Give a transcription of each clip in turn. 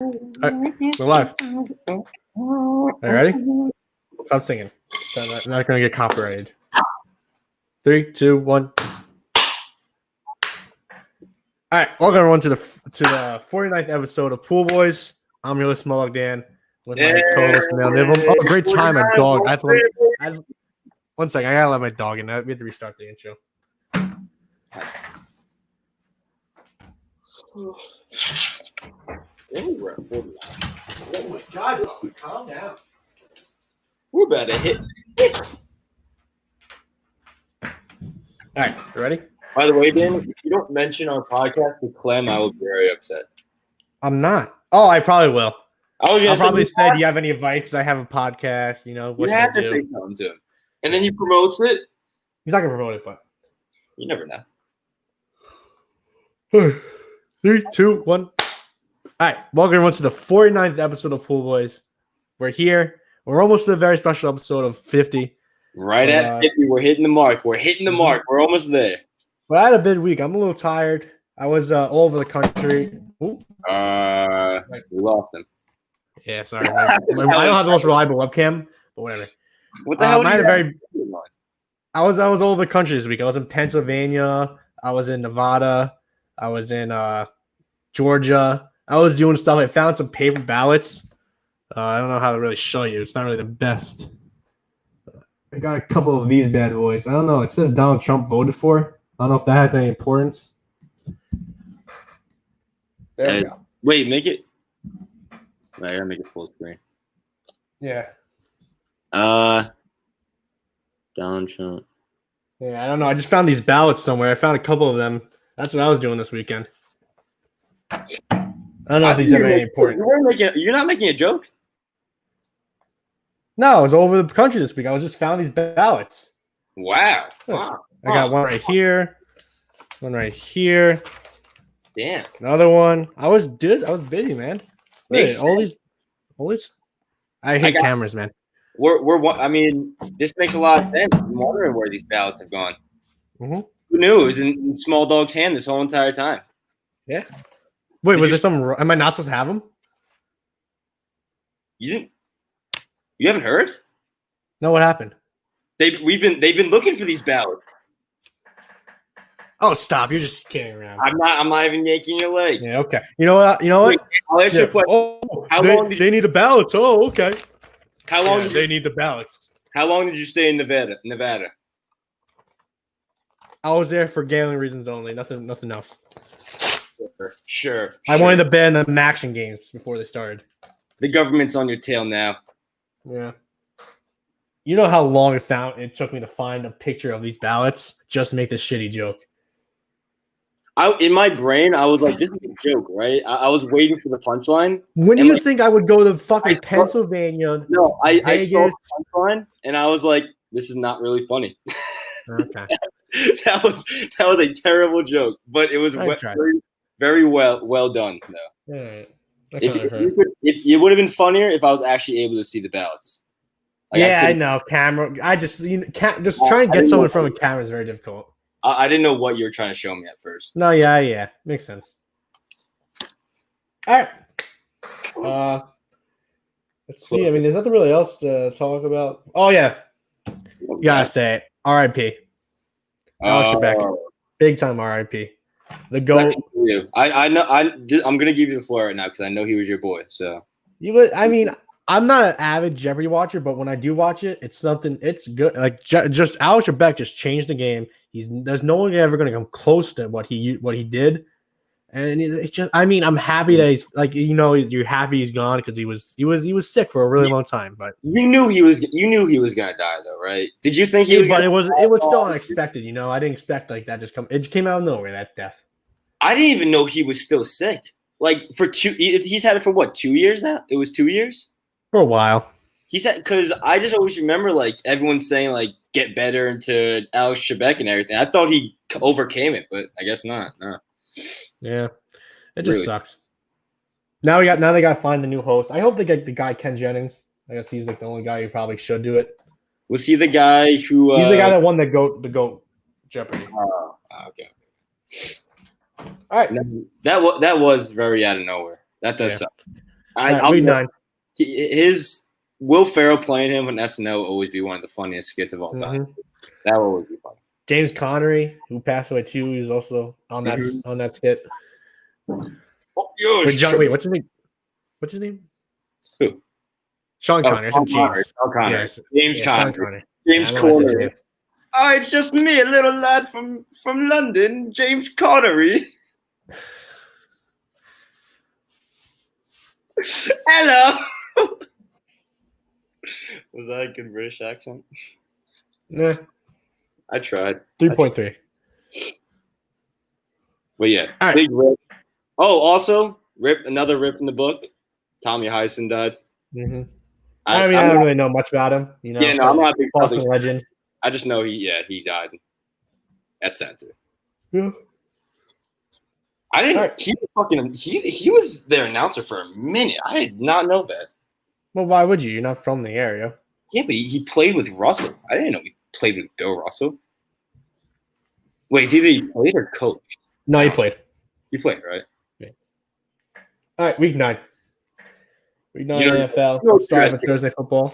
All right, we're live. Are you ready? Stop singing. I'm not going to get copyrighted. 3, 2, 1. All right, welcome everyone to the 49th episode of Pool Boys. I'm your host, Smallog Dan, with my co-host, Mel Nibble. Oh, great time, my dog. One second, I gotta let my dog in. We have to restart the intro. Oh my God, dog, calm down. We're about to hit. All right, you ready? By the way, Dan, if you don't mention our podcast to Clem, I will be very upset. I'm not. Oh, I probably will. I'll probably say, do you have any advice? Because I have a podcast, what you should I have to do? say something to him. And then he promotes it. He's not going to promote it, but. You never know. 3, 2, 1. All right, welcome everyone to the 49th episode of Pool Boys. We're here. We're almost to the very special episode of 50. Right at 50, we're hitting the mark. We're hitting the mark. We're almost there. But I had a big week. I'm a little tired. I was all over the country. We lost him. Yeah, sorry. I don't have the most reliable webcam, but whatever. What the hell? I was all over the country this week. I was in Pennsylvania. I was in Nevada. I was in Georgia. I was doing stuff. I found some paper ballots. I don't know how to really show you. It's not really the best. I got a couple of these bad boys. I don't know. It says Donald Trump voted for. I don't know if that has any importance. There we go. Wait, make it. I gotta make it full screen. Yeah. Donald Trump. Yeah, I don't know. I just found these ballots somewhere. I found a couple of them. That's what I was doing this weekend. I don't know if these have any importance. You're not making a joke? No, I was all over the country this week. I was just found these ballots. Wow. I got one right here. One right here. Damn. Another one. I was busy, man. Wait, all these. I hate cameras, man. I mean, this makes a lot of sense. I'm wondering where these ballots have gone. Mm-hmm. Who knew it was in Small Dog's hand this whole entire time? Yeah. Wait, was there something? Am I not supposed to have them? You haven't heard? No, what happened? They've been looking for these ballots. Oh, stop! You're just kidding around. I'm not even making your leg. Yeah. Okay. You know what? Wait, I'll ask you a question. Oh, they need the ballots. Oh, okay. How long? They need the ballots. How long did you stay in Nevada? I was there for gambling reasons only. Nothing else. Sure. I wanted to ban the action games before they started. The government's on your tail now. Yeah. You know how long it took me to find a picture of these ballots just to make this shitty joke? In my brain, I was like, this is a joke, right? I was waiting for the punchline. When do you think I would go to fucking Pennsylvania? No, I saw the punchline, and I was like, this is not really funny. Okay. that was a terrible joke, but it was very, very well done, though. All right. It would have been funnier if I was actually able to see the ballots. I know. Camera. Just trying to get someone from a camera is very difficult. I didn't know what you were trying to show me at first. No, yeah. Makes sense. All right. Let's see. I mean, there's nothing really else to talk about. Oh, yeah. You gotta say it. R.I.P. Alex Trebek. Big time R.I.P. The GOAT. I know. I'm gonna give you the floor right now because I know he was your boy. So I'm not an avid Jeopardy watcher, but when I do watch it, it's something. It's good. Like just Alex Trebek just changed the game. There's no one ever going to come close to what he did, and it's just. I mean, I'm happy that he's like you're happy he's gone because he was sick for a really long time. But you knew he was gonna die though, right? Did you think he was? But it was still unexpected. I didn't expect like that. It came out of nowhere, that death. I didn't even know he was still sick. Like he's had it for what, 2 years now? It was 2 years. For a while. He said, because I just always remember like everyone saying like get better into Alex Trebek and everything. I thought he overcame it, but I guess not. No. Yeah, it just sucks. Now they got to find the new host. I hope they get the guy Ken Jennings. I guess he's like the only guy who probably should do it. Was he the guy who? He's the guy that won the GOAT Jeopardy. Okay. All right. That was very out of nowhere. That does suck. I, All right, week 9. his Will Ferrell playing him on SNL will always be one of the funniest skits of all time. That will always be funny. James Connery, who passed away too, he's also on that skit. Oh, Wait, what's his name? What's his name? Who? Sean Connery. Sean Connery. Yes. James Sean Connery. James Yeah, Connery. Oh, it's just me, a little lad from London, James Connery. Hello. Was that a good British accent? Nah, I tried. 3.3. But yeah, All right. big rip. Oh, also, another rip in the book. Tommy Heisen died. Mm-hmm. I don't really know much about him. You know, yeah, no, I'm not a big Boston legend. I just know he died at center. Yeah. I didn't. Right. He was their announcer for a minute. I did not know that. Well, why would you? You're not from the area. Yeah, but he played with Russell. I didn't know he played with Bill Russell. Wait, it's either he played or coached. No, he played. He played, right? Yeah. All right, week 9. Week 9 NFL. Let's start with Thursday football.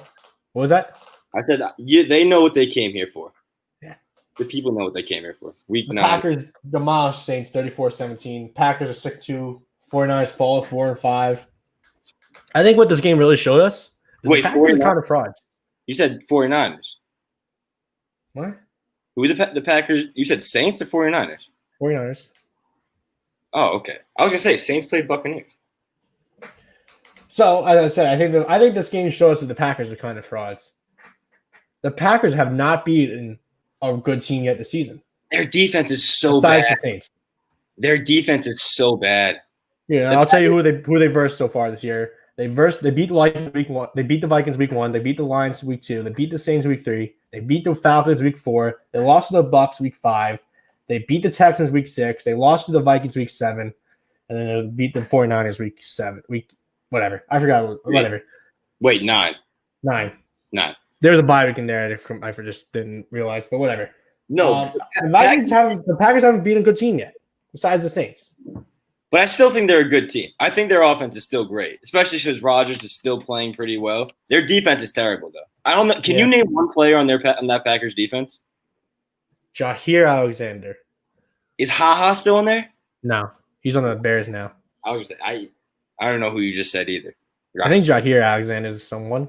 What was that? I said they know what they came here for. Yeah. The people know what they came here for. Week 9. Packers demolished Saints 34-17. Packers are 6-2. 49ers fall 4-5. I think what this game really showed us is the Packers are kind of frauds. You said 49ers. What? Who are the Packers? You said Saints or 49ers? 49ers. Oh, okay. I was going to say Saints played Buccaneers. So, as I said, I think this game shows us that the Packers are kind of frauds. The Packers have not beaten a good team yet this season. Their defense is so bad. The Saints. Their defense is so bad. Yeah, I'll tell you who they versed so far this year. They beat the Vikings week 1. They beat the Vikings week 1. They beat the Lions week 2. They beat the Saints week 3. They beat the Falcons week 4. They lost to the Bucks week 5. They beat the Texans week 6. They lost to the Vikings week 7. And then they beat the 49ers week 7. Whatever. I forgot. Whatever. Wait, 9. 9. 9. There was a bye week in there. I just didn't realize, but whatever. No. The Packers haven't beaten a good team yet, besides the Saints. But I still think they're a good team. I think their offense is still great, especially because Rodgers is still playing pretty well. Their defense is terrible, though. I don't know. Can you name one player on that Packers defense? Jair Alexander. Is Ha still in there? No, he's on the Bears now. I don't know who you just said either. I think Jair Alexander is someone.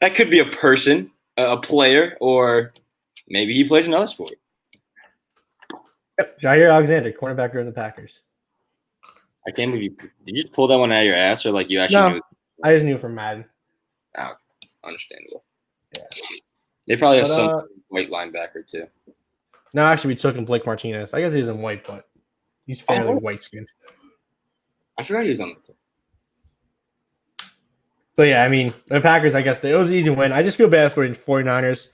That could be a person, a player, or maybe he plays another sport. Yep, Jair Alexander, cornerback of the Packers. I can't believe you. Did you just pull that one out of your ass, or like you actually knew? I just knew from Madden. Oh, understandable. Yeah. They probably have some white linebacker too. No, actually, we took him Blake Martinez. I guess he isn't white, but he's fairly white-skinned. I forgot he was on the team. But yeah, I mean, the Packers, I guess, it was an easy win. I just feel bad for the 49ers.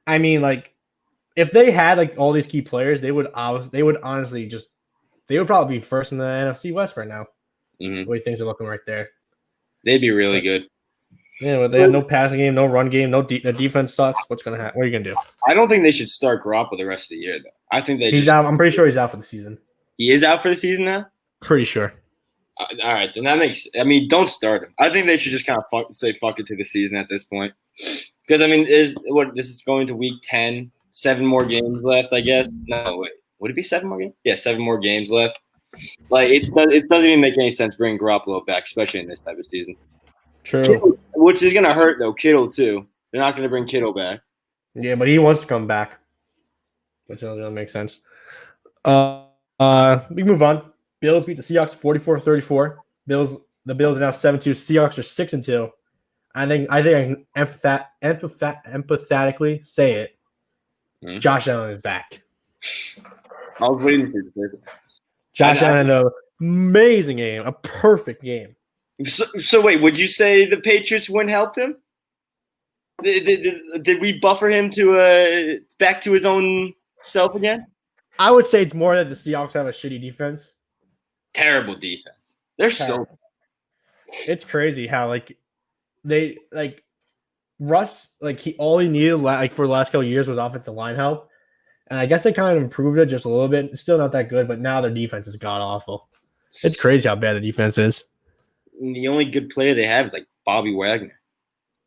I mean, like, if they had like all these key players, they would honestly they would probably be first in the NFC West right now. Mm-hmm. The way things are looking right there. They'd be really good. Yeah, but they have no passing game, no run game, the defense sucks. What's gonna happen? What are you gonna do? I don't think they should start Garoppolo the rest of the year, though. I think he's out. I'm pretty sure he's out for the season. He is out for the season now? Pretty sure. All right, then that makes. I mean, don't start him. I think they should just kind of say fuck it to the season at this point. Because I mean, this is going to week 10. 7 more games left, I guess. No, wait. Would it be 7 more games? Yeah, 7 more games left. Like it doesn't even make any sense bringing Garoppolo back, especially in this type of season. True. Kittle, which is gonna hurt though. Kittle too. They're not gonna bring Kittle back. Yeah, but he wants to come back, which doesn't make sense. We move on. Bills beat the Seahawks 44-34. The Bills are now 7-2. Seahawks are 6-2. I think I can empathetically say it. Mm-hmm. Josh Allen is back. I was waiting for you. Josh Allen had an amazing game, a perfect game. So wait, would you say the Patriots win helped him? Did we buffer him to back to his own self again? I would say it's more that the Seahawks have a shitty defense. Terrible defense. They're terrible. It's crazy how they Russ all he needed for the last couple of years was offensive line help, and I guess they kind of improved it just a little bit. It's still not that good, but now their defense is god awful. It's crazy how bad the defense is. The only good player they have is like Bobby Wagner.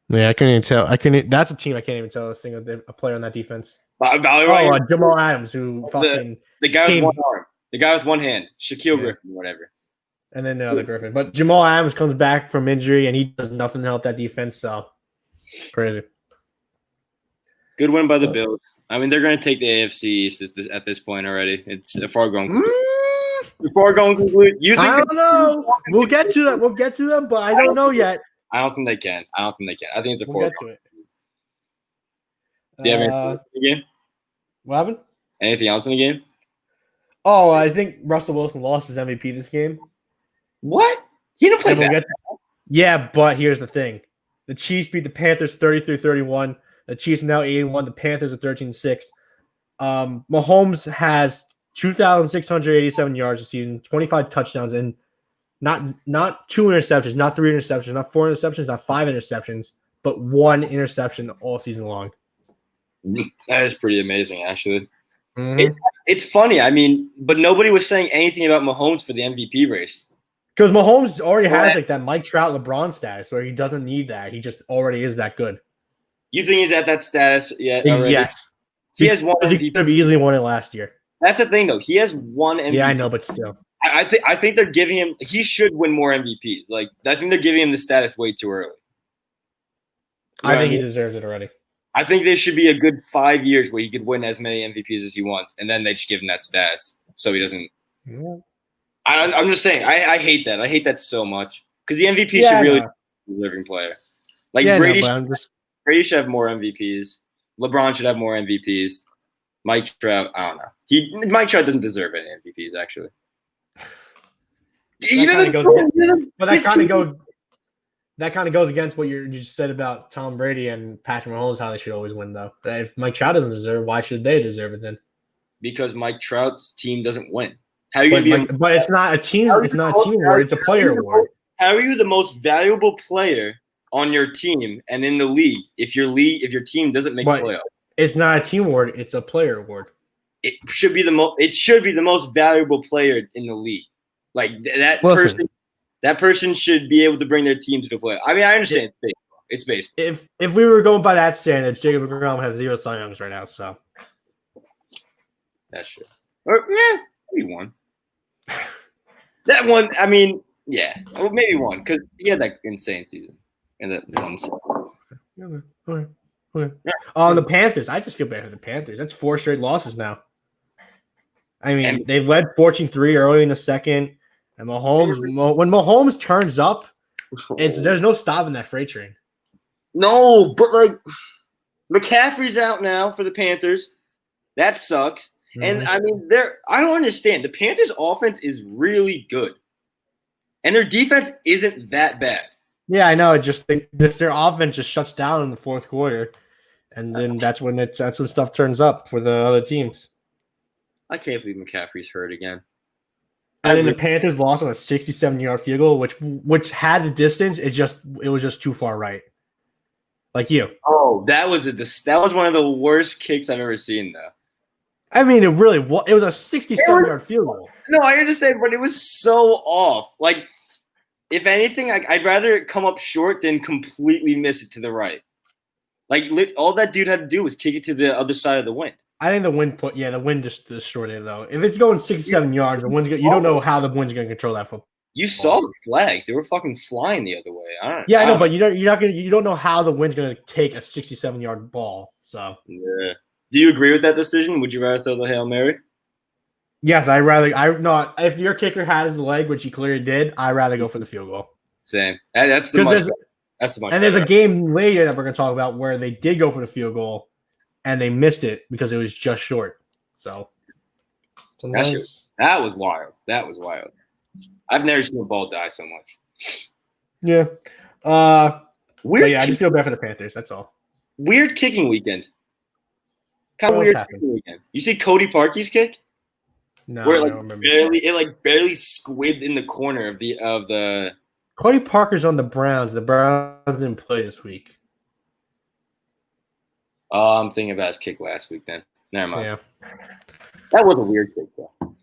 Yeah, I couldn't even tell. That's a team I can't even tell a player on that defense. Bobby Oh, Wagner, Jamal Adams, who fucking the guy came, with one arm, the guy with one hand, Shaquille Yeah. Griffin, whatever. and then the other Griffin. But Jamal Adams comes back from injury, and he does nothing to help that defense. So crazy. Good win by the Bills. I mean, they're going to take the AFC East at this point already. It's a foregone conclusion. Foregone conclusion. You think I don't know. We'll get to that. We'll get to them, but I don't know yet. I don't think they can. I think it's a We'll get foregone. to it. Do you have anything else in the game? What happened? Anything else in the game? Oh, I think Russell Wilson lost his MVP this game. What? He didn't play that. Yeah, but here's the thing. The Chiefs beat the Panthers 33-31. The Chiefs are now 8-1. The Panthers are 13-6. Mahomes has 2,687 yards this season, 25 touchdowns, and not 2 interceptions, not 3 interceptions, not 4 interceptions, not 5 interceptions, but 1 interception all season long. That is pretty amazing, actually. Mm-hmm. It's funny. I mean, but nobody was saying anything about Mahomes for the MVP race. Because Mahomes already has like that Mike Trout LeBron status where he doesn't need that. He just already is that good. You think he's at that status yet? Yes. He has one MVP. He could have easily won it last year. That's the thing, though. He has one MVP. Yeah, I know, but still. I think they're giving him – he should win more MVPs. Like, I think they're giving him the status way too early. I think he deserves it already. I think there should be a good 5 years where he could win as many MVPs as he wants, and then they just give him that status so he doesn't Yeah. I'm just saying, I hate that. I hate that so much because the MVP should really be a living player. Like Brady should have more MVPs. LeBron should have more MVPs. Mike Trout, I don't know. Mike Trout doesn't deserve any MVPs actually. That kind of goes against what you just said about Tom Brady and Patrick Mahomes, how they should always win, though. If Mike Trout doesn't deserve it, why should they deserve it then? Because Mike Trout's team doesn't win. How are you going to be? But it's not a team. It's not a team award. It's a player award. How are you the most valuable player on your team and in the league if your team doesn't make the playoffs? It's not a team award. It's a player award. It should be the most valuable player in the league. Like that person. That person should be able to bring their team to the playoffs. I mean, I understand it's baseball. If we were going by that standard, Jacob DeGrom would have 0 Cy Youngs right now. So that's true. Or maybe one. That one, I mean, yeah, maybe one because he had that insane season and that one. Okay. On the Panthers, I just feel bad for the Panthers. That's 4 straight losses now. I mean, they led 14-3 early in the second. And Mahomes, when Mahomes turns up, there's no stopping that freight train. No, but like McCaffrey's out now for the Panthers. That sucks. Mm-hmm. And I mean, I don't understand. The Panthers' offense is really good, and their defense isn't that bad. Yeah, I know. Their offense just shuts down in the fourth quarter, and then that's when stuff turns up for the other teams. I can't believe McCaffrey's hurt again. And then the Panthers lost on a 67-yard field goal, which had the distance. It was just too far right. Like you. Oh, that was one of the worst kicks I've ever seen, though. I mean, it was a 67-yard field goal. No, I understand, but it was so off. Like, if anything, I'd rather it come up short than completely miss it to the right. Like, all that dude had to do was kick it to the other side of the wind. I think the wind just destroyed it, though. If it's going 67 yards, you don't know how the wind's going to control that football. You saw the flags; they were fucking flying the other way. I know, but you don't know how the wind's going to take a 67-yard ball. So yeah, do you agree with that decision? Would you rather throw the Hail Mary? Yes, if your kicker has the leg, which he clearly did, I'd rather go for the field goal. Same. That's the much. And there's a game later that we're going to talk about where they did go for the field goal. And they missed it because it was just short. So that was wild. That was wild. I've never seen a ball die so much. Yeah. Weird. I just feel bad for the Panthers. That's all. Weird kicking weekend. Kind of weird kicking weekend. You see Cody Parkey's kick? No, where I don't remember. Barely squibbed in the corner of the. Cody Parker's on the Browns. The Browns didn't play this week. Oh, I'm thinking about his kick last week then. Never mind. Yeah. That was a weird kick, though.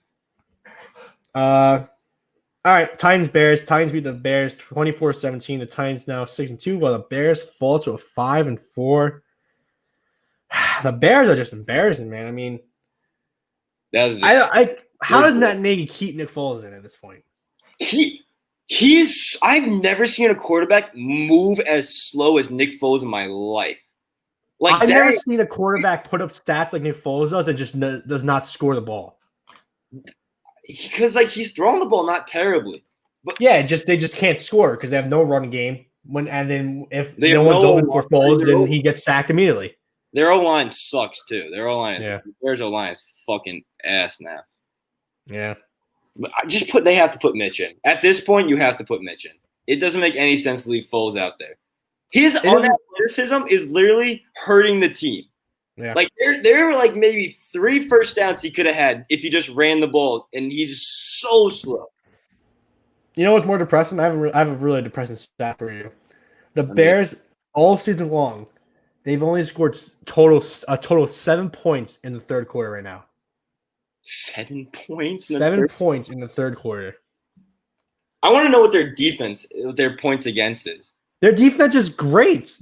All right, Titans Bears. Titans beat the Bears 24-17. The Titans now 6-2, while the Bears fall to a 5-4. The Bears are just embarrassing, man. I mean, That was just, how does Matt Nagy keep Nick Foles in at this point? he's I've never seen a quarterback move as slow as Nick Foles in my life. Like I've never seen a quarterback put up stats like Nick Foles does and just does not score the ball. Because like he's throwing the ball not terribly. But yeah, they just can't score because they have no run game. And then if they no one's open for Foles, then he gets sacked immediately. Their O-line sucks too. Their O-line is Bears O-line is fucking ass now. Yeah. But they have to put Mitch in. At this point, you have to put Mitch in. It doesn't make any sense to leave Foles out there. His athleticism is literally hurting the team. Yeah. Like there were like maybe 3 first downs he could have had if he just ran the ball, and he's just so slow. You know what's more depressing? I have a really depressing stat for you. The Bears all season long, they've only scored a total of 7 points in the third quarter right now. 7 points. 7 points in the third quarter. I want to know what their points against is. Their defense is great.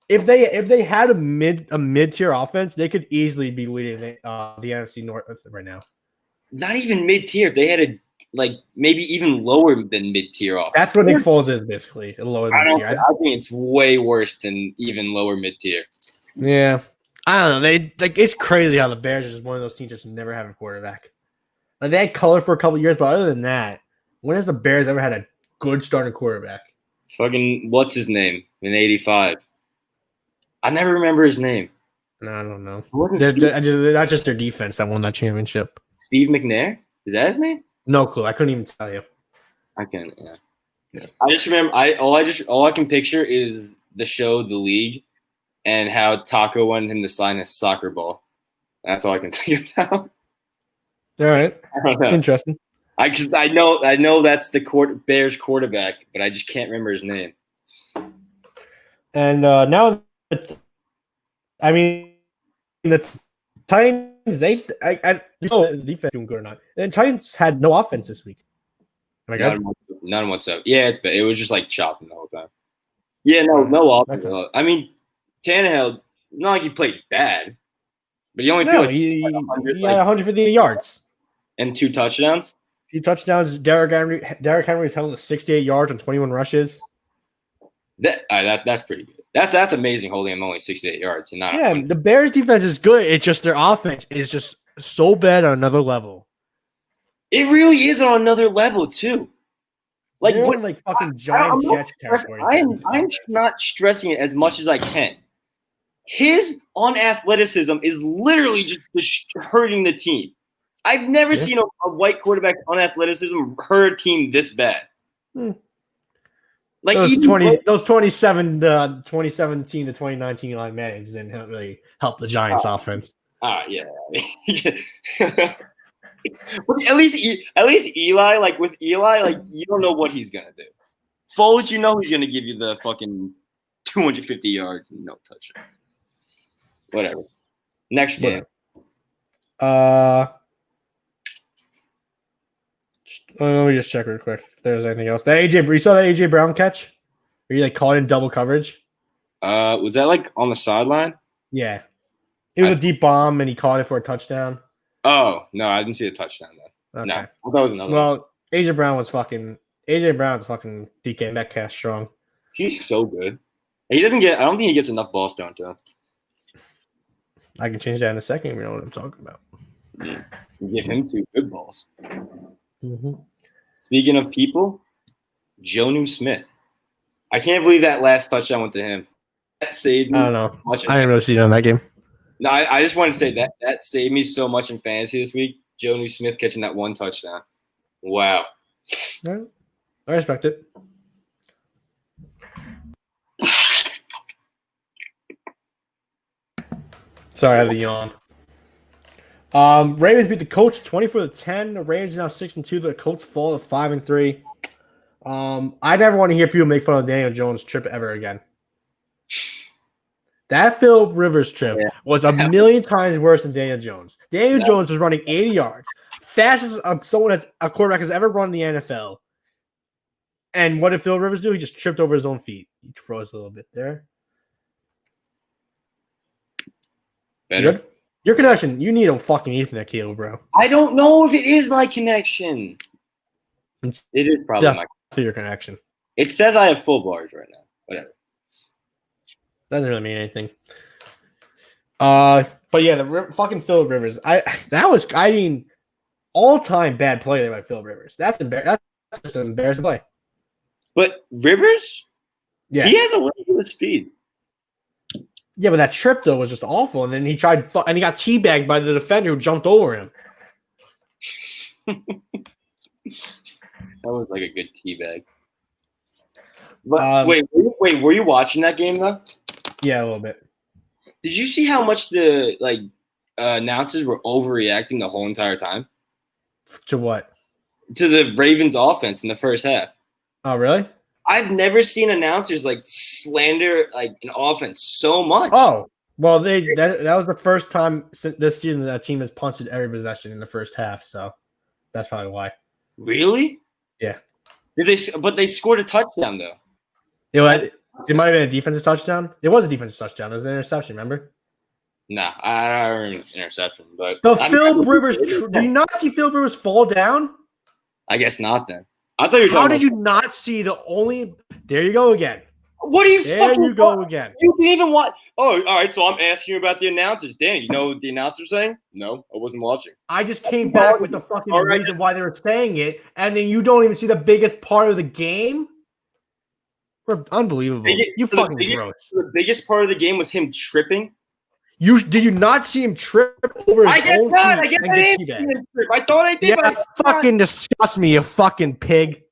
If they had a mid-tier offense, they could easily be leading the NFC North right now. Not even mid-tier. If they had maybe even lower than mid-tier offense. That's what Nick Foles is basically, a lower mid-tier. I think it's way worse than even lower mid-tier. Yeah, I don't know. It's crazy how the Bears are just one of those teams that just never have a quarterback. Like they had color for a couple of years, but other than that, when has the Bears ever had a good starting quarterback? Fucking what's his name in '85? I never remember his name. No, I don't know. That's just their defense that won that championship. Steve McNair? Is that his name? No clue. I couldn't even tell you. I can't. Yeah. I just remember. All I can picture is the show The League, and how Taco wanted him to sign a soccer ball. That's all I can think about. All right. I don't know. Interesting. I know that's the Bears quarterback, but I just can't remember his name. And now, I mean, the Titans, the defense doing good or not. And Titans had no offense this week. None whatsoever. Yeah, it was just like chopping the whole time. Yeah, no offense. Okay. I mean, Tannehill, not like he played bad, but he only threw he had 150 yards and 2 touchdowns. 2 touchdowns. Derrick Henry's held to 68 yards on 21 rushes. That's pretty good. That's amazing. Holding him only 68 yards and not. The Bears defense is good. It's just their offense is just so bad on another level. It really is on another level too. Like fucking giant Jets territory. I'm not stressing it as much as I can. His unathleticism is literally just hurting the team. I've never seen a white quarterback unathleticism hurt a team this bad. Like those 2017 to 2019 Eli Mannings didn't really help the Giants offense. Yeah. But at least Eli, like with Eli, like you don't know what he's gonna do. Foles, you know he's gonna give you the fucking 250 yards and no touchdown. Whatever. Next game. Let me just check real quick if there's anything else. You saw that AJ Brown catch? Where he caught in double coverage? Was that like on the sideline? Yeah. It was a deep bomb and he caught it for a touchdown. Oh, no, I didn't see a touchdown then. Okay. No, I thought it was another one. AJ Brown's fucking DK Metcalf strong. He's so good. I don't think he gets enough balls thrown to him. I can change that in a second if you know what I'm talking about. Yeah. Give him 2 good balls. Mm-hmm. Speaking of people, Jonnu Smith. I can't believe that last touchdown went to him. That saved me. I don't know. I didn't really see it in that game. No, I just want to say that saved me so much in fantasy this week. Jonnu Smith catching that 1 touchdown. Wow. I respect it. Sorry, I had a yawn. Ravens beat the Colts 24-10. The Ravens now 6-2. The Colts fall to 5-3. I never want to hear people make fun of Daniel Jones' trip ever again. That Philip Rivers trip was a million times worse than Daniel Jones. Daniel Jones was running 80 yards, fastest a quarterback has ever run in the NFL. And what did Phil Rivers do? He just tripped over his own feet. He froze a little bit there. Better. Your connection, you need a fucking Ethernet cable, bro. I don't know if it is my connection. It is probably my your connection. It says I have full bars right now. Whatever. Doesn't really mean anything. But yeah, the fucking Phil Rivers. I mean, all-time bad play there by Phil Rivers. That's just an embarrassing play. But Rivers, yeah, he has a little bit of speed. Yeah, but that trip though was just awful, and then he tried and he got teabagged by the defender who jumped over him. That was like a good teabag. But wait, were you watching that game though? Yeah, a little bit. Did you see how much the announcers were overreacting the whole entire time? To what? To the Ravens offense in the first half. Oh, really? I've never seen announcers slander an offense so much. Oh, well, that was the first time this season that team has punted every possession in the first half, so that's probably why. Really? Yeah. But they scored a touchdown though. It might have been a defensive touchdown. It was a defensive touchdown. It was an interception. Remember? Nah, I don't remember interception. But Phil Rivers. Do you not see Phil Rivers fall down? I guess not. Then I thought you were talking. How did you not see the only? There you go again. What are you? There you go again. You didn't even watch. Oh, all right. So I'm asking you about the announcers. Danny, you know what the announcer's saying? No, I wasn't watching. I just came back with the fucking reason why they were saying it, and then you don't even see the biggest part of the game. We're unbelievable. You fucking gross. The biggest part of the game was him tripping. Did you not see him trip over his own feet? I guess I didn't see him trip. I thought I did. Yeah, fucking disgust me, you fucking pig.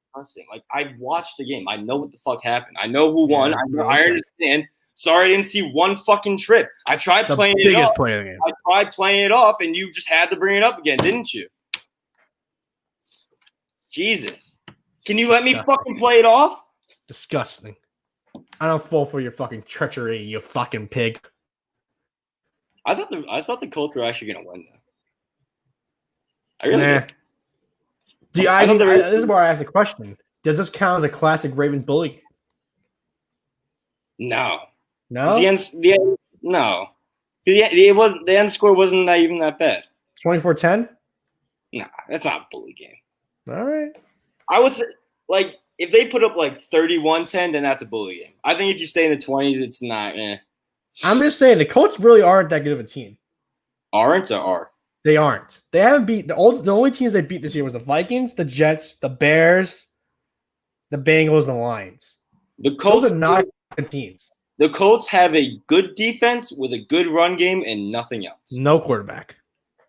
I watched the game. I know what the fuck happened. I know who won. I understand. Sorry, I didn't see one fucking trip. I tried playing it off. Play of the game. I tried playing it off, and you just had to bring it up again, didn't you? Jesus. Can you let me fucking play it off? Disgusting. I don't fall for your fucking treachery, you fucking pig. I thought the Colts were actually gonna win though. I really did. This is where I ask the question. Does this count as a classic Ravens bully game? No. No? No. The end score wasn't even that bad. 24-10? Nah, that's not a bully game. All right. I would say, if they put up 31-10, then that's a bully game. I think if you stay in the 20s, it's not. I'm just saying the Colts really aren't that good of a team. Aren't or are? They aren't. They haven't beat the only teams they beat this year was the Vikings, the Jets, the Bears, the Bengals, and the Lions. The Colts Those are not good teams. The Colts have a good defense with a good run game and nothing else. No quarterback.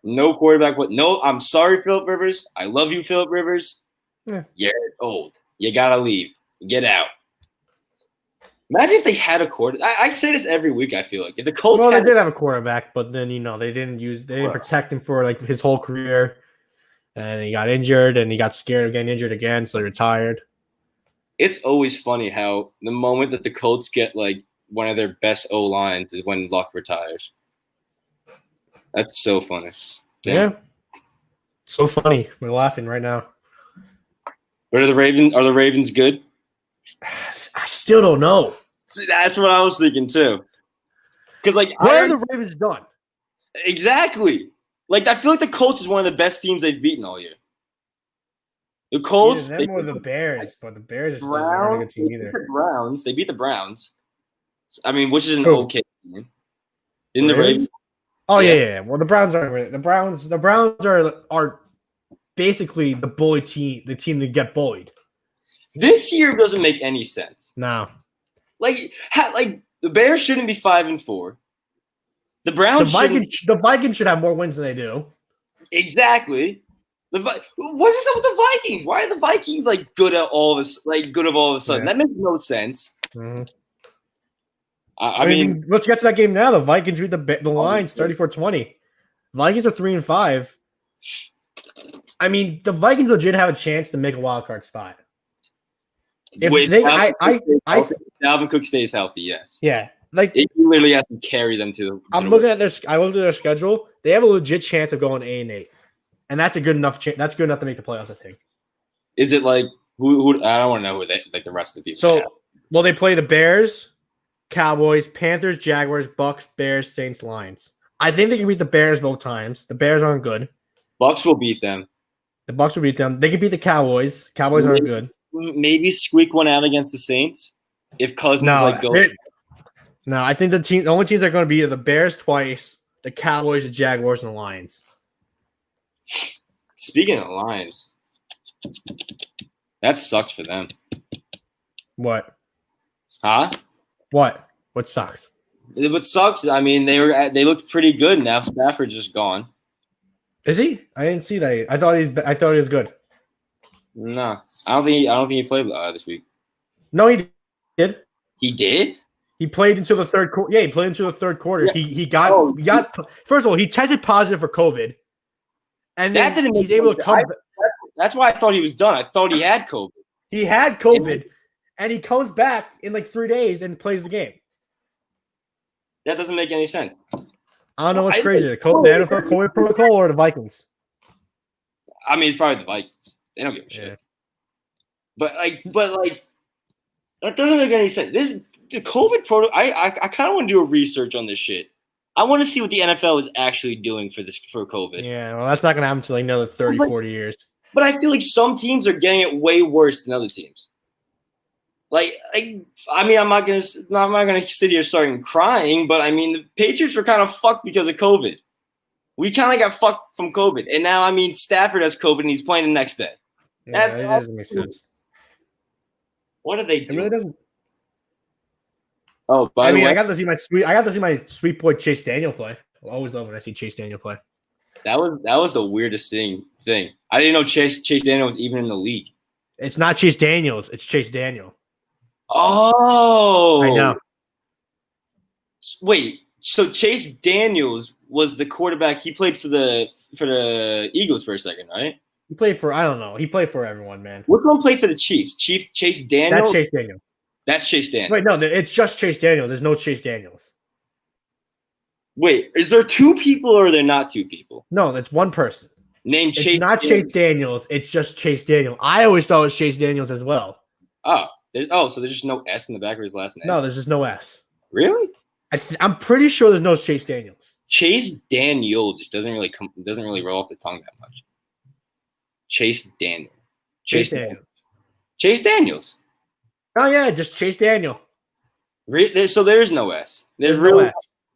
No quarterback. No, I'm sorry, Philip Rivers. I love you, Philip Rivers. Yeah. You're old. You gotta leave. Get out. Imagine if they had a quarterback. I say this every week. I feel like if the Colts. Well, they did have a quarterback, but then they didn't protect him for his whole career, and he got injured, and he got scared of getting injured again, so he retired. It's always funny how the moment that the Colts get one of their best O lines is when Luck retires. That's so funny. Yeah. So funny. We're laughing right now. But are the Ravens good? I still don't know. That's what I was thinking too. Because what have the Ravens done? Exactly. I feel like the Colts is one of the best teams they've beaten all year. The Colts. They more the Bears, but the Bears are still not a good team either. They beat the Browns. I mean, which is an okay team. In the Ravens. Oh yeah. Well, the Browns are the Browns are basically the bully team, the team that get bullied. This year doesn't make any sense. No. The Bears shouldn't be 5-4. The Browns. The Vikings should have more wins than they do. Exactly. What is up with the Vikings? Why are the Vikings good at all this? Good of all of a sudden? Yeah. That makes no sense. Mm-hmm. I mean, let's get to that game now. The Vikings beat the Lions 34-20. Vikings are 3-5. I mean, the Vikings legit have a chance to make a wild card spot. If Dalvin Cook stays healthy, yes. Yeah. You literally have to carry them to. I looked at their schedule. They have a legit chance of going 8-8. and that's a good enough. That's good enough to make the playoffs, I think. Is it like who? I don't want to know who they like the rest of the people. So, have. well, they play the Bears, Cowboys, Panthers, Jaguars, Bucks, Bears, Saints, Lions. I think they can beat the Bears both times. The Bears aren't good. Bucks will beat them. The Bucks will beat them. They can beat the Cowboys. Cowboys aren't good. Maybe squeak one out against the Saints if Cousins goes. No, I think the only teams that are going to be are the Bears twice, the Cowboys, the Jaguars, and the Lions. Speaking of Lions, that sucks for them. What? Huh? What? What sucks? What sucks? I mean, they looked pretty good. Now Stafford's just gone. Is he? I didn't see that. I thought he was good. No, I don't think he played this week. No, he did. He did. He played until the third quarter. Yeah, he played until the third quarter. Yeah. He got. First of all, he tested positive for COVID, and then That didn't he's able to come. That's why I thought he was done. I thought he had COVID. He had COVID, and he comes back in like 3 days and plays the game. That doesn't make any sense. I don't know what's crazy. The NFL COVID protocol or the Vikings? I mean, it's probably the Vikings. They don't give a shit. Yeah. But that doesn't make any sense. The COVID protocol. I kind of want to do a research on this shit. I want to see what the NFL is actually doing for COVID. Yeah, well, that's not going to happen until like another 30, 40 years. But I feel like some teams are getting it way worse than other teams. I mean, I'm not gonna sit here starting crying, but I mean, the Patriots were kind of fucked because of COVID. We kind of got fucked from COVID, and now I mean, Stafford has COVID and he's playing the next day. Yeah, it doesn't make sense. What are they doing? It really doesn't. Oh, by the way, I got to see my sweet boy Chase Daniel play. I always love when I see Chase Daniel play. That was the weirdest thing. I didn't know Chase Daniel was even in the league. It's not Chase Daniels. It's Chase Daniel. Oh, I know. Wait, so Chase Daniels was the quarterback. He played for the Eagles for a second, right? He played for, I don't know. He played for everyone, man. Which one played for the Chiefs? Chase Daniel? That's Chase Daniel. That's Chase Daniel. Wait, no, it's just Chase Daniel. There's no Chase Daniels. Wait, is there two people or are there not two people? No, that's one person. Named Chase. It's not Chase Daniels. It's just Chase Daniel. I always thought it was Chase Daniels as well. So there's just no S in the back of his last name? No, there's just no S. Really? I'm pretty sure there's no Chase Daniels. Chase Daniel just doesn't really roll off the tongue that much. Chase Daniel. Chase Daniel. Chase Daniels. Oh yeah, just Chase Daniel. So there's no S. There's no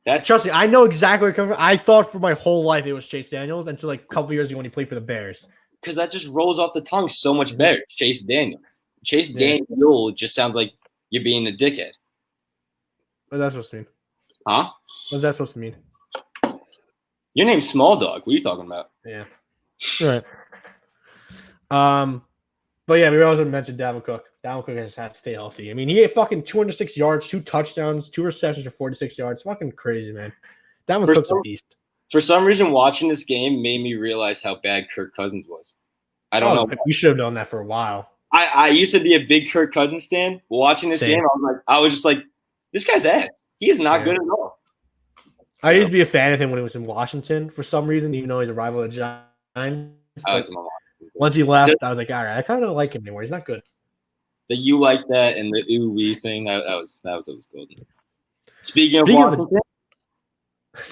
S. Trust me, I know exactly where it comes from. I thought for my whole life it was Chase Daniels until like a couple years ago when he played for the Bears. Because that just rolls off the tongue so much better. Chase Daniels. Chase Daniel just sounds like you're being a dickhead. What's that supposed to mean? Huh? What's that supposed to mean? Your name's Small Dog. What are you talking about? Yeah. All right. But yeah, we also mentioned Dalvin Cook. Dalvin Cook has to stay healthy. I mean, he had fucking 206 yards, 2 touchdowns, 2 receptions for 46 yards. Fucking crazy, man. Dalvin Cook's a beast. For some reason, watching this game made me realize how bad Kirk Cousins was. I don't know. We should have known that for a while. I used to be a big Kirk Cousins fan. Watching this game, I was just like, this guy's ass. He is not good at all. I used to be a fan of him when he was in Washington for some reason, even though he's a rival of the Giants. Once he left, I was like, all right, I kind of don't like him anymore. He's not good. The you like that and the ooh wee thing, that was golden. Speaking of Washington,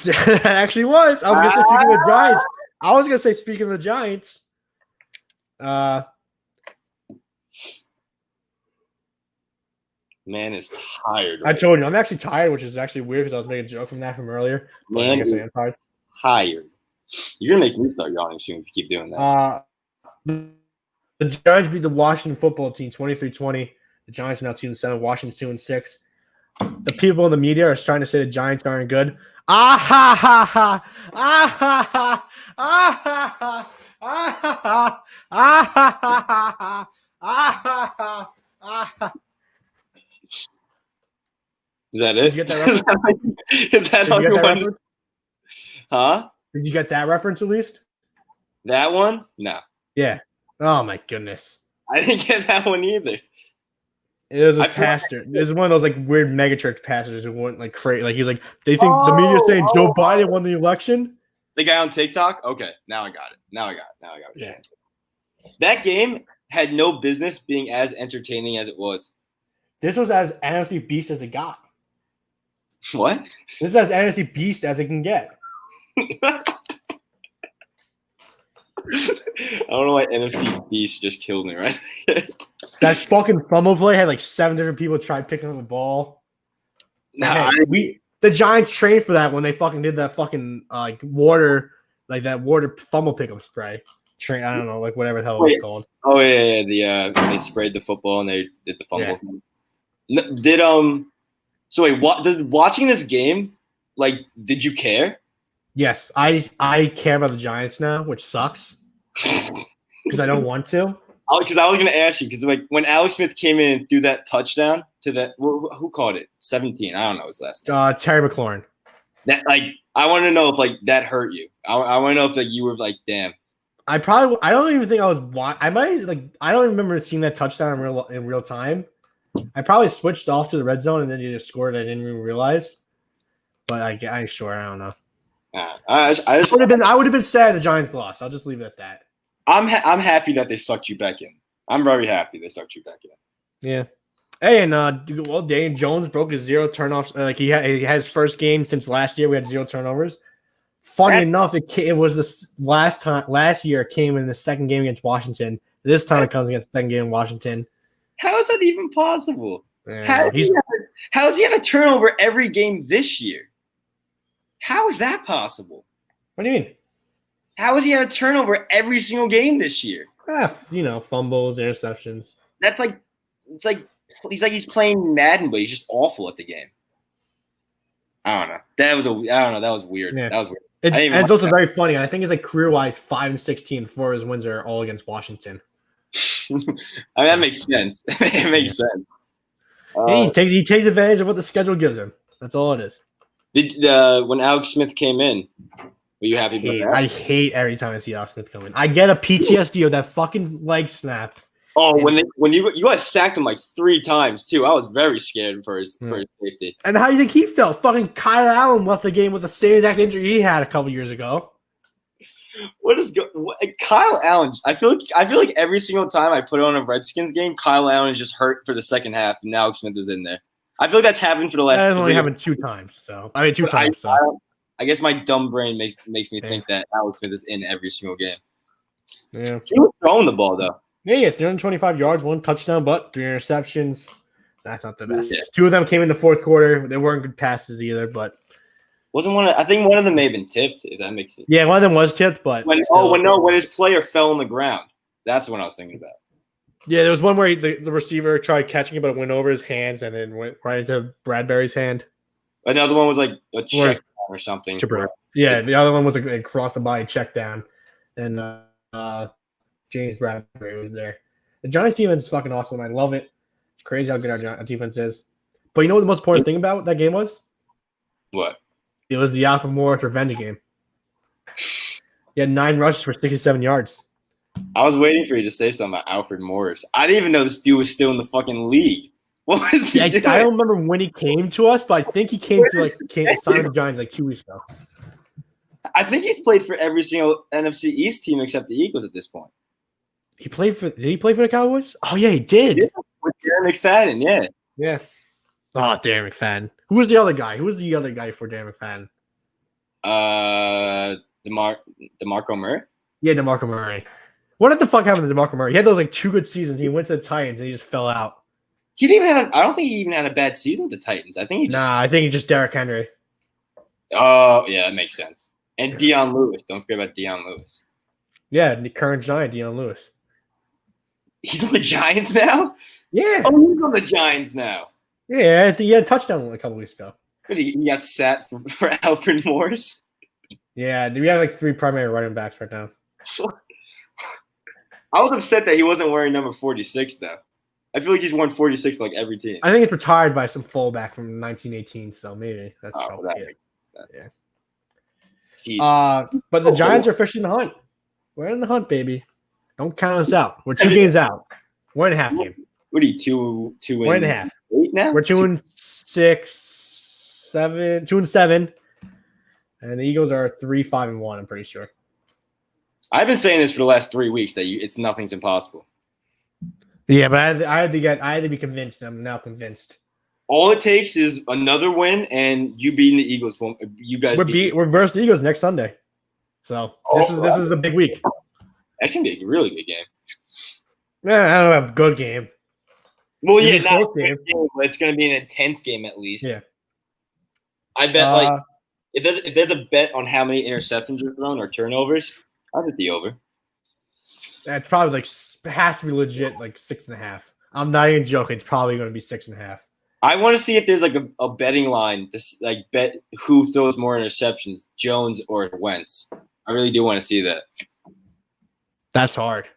that actually was. I was gonna say speaking of the Giants. I was gonna say speaking of the Giants. Man is tired. I told you, I'm actually tired, which is actually weird because I was making a joke from that from earlier. Man is tired. You're gonna make me start yawning soon if you keep doing that. The Giants beat the Washington football team 23-20. The Giants are now 2-7. Washington 2-6. The people in the media are trying to say the Giants aren't good. Ah ha ha ha! Ah ha ha! Ah ha ha! Ah ha ha! Ah ha ha! Ah ha ha! Ah ha! Is that it? Did you get that reference? Is that all you wanted? Huh? Did you get that reference at least? That one? No. Yeah. Oh my goodness. I didn't get that one either. It was a pastor. This is one of those like weird megachurch pastors who went like crazy. Like he's like, they think the media's saying Joe Biden won the election. The guy on TikTok? Okay, now I got it. Yeah. That game had no business being as entertaining as it was. This was as NFC beast as it got. What? This is as NFC beast as it can get. I don't know why NFC Beast just killed me, right? That fucking fumble play had like 7 different people try picking up the ball. Nah, The Giants trained for that when they fucking did that fucking water fumble pickup spray. I don't know, like whatever the hell it was called. Oh yeah. When they sprayed the football and they did the fumble. Yeah. So wait, watching this game, like, did you care? Yes, I care about the Giants now, which sucks because I don't want to. Because I was going to ask you, because like when Alex Smith came in and threw that touchdown to that, who called it? 17. I don't know his last name. Terry McLaurin. That I want to know if like that hurt you. I want to know if like you were like, damn. I don't even think I was. I don't remember seeing that touchdown in real time. I probably switched off to the red zone and then you just scored. I didn't even realize. But I don't know. I would have been sad the Giants lost. I'll just leave it at that. I'm happy that they sucked you back in. I'm very happy they sucked you back in. Yeah. Hey, and Daniel Jones broke his 0 turnovers. He has first game since last year. We had 0 turnovers. Funny enough, it was this last year. It came in the second game against Washington. This time it comes against the second game in Washington. How is that even possible? Yeah, how has he had a turnover every game this year? How is that possible? What do you mean? How has he had a turnover every single game this year? Fumbles, interceptions. It's like he's playing Madden, but he's just awful at the game. I don't know. That was weird. Yeah. That was weird. And it's also very funny. I think it's like career-wise 5-16. 4 of his wins are all against Washington. I mean, that makes sense. It makes sense. He takes advantage of what the schedule gives him. That's all it is. When Alex Smith came in, were you happy about that? I hate every time I see Alex Smith come in. I get a PTSD of that fucking leg snap. Oh, when you guys sacked him like 3 times too, I was very scared for his safety. And how do you think he felt? Fucking Kyle Allen left the game with the same exact injury he had a couple years ago. Kyle Allen? I feel like every single time I put on a Redskins game, Kyle Allen is just hurt for the second half, and Alex Smith is in there. I feel like that's happened for the last. That only happened 2 times. So I guess my dumb brain makes me think that Alex Smith is in every single game. Yeah, he was throwing the ball though. Yeah, 325 yards, 1 touchdown, but 3 interceptions. That's not the best. Yeah. 2 of them came in the fourth quarter. They weren't good passes either, but I think one of them may have been tipped, if that makes sense. Yeah, one of them was tipped, but when his player fell on the ground. That's what I was thinking about. Yeah, there was one where the receiver tried catching it, but it went over his hands and then went right into Bradbury's hand. Another one was like a check down or something. Yeah, the other one was across the body check down. And James Bradbury was there. The Giants defense is fucking awesome. I love it. It's crazy how good our defense is. But you know what the most important thing about that game was? What? It was the Alfred Morris revenge game. He had 9 rushes for 67 yards. I was waiting for you to say something about Alfred Morris. I didn't even know this dude was still in the fucking league. What was he doing? I don't remember when he came to us, but I think he came to signed the Giants like 2 weeks ago. I think he's played for every single NFC East team except the Eagles at this point. Did he play for the Cowboys? Oh yeah, he did. Yeah, with Darren McFadden, yeah. Yeah. Oh, Darren McFadden. Who was the other guy? Who was the other guy for Darren McFadden? DeMarco Murray? Yeah, DeMarco Murray. What the fuck happened to DeMarco Murray? He had those like 2 good seasons. He went to the Titans and he just fell out. He didn't even have. I don't think he even had a bad season with the Titans. I think he just Derrick Henry. Oh yeah, that makes sense. And Deion Lewis. Don't forget about Deion Lewis. Yeah, the current Giant Deion Lewis. He's on the Giants now? Yeah. Oh, he's on the Giants now. Yeah, I think he had a touchdown a couple weeks ago. But he got sat for Alfred Morris. Yeah, we have like 3 primary running backs right now. I was upset that he wasn't wearing number 46 though. I feel like he's worn 46 for like every team. I think it's retired by some fullback from 1918, so maybe that's probably it. Yeah. But the Giants are officially in the hunt. We're in the hunt, baby. Don't count us out. We're 2 games out. 1.5 game. What are you, 2 1.5? 8 now? We're 2-6, 7, 2-7. And the Eagles are 3-5-1. I'm pretty sure. I've been saying this for the last 3 weeks that it's nothing's impossible. Yeah, but I had to be convinced. And I'm now convinced. All it takes is another win, and you beating the Eagles. You guys we're versus the Eagles next Sunday, so this is a big week. That can be a really good game. Yeah, I don't know, a good game. Well, yeah, not a good game, but it's going to be an intense game at least. Yeah, I bet if there's a bet on how many interceptions are thrown or turnovers, I'll bet the over. It's probably has to be legit 6.5. I'm not even joking. It's probably going to be 6.5. I want to see if there's a betting line. Bet who throws more interceptions, Jones or Wentz. I really do want to see that. That's hard.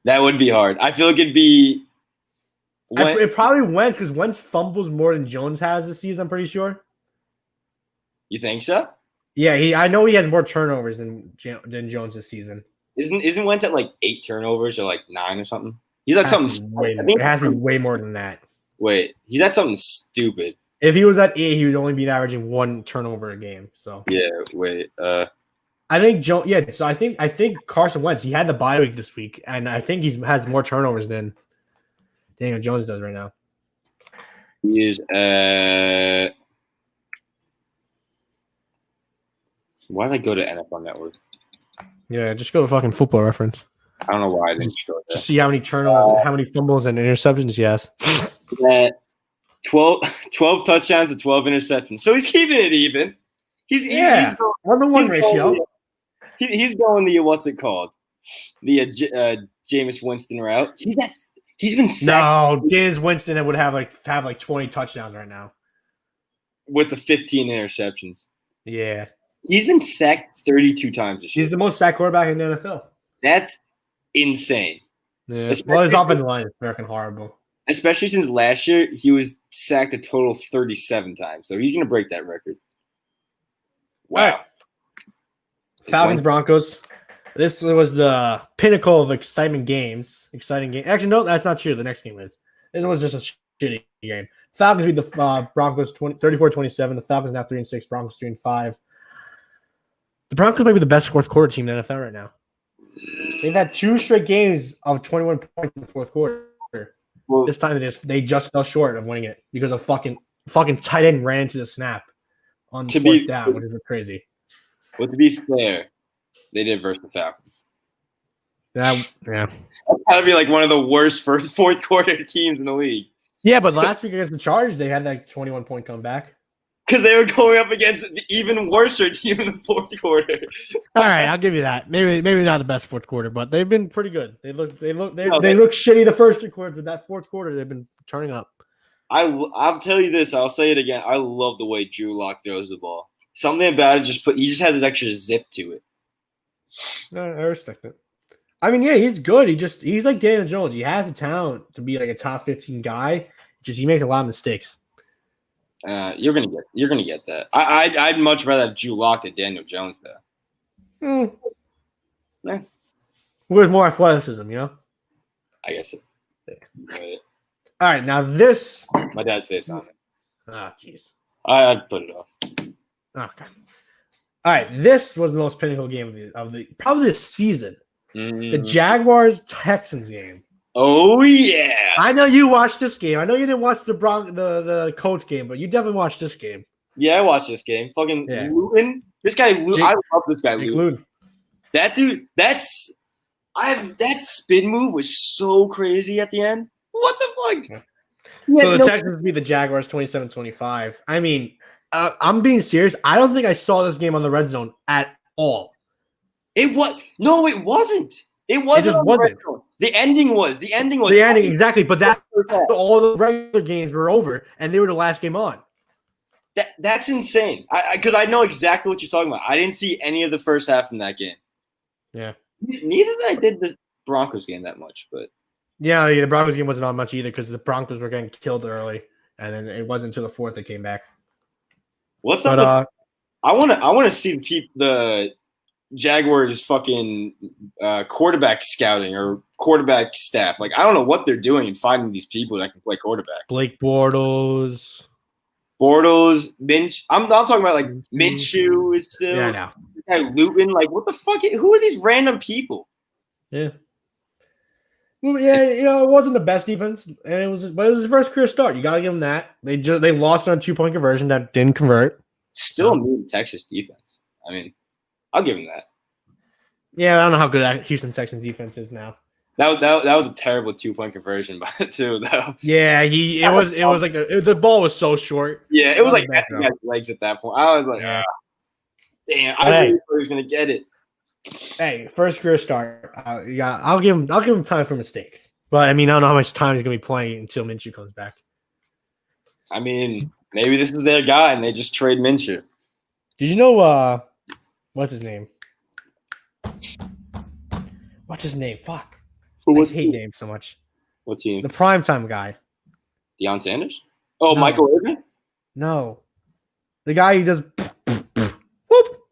That would be hard. I feel like it'd be. It probably Wentz because Wentz fumbles more than Jones has this season. I'm pretty sure. You think so? Yeah, I know he has more turnovers than Jones this season. Isn't Wentz at 8 turnovers or 9 or something? He's at something. It has to be way more than that. Wait, he's at something stupid. If he was at 8, he would only be averaging 1 turnover a game. So yeah, wait. I think Jones. Yeah, so I think Carson Wentz. He had the bye week this week, and I think he has more turnovers than Daniel Jones does right now. He is at. Why did I go to NFL Network? Yeah, just go to fucking Football Reference. I don't know why I didn't go there. Just see how many turnovers, how many fumbles and interceptions he has. At 12 touchdowns and 12 interceptions. So he's keeping it even. He's 1-to-1 ratio. He's going the what's it called? The Jameis Winston route. He's been sacked. No, Jameis Winston would have 20 touchdowns right now. With the 15 interceptions. Yeah. He's been sacked 32 times this year. He's the most sacked quarterback in the NFL. That's insane. Yeah. Well, his offensive line is freaking horrible. Especially since last year, he was sacked a total of 37 times. So he's going to break that record. Wow. Right. Falcons Broncos. This was the pinnacle of exciting games. Actually, no, that's not true. The next game is. This was just a shitty game. Falcons beat the Broncos 34-27. The Falcons now 3-6. Broncos 3-5. The Broncos might be the best fourth quarter team in the NFL right now. They've had 2 straight games of 21 points in the fourth quarter. Well, this time they just fell short of winning it because a fucking tight end ran into the snap on fourth down, which is crazy. Well, to be fair, they did versus the Falcons. Yeah. That's got to be one of the worst fourth quarter teams in the league. Yeah, but last week against the Chargers, they had 21-point comeback. Because they were going up against the even worse team in the fourth quarter. All right, I'll give you that. Maybe not the best fourth quarter, but they've been pretty good. They look shitty the first 2 quarters, but that fourth quarter they've been turning up. I'll tell you this. I'll say it again. I love the way Drew Lock throws the ball. Something about it he just has an extra zip to it. I respect it. I mean, yeah, he's good. He's like Daniel Jones. He has the talent to be a top 15 guy. He makes a lot of mistakes. You're gonna get that. I'd much rather have Drew Lock than Daniel Jones though. Yeah. With more athleticism, you know. I guess so. Yeah. All right, now this. My dad's face on it. Oh, jeez. I'd put it off. Okay. All right, this was the most pinnacle game of the probably this season. Mm-hmm. The Jaguars-Texans game. Oh yeah! I know you watched this game. I know you didn't watch the Colts game, but you definitely watched this game. Yeah, I watched this game. Fucking Luton. This guy, I love this guy, Luton. That dude, that spin move was so crazy at the end. What the fuck? Yeah. So the Texans beat the Jaguars 27-25. I mean, I'm being serious. I don't think I saw this game on the red zone at all. It wasn't. It wasn't. The ending was. The ending exactly. But all the regular games were over, and they were the last game on. That's insane. Because I know exactly what you're talking about. I didn't see any of the first half in that game. Yeah. Neither did I did the Broncos game that much, but yeah, the Broncos game wasn't on much either because the Broncos were getting killed early, and then it wasn't until the fourth they came back. What's up? I want to see the Jaguars fucking quarterback scouting or quarterback staff. I don't know what they're doing in finding these people that can play quarterback. Blake Bortles. Bortles, Minch. I'm talking about like Minshew is still. Yeah, I know. Guy Luton, like what the fuck? Who are these random people? Yeah. Well, yeah, it wasn't the best defense, and but it was his first career start. You gotta give him that. They lost on a 2-point conversion that didn't convert. Still a mean Texas defense. I mean, I'll give him that. Yeah, I don't know how good Houston Texans defense is now. That was a terrible 2-point conversion by the two though. Yeah, it was like the ball was so short. Yeah, it was like at the guy's legs at that point. I was like, damn, I really thought he was gonna get it. Hey, first career start. I'll give him time for mistakes. But I mean, I don't know how much time he's gonna be playing until Minshew comes back. I mean, maybe this is their guy and they just trade Minshew. Did you know what's his name? What's his name? Fuck. I hate names so much. What team? The primetime guy. Deion Sanders? Oh, no. Michael Irvin? No. The guy who does whoop.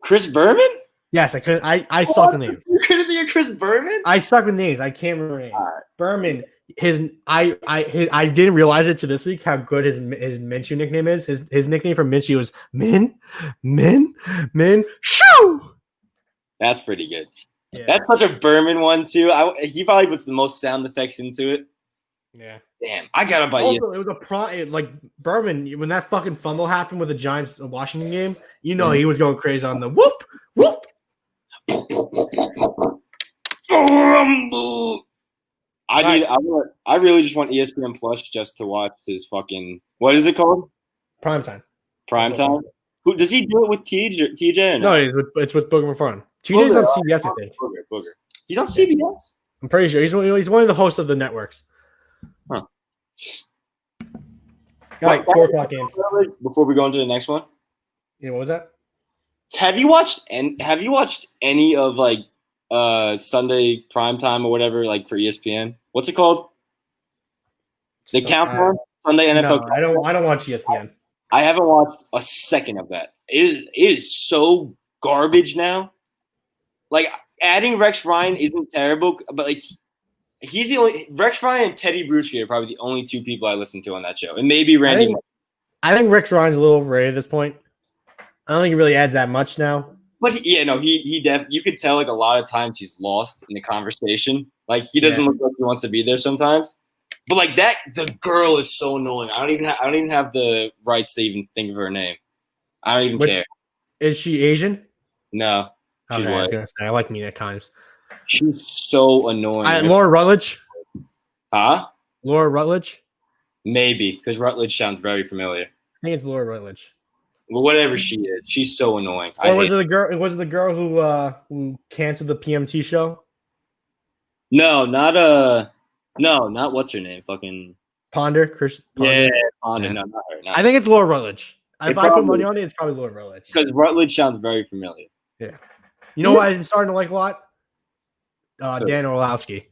Chris Berman? Yes, I could. I suck with names. You couldn't think of Chris Berman? I suck with names. I can't remember names. Berman. I didn't realize it to this week how good his Minshew nickname is. His nickname for Minshew was Min Shoo. That's pretty good. Yeah. That's such a Berman one too. He probably puts the most sound effects into it. Yeah. Damn, I gotta buy you. It was like Berman when that fucking fumble happened with the Giants Washington game. You know he was going crazy on the whoop whoop. I really just want ESPN Plus just to watch his fucking what is it called? Primetime. Who does he do it with TJ? Or no, it's with Booger McFarland. TJ's on CBS, I think. Booger. He's on CBS? I'm pretty sure. He's one of the hosts of the networks. Huh. All right, 4 o'clock games. Before we go into the next one? Yeah, what was that? Have you watched any of like Sunday primetime or whatever, like for ESPN? What's it called? The Countdown? Sunday NFL. No, I don't watch ESPN. I haven't watched a second of that. It is so garbage now. Like adding Rex Ryan isn't terrible, but like he's the only Rex Ryan and Teddy Bruschi are probably the only 2 people I listen to on that show, and maybe Randy. I think Rex Ryan's a little overrated at this point. I don't think he really adds that much now. But you could tell like a lot of times he's lost in the conversation. Like he doesn't look like he wants to be there sometimes. But like that, the girl is so annoying. I don't even have the rights to even think of her name. I don't even care. Is she Asian? No. Okay, I was gonna say I like Mina Kimes. She's so annoying. Laura Rutledge. Huh? Laura Rutledge. Maybe because Rutledge sounds very familiar. I think it's Laura Rutledge. Well, whatever she is, she's so annoying. Or was it the girl? Was it the girl who canceled the PMT show? No, not what's her name? Fucking Ponder. Chris. Ponder. Yeah, Ponder. Yeah. No, not her. I think it's Laura Rutledge. If I put money on it, it's probably Laura Rutledge. Because Rutledge sounds very familiar. Yeah. You know what I'm starting to like a lot? Dan Orlowski.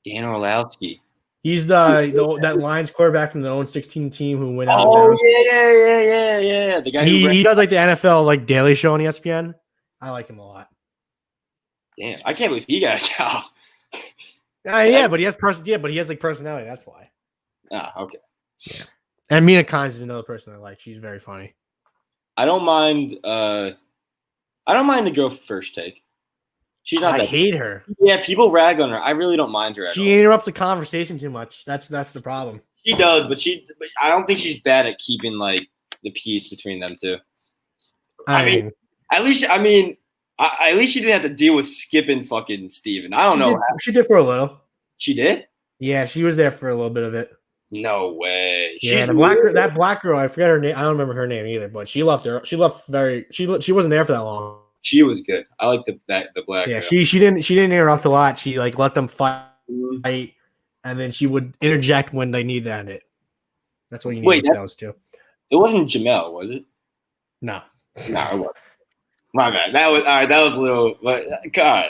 Dan Orlowski. He's that Lions quarterback from the 0-16 team who went out. Oh yeah. The guy he does like the NFL like daily show on ESPN. I like him a lot. Damn, I can't believe he got a job. But he has like personality. That's why. Okay. Yeah. And Mina Kimes is another person I like. She's very funny. I don't mind the girl for First Take. She's not. I hate her. Yeah, people rag on her. I really don't mind her at all. She interrupts the conversation too much. That's the problem. She does, but I don't think she's bad at keeping like the peace between them two. At least she didn't have to deal with skipping fucking Steven. I don't know. She did for a little. She did? Yeah, she was there for a little bit of it. No way. Yeah, that black girl, I forget her name. I don't remember her name either, but she left she wasn't there for that long. She was good. I like the black girl. Yeah, she didn't interrupt a lot. She like let them fight, and then she would interject when they need that. That's what you need with those two. It wasn't Jamel, was it? No, it wasn't. My bad. That was all right. That was a little. But God,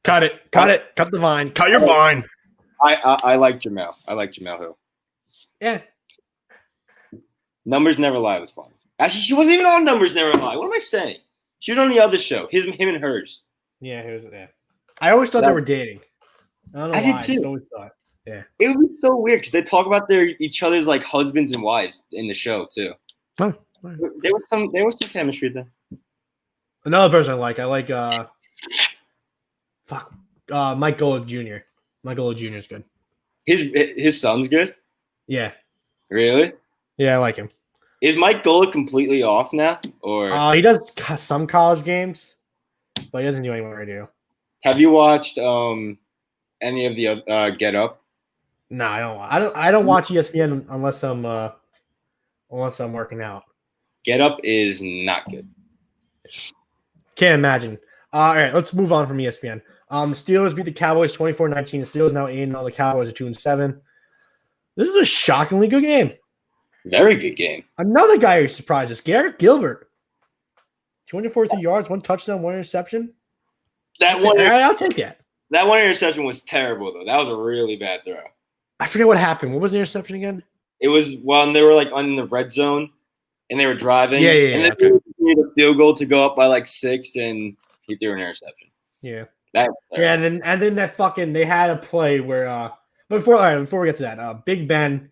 cut it. Cut the vine. Cut your vine. I like Jamel. I like Jamel Hill. Yeah. Numbers Never Lie was fun. Actually, she wasn't even on Numbers Never Lie. What am I saying? She was on the other show. Him and hers. Yeah, it was. Yeah. I always thought they were dating. I don't know why. I did too. I always thought. Yeah. It would be so weird because they talk about each other's like husbands and wives in the show too. Oh, There was some chemistry there. another person I like Mike Golick Jr. Mike Golick Jr. is good. His son's good. Yeah. Really? Yeah, I like him. Is Mike Golick completely off now, or He does some college games, but he doesn't do any more radio. have you watched any of the Get Up? No, I don't watch ESPN unless I'm working out. Get Up is not good. Can't imagine. All right, let's move on from ESPN. Steelers beat the Cowboys 24-19. The Steelers now 8-0. The Cowboys are 2-7. This is a shockingly good game. Very good game. Another guy who surprised us, Garrett Gilbert. 243 yards, 1 touchdown, 1 interception. I'll take that. That one interception was terrible, though. That was a really bad throw. I forget what happened. What was the interception again? It was when they were like on the red zone and they were driving. Yeah. And then they needed a field goal to go up by like 6, and he threw an interception. Yeah. And then that fucking they had a play where before we get to that, Big Ben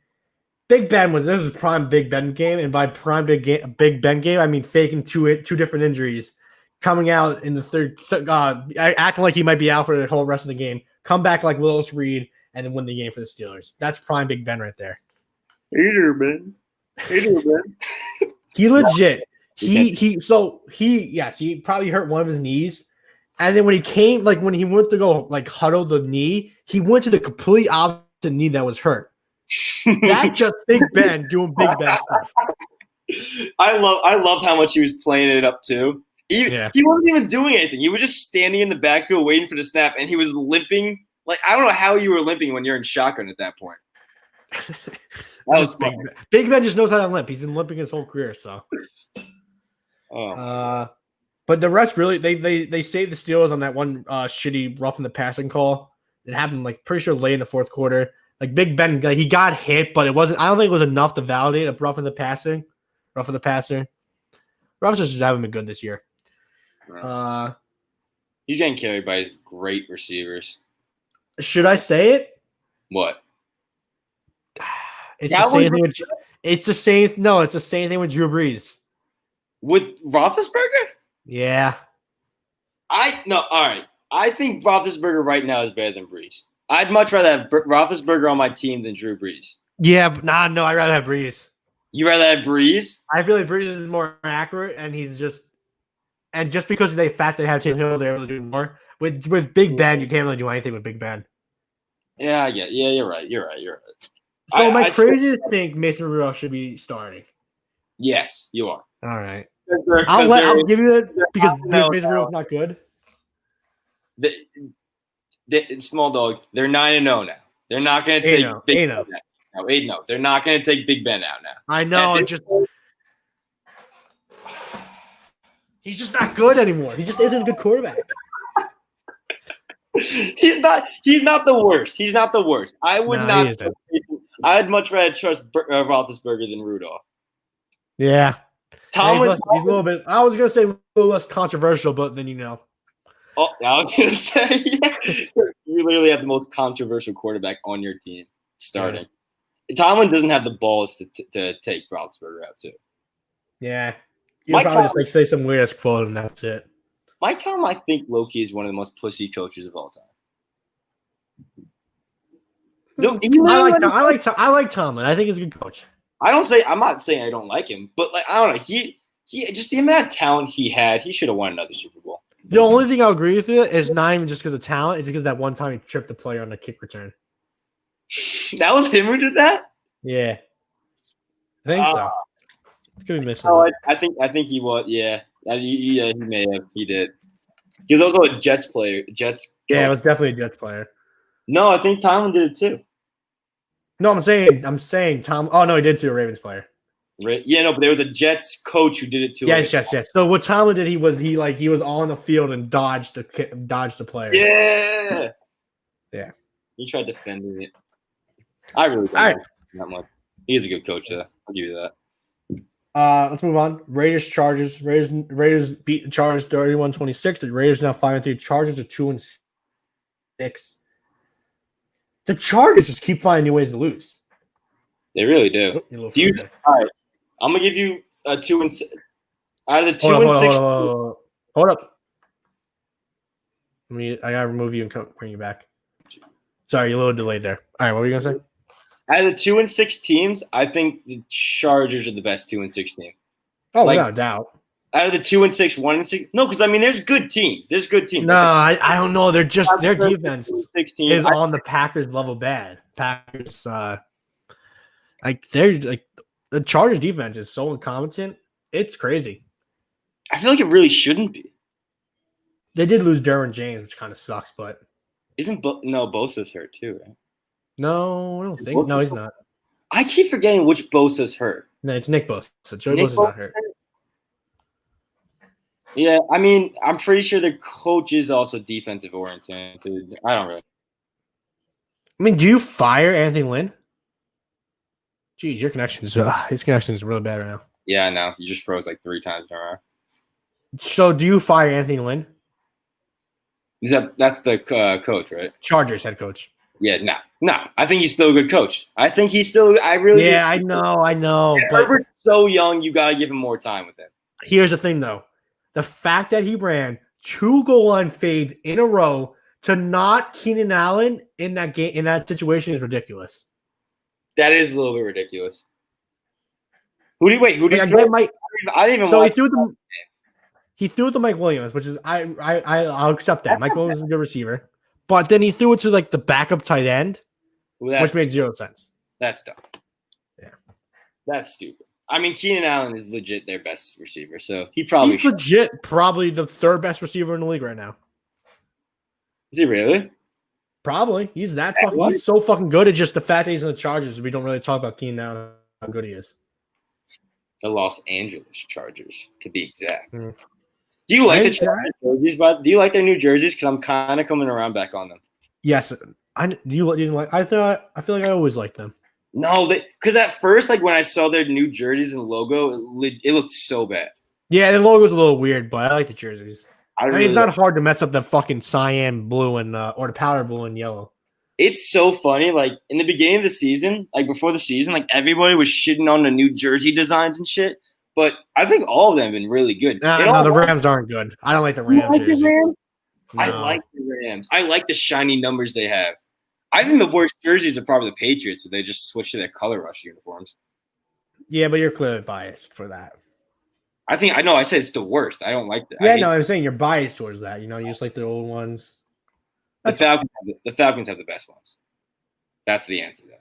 this was prime Big Ben game, and by prime Big Ben game I mean faking two different injuries, coming out in the third, acting like he might be out for the whole rest of the game, come back like Willis Reed, and then win the game for the Steelers. That's prime Big Ben right there. Hater, man. He legit. He probably hurt one of his knees. And then when he went to go like huddle the knee, he went to the complete opposite knee that was hurt. That's just Big Ben doing Big Ben stuff. I loved how much he was playing it up too. He wasn't even doing anything. He was just standing in the backfield waiting for the snap, and he was limping. Like, I don't know how you were limping when you're in shotgun at that point. That was Big Ben. Big Ben just knows how to limp. He's been limping his whole career, so. But the rest really, they saved the Steelers on that one shitty rough in the passing call. It happened like pretty sure late in the fourth quarter. Like Big Ben, he got hit, but it wasn't. I don't think it was enough to validate a rough in the passer. Ruffs just haven't been good this year. He's getting carried by his great receivers. Should I say it? What? It's the same thing. It's the same. No, it's the same thing with Drew Brees. With Roethlisberger? Yeah. All right. I think Roethlisberger right now is better than Brees. I'd much rather have Roethlisberger on my team than Drew Brees. Yeah, but no, I'd rather have Brees. You rather have Brees? I feel like Brees is more accurate, and just because they have Taysom Hill, they're able to do more. With Big Ben, you can't really do anything with Big Ben. Yeah, I get. Yeah, you're right. So am I crazy to think Mason Rudolph should be starting? Yes, you are. All right. I'll give you that because Mason Rudolph's not good. Small dog. They're 9-0 now. They're not going to take Big Ben out. No, 8-0. They're not going to take Big Ben out now. I know. He's just not good anymore. He just isn't a good quarterback. He's not the worst. He's not the worst. I would not. I'd much rather trust Roethlisberger than Rudolph. Yeah. Tomlin, he's a little bit. I was gonna say a little less controversial, but then Oh, I was gonna say you literally have the most controversial quarterback on your team starting. Yeah. Tomlin doesn't have the balls to take Roethlisberger out too. Yeah. He'll probably just say some weird ass quote and that's it. Mike Tomlin, I think Loki is one of the most pussy coaches of all time. No, I like Tomlin. I think he's a good coach. I'm not saying I don't like him, but like I don't know. He just the amount of talent he had, he should have won another Super Bowl. The only thing I'll agree with you is not even just because of talent, it's because that one time he tripped the player on the kick return. That was him who did that? Yeah. I think so. It's gonna be mixed. I think he was, yeah. He may have. He did. He was also a Jets player. Yeah, it was definitely a Jets player. No, I think Tomlin did it too. No, I'm saying Tom. Oh no, he did too. A Ravens player. Right. Yeah, no, but there was a Jets coach who did it too. Yes. So what Tomlin did, he was on the field and dodged the player. Yeah. Yeah. He tried defending it. I really don't like him that much. He is a good coach, though. I'll give you that. Let's move on. Chargers. Raiders beat the Chargers 31-26. The Raiders now 5-3. Chargers are 2-6. The Chargers just keep finding new ways to lose. They really do. Do you? All right, I'm gonna give you a 2-6. Out of the 2-6, hold up. I gotta remove you and bring you back. Sorry, you're a little delayed there. All right, what were you gonna say? Out of the 2-6 teams, I think the Chargers are the best 2-6 team. Oh, without a doubt. Out of the 2-6, 1-6, no, because I mean, there's good teams. There's good teams. No, I don't know. They're just their defense is on the Packers level bad. Packers, they're like the Chargers defense is so incompetent. It's crazy. I feel like it really shouldn't be. They did lose Derwin James, which kind of sucks, but Bosa's hurt too, right? No, I don't think. No, he's not. I keep forgetting which Bosa's hurt. No, it's Nick Bosa. So Joey Bosa's not hurt. Yeah, I mean, I'm pretty sure the coach is also defensive oriented. I don't really. I mean, do you fire Anthony Lynn? Jeez, his connection is really bad right now. Yeah, I know. You just froze like 3 times in a row. So, do you fire Anthony Lynn? That's the coach, right? Chargers head coach. Yeah, no. I think he's still a good coach. I think he's still. Yeah, I know. But Herbert's so young, you gotta give him more time with him. Here's the thing, though: the fact that he ran 2 goal line fades in a row to not Keenan Allen in that game in that situation is ridiculous. That is a little bit ridiculous. Who do you throw? I didn't even. So he threw it to Mike Williams, which is I'll accept that. Mike Williams is a good receiver, but then he threw it to like the backup tight end, which made 0 sense. That's dumb. Yeah, that's stupid. I mean, Keenan Allen is legit their best receiver, so he's legit probably the 3rd best receiver in the league right now. Is he really? Probably. He's he's so fucking good. It's just the fact that he's in the Chargers. We don't really talk about Keenan Allen, how good he is. The Los Angeles Chargers, to be exact. Do you like the Chargers jerseys? Do you like their new jerseys? Because I'm kind of coming around back on them. Yes. I feel like I always liked them. No, because at first, like when I saw their new jerseys and logo, it looked so bad. Yeah, the logo's a little weird, but I like the jerseys. I mean, it's not like hard to mess up the fucking cyan blue and or the powder blue and yellow. It's so funny. Like in the beginning of the season, like before the season, like everybody was shitting on the new jersey designs and shit. But I think all of them have been really good. No, the Rams aren't good. I don't like the Rams jerseys. No. I like the Rams. I like the shiny numbers they have. I think the worst jerseys are probably the Patriots, so they just switched to their color rush uniforms. Yeah, but you're clearly biased for that. I know. I said it's the worst. I don't like that. Yeah, no, I'm saying you're biased towards that. You just like the old ones. The Falcons have the best ones. That's the answer, though.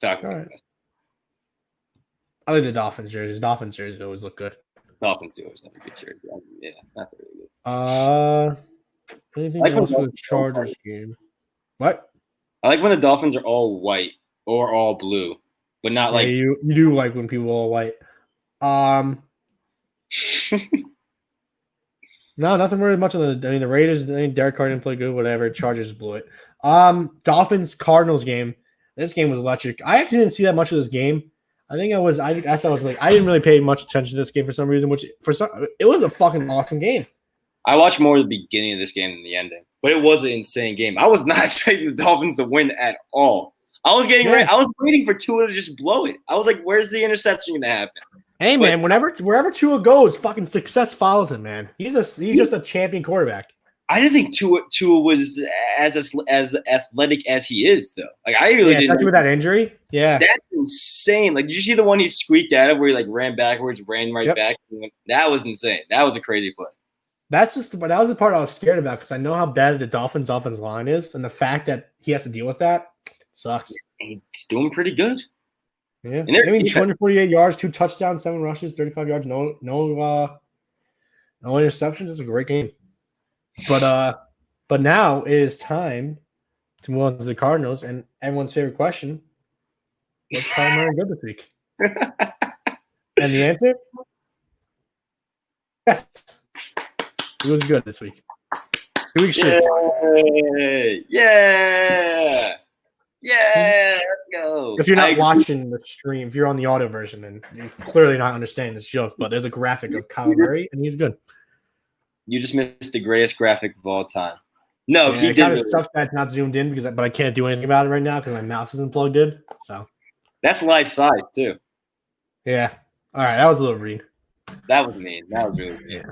Falcons have the best. I like the Dolphins jerseys. Dolphins jerseys always look good. Dolphins do always have a good jersey. Yeah, that's really good. Anything else for the Chargers game? What? I like when the Dolphins are all white or all blue, but not like you do like when people are all white. No, nothing really much on the Raiders. Derek Carr didn't play good, whatever. Chargers blew it. Dolphins Cardinals game. This game was electric. I actually didn't see that much of this game. I think I didn't really pay much attention to this game for some reason, it was a fucking awesome game. I watched more of the beginning of this game than the ending, but it was an insane game. I was not expecting the Dolphins to win at all. I was waiting for Tua to just blow it. I was like, where's the interception going to happen? Hey, man, wherever Tua goes, fucking success follows him, man. He's just a champion quarterback. I didn't think Tua was as athletic as he is, though. Like I really didn't. Especially with that injury. Yeah, that's insane. Like, did you see the one he squeaked out of where he like ran backwards, ran right back? That was insane. That was a crazy play. That was the part I was scared about because I know how bad the Dolphins' offensive line is, and the fact that he has to deal with that sucks. He's doing pretty good. Yeah, 248 yards, 2 touchdowns, 7 rushes, 35 yards, no interceptions. It's a great game. But now it is time to move on to the Cardinals and everyone's favorite question: was Kyler Murray good this week? And the answer: yes, he was good this week. 2 weeks straight. Yeah. Let's go. If you're not watching the stream, if you're on the audio version, then you're clearly not understanding this joke. But there's a graphic of Kyler Murray, and he's good. You just missed the greatest graphic of all time. No, Yeah, he it did kind of really. sucks that it's not zoomed in but I can't do anything about it right now because my mouse isn't plugged in. So That's life size too. yeah. All right, that was a little read. That was mean. That was really mean. Yeah.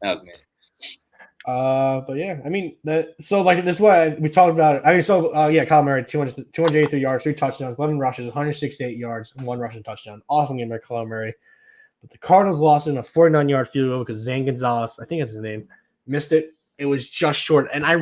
That was mean. But yeah, I mean, so like this is what we talked about. I mean, so yeah, Kyle Murray, 283 yards, 3 touchdowns, 11 rushes, 168 yards, 1 rushing touchdown. Awesome game by Kyle Murray. But the Cardinals lost in a 49-yard field goal because Zane Gonzalez, I think that's his name, missed it. It was just short, and I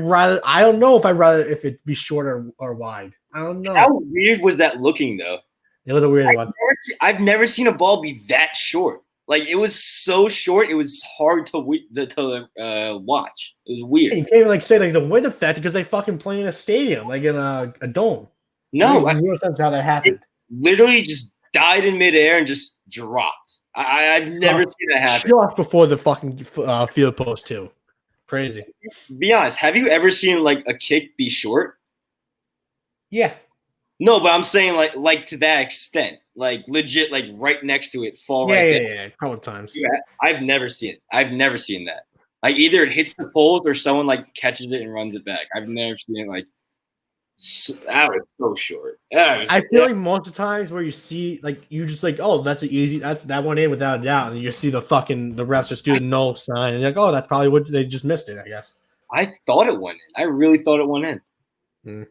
don't know if it be short or wide. I don't know. How weird was that looking though? It was a weird one. I've never seen a ball be that short. Like it was so short, it was hard to watch. It was weird. You can't even like say like the wind effect because they fucking play in a stadium, like in a dome. No, it makes zero sense how that happened. Literally just died in midair and just dropped. I've never seen that happen. Just before the fucking field post too. Crazy. Be honest, have you ever seen like a kick be short? Yeah. No, but I'm saying like to that extent, like legit, like right next to it, fall right there. Yeah, a couple of times. Yeah, I've never seen it. I've never seen that. Like either it hits the poles or someone like catches it and runs it back. I've never seen it like that was so short. I feel like most of the times where you see like you just like, oh, that's that one in without a doubt, and you see the refs just do the no sign, and you're like, oh, that's probably what they just missed it, I guess. I thought it went in. I really thought it went in.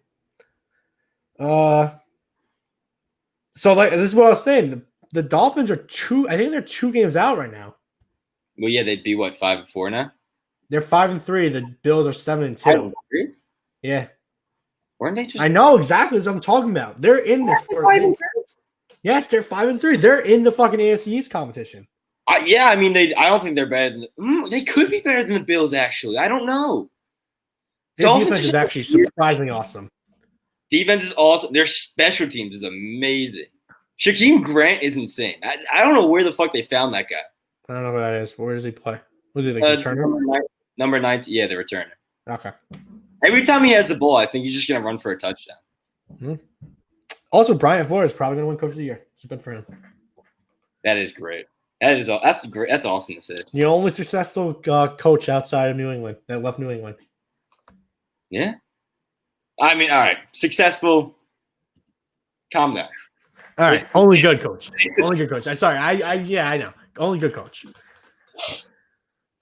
So like this is what I was saying. The Dolphins are I think they're 2 games out right now. Well, yeah, they'd be what, 5-4 now? They're 5-3. The Bills are 7-2. Yeah. Weren't they just? I know exactly what I'm talking about. They're in this. Yes, they're 5-3. They're in the fucking AFC East competition. Yeah, I mean, I don't think they're better than. They could be better than the Bills, actually. I don't know. Their defense is actually surprisingly awesome. Defense is awesome. Their special teams is amazing. Shaquem Grant is insane. I don't know where the fuck they found that guy. I don't know who that is. Where does he play? Was he like returner? Number 9. Yeah, the returner. Okay. Every time he has the ball, I think he's just gonna run for a touchdown. Mm-hmm. Also, Brian Flores is probably gonna win Coach of the Year. It's good for him. That is great. That's great. That's awesome to see. The only successful coach outside of New England that left New England. Yeah. I mean, all right, successful. Calm down. All right, only good coach. Only good coach. I'm sorry. I know. Only good coach.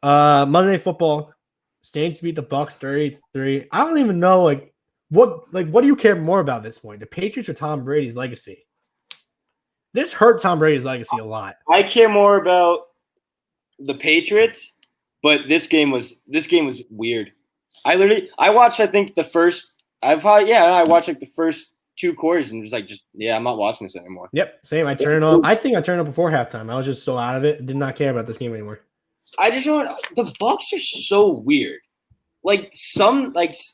Monday Night Football. Saints beat the Bucs 33. I don't even know what do you care more about at this point? The Patriots or Tom Brady's legacy? This hurt Tom Brady's legacy a lot. I care more about the Patriots, but this game was weird. I watched I watched like the first 2 quarters and was like, I'm not watching this anymore. Yep, same. I turned on. I think I turned on before halftime. I was just so out of it. Did not care about this game anymore. I just don't. The Bucs are so weird. Like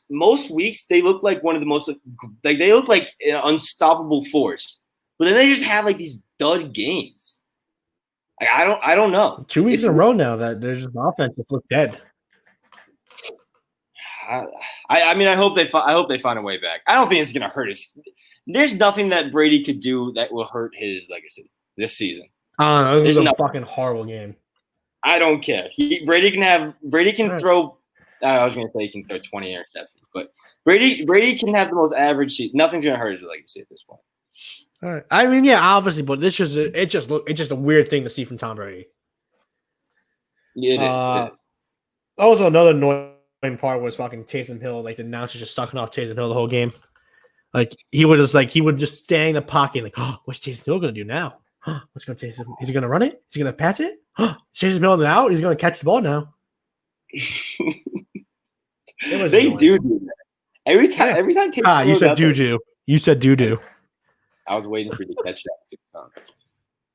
most weeks they look like one of the most they look like an unstoppable force, but then they just have like these dud games. Like, I don't know. 2 weeks in a row now that there's just offense that look dead. I mean, I hope they find a way back. I don't think it's gonna hurt us. There's nothing that Brady could do that will hurt his legacy this season. It was a fucking horrible game. I don't care. Brady can throw. I was gonna say he can throw 20 interceptions, but Brady can have the most average season. Nothing's gonna hurt his legacy at this point. All right. I mean, yeah, obviously, but it's just a weird thing to see from Tom Brady. Yeah, it is. Also, another annoying part was fucking Taysom Hill. Like the announcer just sucking off Taysom Hill the whole game. Like he would just stay in the pocket, like, oh, what's Taysom Hill gonna do now? What's gonna Taysom? Is he gonna run it? Is he gonna pass it? Taysom Hill out. He's gonna catch the ball now. They do that every time. Every time. You said do. You said do. I was waiting for you to catch that.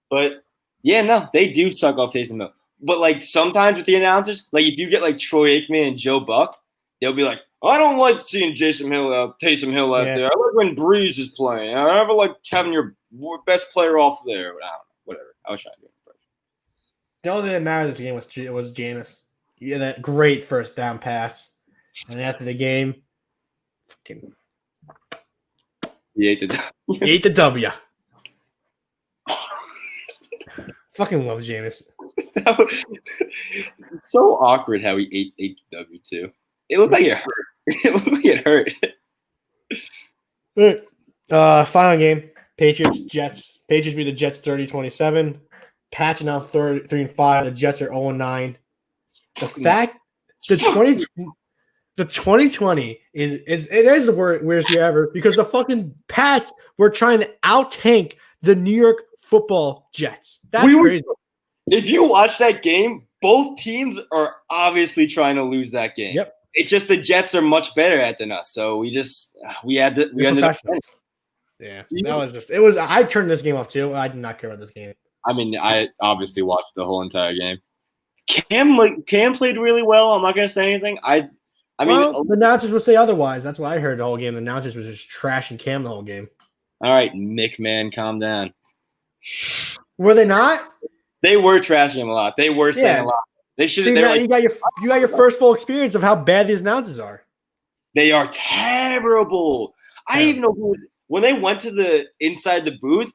But yeah, no, they do suck off Taysom Hill. But like sometimes with the announcers, like if you get like Troy Aikman and Joe Buck, they'll be like, I don't like seeing Taysom Hill out there. I like when Breeze is playing. I never like having your best player off there. I don't know, whatever. I was trying to do it. The only thing that mattered this game was Jameis. Yeah, that great first down pass. And after the game, fucking he ate the W. Fucking love Jameis. So awkward how he ate the W too. It looked like it hurt. It looked like it hurt. Final game. Patriots, Jets. Patriots beat the Jets 30-27. Pats are now 3-5. The Jets are 0-9. The fact the 2020 is the weirdest year ever because the fucking Pats were trying to out-tank the New York Football Jets. That's crazy. If you watch that game, both teams are obviously trying to lose that game. Yep. It's just the Jets are much better at than us, so we ended up winning. Yeah, that was just it was. I turned this game off too. I did not care about this game. I mean, I obviously watched the whole entire game. Cam played really well. I'm not gonna say anything. I mean, the announcers would say otherwise. That's what I heard the whole game. The announcers was just trashing Cam the whole game. All right, McMahon, calm down. Were they not? They were trashing him a lot. They were saying a lot. They should. You got your first full experience of how bad these announcers are. They are terrible. I didn't even know who was when they went to the inside the booth.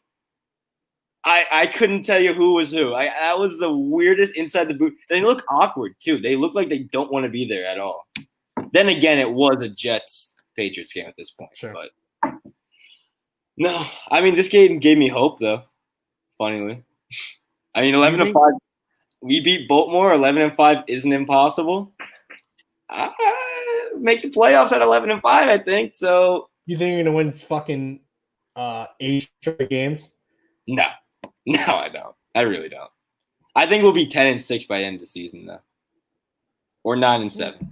I couldn't tell you who was who. That was the weirdest inside the booth. They look awkward too. They look like they don't want to be there at all. Then again, it was a Jets Patriots game at this point. Sure. But no, I mean this game gave me hope though. Funnily, I mean 11-5. We beat Baltimore. 11-5 isn't impossible. Make the playoffs at 11-5. I think so. You think you're gonna win fucking 8 straight games? No, I don't. I really don't. I think we'll be 10-6 by the end of the season, though, or 9-7.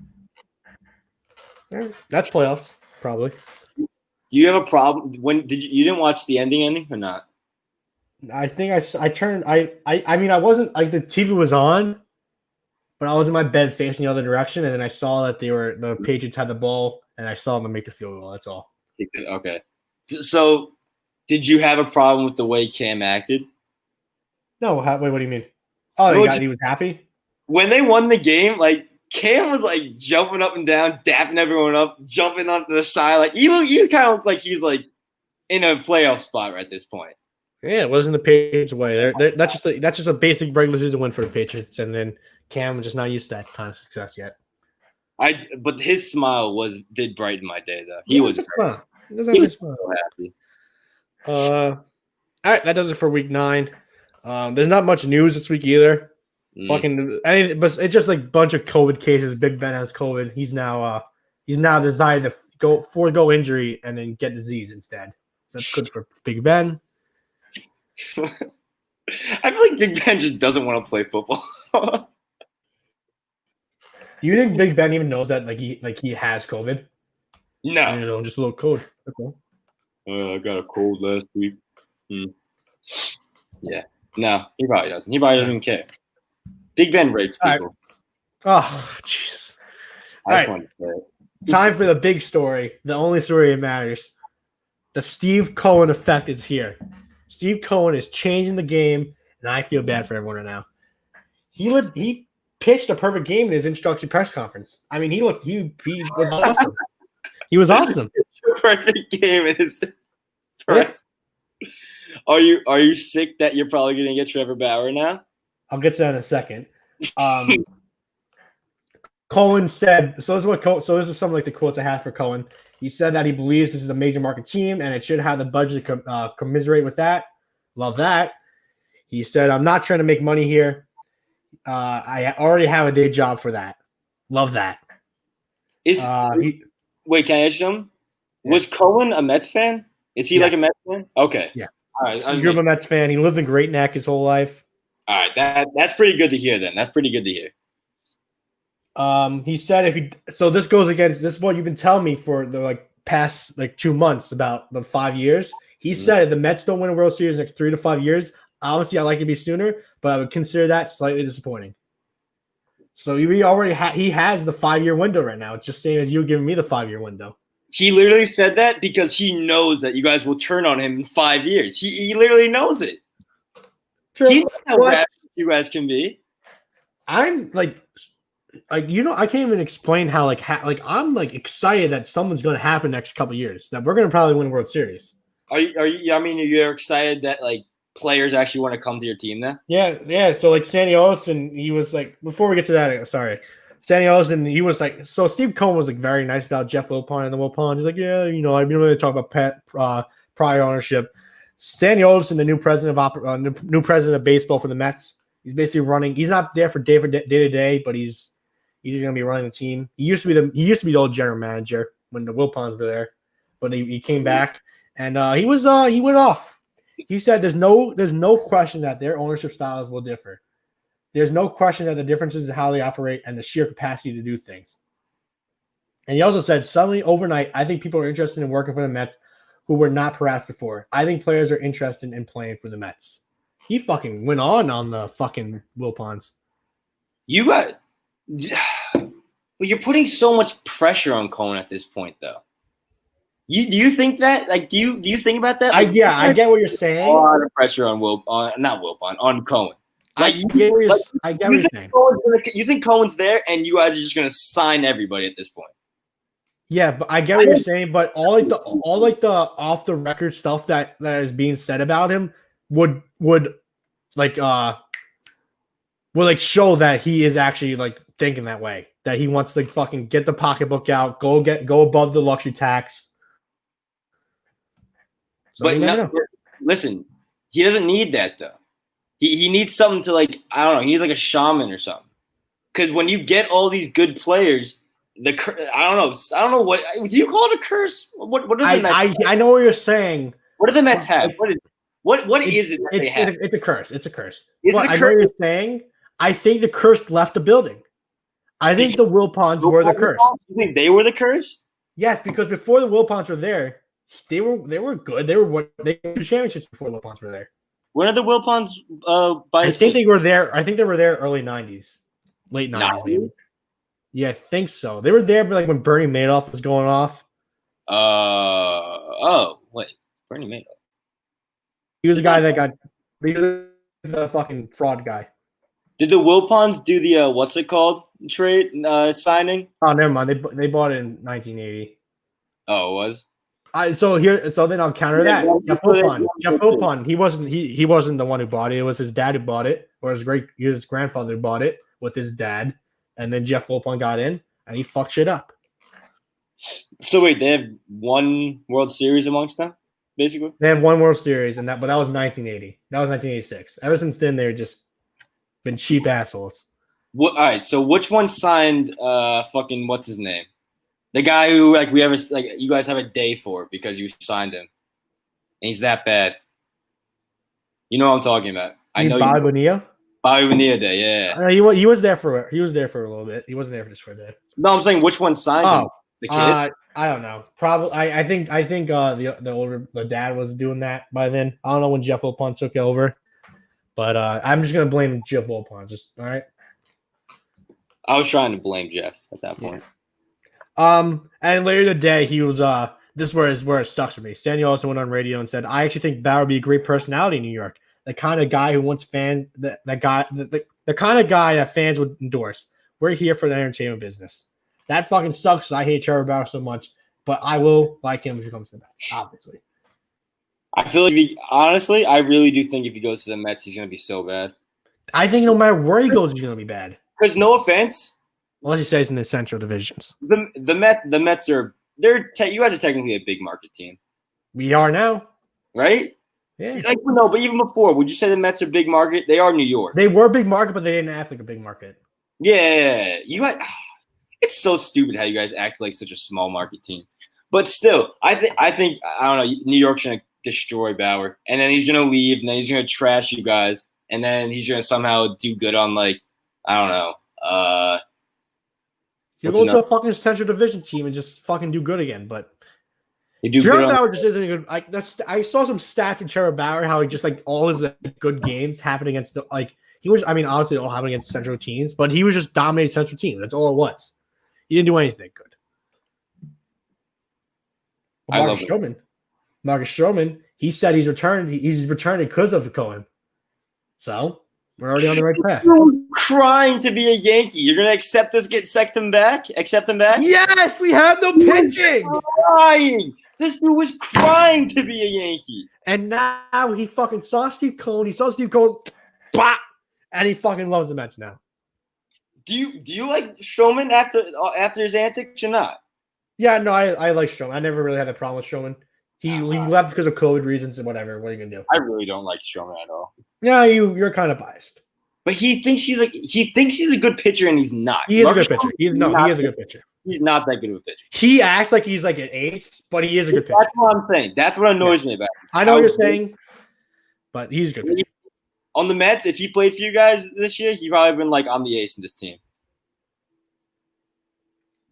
That's playoffs, probably. Do you have a problem? When you didn't watch the ending or not? I think I turned. I mean, I wasn't like the TV was on, but I was in my bed facing the other direction, and then I saw that the Patriots had the ball, and I saw them make the field goal. That's all. Okay. So, did you have a problem with the way Cam acted? No. Wait, what do you mean? Oh, he was happy when they won the game. Like Cam was like jumping up and down, dapping everyone up, jumping onto the side. Like you kind of look like he's like in a playoff spot right at this point. Yeah, it wasn't the Patriots' way. That's just a basic regular season win for the Patriots, and then Cam was just not used to that kind of success yet. But his smile did brighten my day though. He was so happy. All right, that does it for week 9. There's not much news this week either. But it's just like a bunch of COVID cases. Big Ben has COVID. He's now decided to forego injury and then get disease instead. So that's good for Big Ben. I feel like Big Ben just doesn't want to play football. You think Big Ben even knows that he has COVID? No, just a little cold. Okay. I got a cold last week. Yeah, no, he probably doesn't. He probably doesn't care. Big Ben rapes people. Right. Oh, Jesus! All right, time for the big story. The only story that matters. The Steve Cohen effect is here. Steve Cohen is changing the game, and I feel bad for everyone right now. He pitched a perfect game in his introductory press conference. I mean, he was awesome. He was awesome. Perfect game in his press. Yeah. Are you sick that you're probably going to get Trevor Bauer now? I'll get to that in a second. Cohen said, so this is some of like the quotes I have for Cohen. He said that he believes this is a major market team and it should have the budget to commiserate with that. Love that. He said, I'm not trying to make money here. I already have a day job for that. Love that. Wait, can I ask you something? Yeah. Was Cohen a Mets fan? Is he like a Mets fan? Okay. Yeah. All right. He grew up a Mets fan. He lived in Great Neck his whole life. All right. That's pretty good to hear then. That's pretty good to hear. He said so this goes against this is what you've been telling me for the past 2 months about the 5 years. He said if the Mets don't win a World Series in the next 3 to 5 years, obviously I'd like it to be sooner, but I would consider that slightly disappointing. So he has the 5-year window right now. It's just same as you giving me the 5-year window. He literally said that because he knows that you guys will turn on him in 5 years. He literally knows it. True. He knows how bad you guys can be. I'm I can't even explain how I'm excited that something's going to happen next couple of years, that we're going to probably win a World Series. Are you excited that players actually want to come to your team now? Yeah. So Sandy Olson, he was before we get to that, sorry. Stanios, he was like, so Steve Cohen was like very nice about Jeff Wilpon and the Wilpons. He's like, yeah, you know, I've been really talk about prior ownership. Stanios, the new president of baseball for the Mets. He's basically running. He's not there for day to day, but he's going to be running the team. He used to be the old general manager when the Wilpons were there, but he came back and he went off. He said there's no question that their ownership styles will differ. There's no question that the differences in how they operate and the sheer capacity to do things. And he also said, suddenly, overnight, I think people are interested in working for the Mets who were not perhaps before. I think players are interested in playing for the Mets. He fucking went on the fucking Wilpons. You're putting so much pressure on Cohen at this point, though. Do you think that? Like, do you think about that? Like, I get what you're saying. A lot of pressure on on Cohen. Like, I get what you're saying. You think Cohen's there, and you guys are just gonna sign everybody at this point? Yeah, but I get what you're saying. But all the off the record stuff that is being said about him would show that he is actually like thinking that way. That he wants to fucking get the pocketbook out, go above the luxury tax. So but listen, he doesn't need that though. He needs something to like, I don't know. He needs like a shaman or something. Because when you get all these good players, I don't know what do you call it, a curse? What do the Mets? I know what you're saying. What do the Mets have? What is it that they have? It's a curse. It's a curse. Is but it a I curse? know what you're saying. I think the curse left the building. I think the Wilpons were the curse. You think they were the curse? Yes, because before the Wilpons were there, they were good. They won championships before the Wilpons were there. When are the Wilpons? I think they were there. I think they were there early '90s, late '90s, maybe. Yeah, I think so. They were there, like when Bernie Madoff was going off. Wait, Bernie Madoff. He was the guy that got. He was the fucking fraud guy. Did the Wilpons do the what's it called trade signing? Oh, never mind. They bought it in 1980. Oh, it was. So then I'll counter that. Jeff Wilpon. He wasn't the one who bought it. It was his dad who bought it, or his grandfather who bought it with his dad, and then Jeff Wilpon got in and he fucked shit up. So wait, they have one World Series amongst them, basically. They have one World Series, but that was 1980. That was 1986. Ever since then, they've just been cheap assholes. All right, so which one signed fucking what's his name? The guy who you guys have a day for because you signed him, and he's that bad. You know what I'm talking about. I know Bobby Bonilla. Bobby Bonilla Day, yeah. He was there for a little bit. He wasn't there just for a day. No, I'm saying which one signed him? The kid. I don't know. Probably. I think the dad was doing that by then. I don't know when Jeff Wilpon took over, but I'm just gonna blame Jeff Wilpon. Just all right. I was trying to blame Jeff at that point. And later the day, he was this is where it sucks for me. Sandy also went on radio and said, "I actually think Bauer would be a great personality in New York. The kind of guy who wants fans, the kind of guy that fans would endorse. We're here for the entertainment business." That fucking sucks. I hate Trevor Bauer so much, but I will like him if he comes to the Mets, obviously. I feel like, honestly, I really do think if he goes to the Mets, he's going to be so bad. I think no matter where he goes, he's going to be bad. Because no offense, unless he stays in the Central divisions, the Mets are you guys are technically a big market team. We are now, right? Yeah. No, but even before, would you say the Mets are big market? They are New York. They were big market, but they didn't act like a big market. Yeah, it's so stupid how you guys act like such a small market team. But still, I think I don't know. New York's gonna destroy Bauer, and then he's gonna leave, and then he's gonna trash you guys, and then he's gonna somehow do good on I don't know. He'll go to a fucking Central Division team and just fucking do good again. But Trevor Bauer just isn't good. I saw some stats in Trevor Bauer how he just all his good games happened against he was. I mean, obviously, all happened against Central teams, but he was just dominating Central teams. That's all it was. He didn't do anything good. Marcus Stroman, he said he's returned. He's returned because of the Cohen. So we're already on the right path. Crying to be a Yankee. You're gonna accept him back? Accept him back? Yes, we have no pitching. Crying. This dude was crying to be a Yankee. And now he fucking saw Steve Cohen. He saw Steve Cohen, bah, and he fucking loves the Mets now. Do you like Strowman after his antics or not? Yeah, no, I like Strowman. I never really had a problem with Strowman. He left because of COVID reasons and whatever. What are you gonna do? I really don't like Strowman at all. Yeah, you're kind of biased. But he thinks he's a good pitcher and he's not. He is a good pitcher. He is a good pitcher. He's not that good of a pitcher. He acts like he's like an ace, but he is a good pitcher. That's what I'm saying. That's what annoys me about him. I know what you're saying, but he's a good pitcher. On the Mets, if he played for you guys this year, he probably been like, I'm the ace in this team.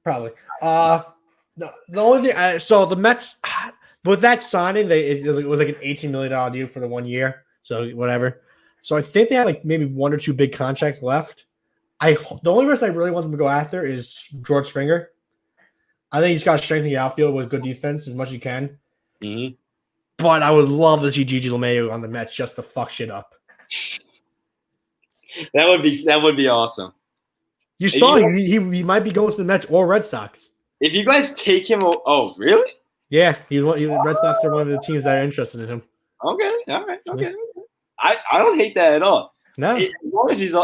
Probably. No, the only thing. So the Mets, with that signing, it was like an $18 million deal for the 1 year. So whatever. So I think they have like maybe one or two big contracts left. The only person I really want them to go after is George Springer. I think he's got to strengthen the outfield with good defense as much as he can. Mm-hmm. But I would love to see Gigi LeMahieu on the Mets just to fuck shit up. That would be awesome. You saw he might be going to the Mets or Red Sox. If you guys take him, oh really? Yeah, Red Sox are one of the teams that are interested in him. Okay, all right, okay. Yeah. I don't hate that at all. No, as long as he's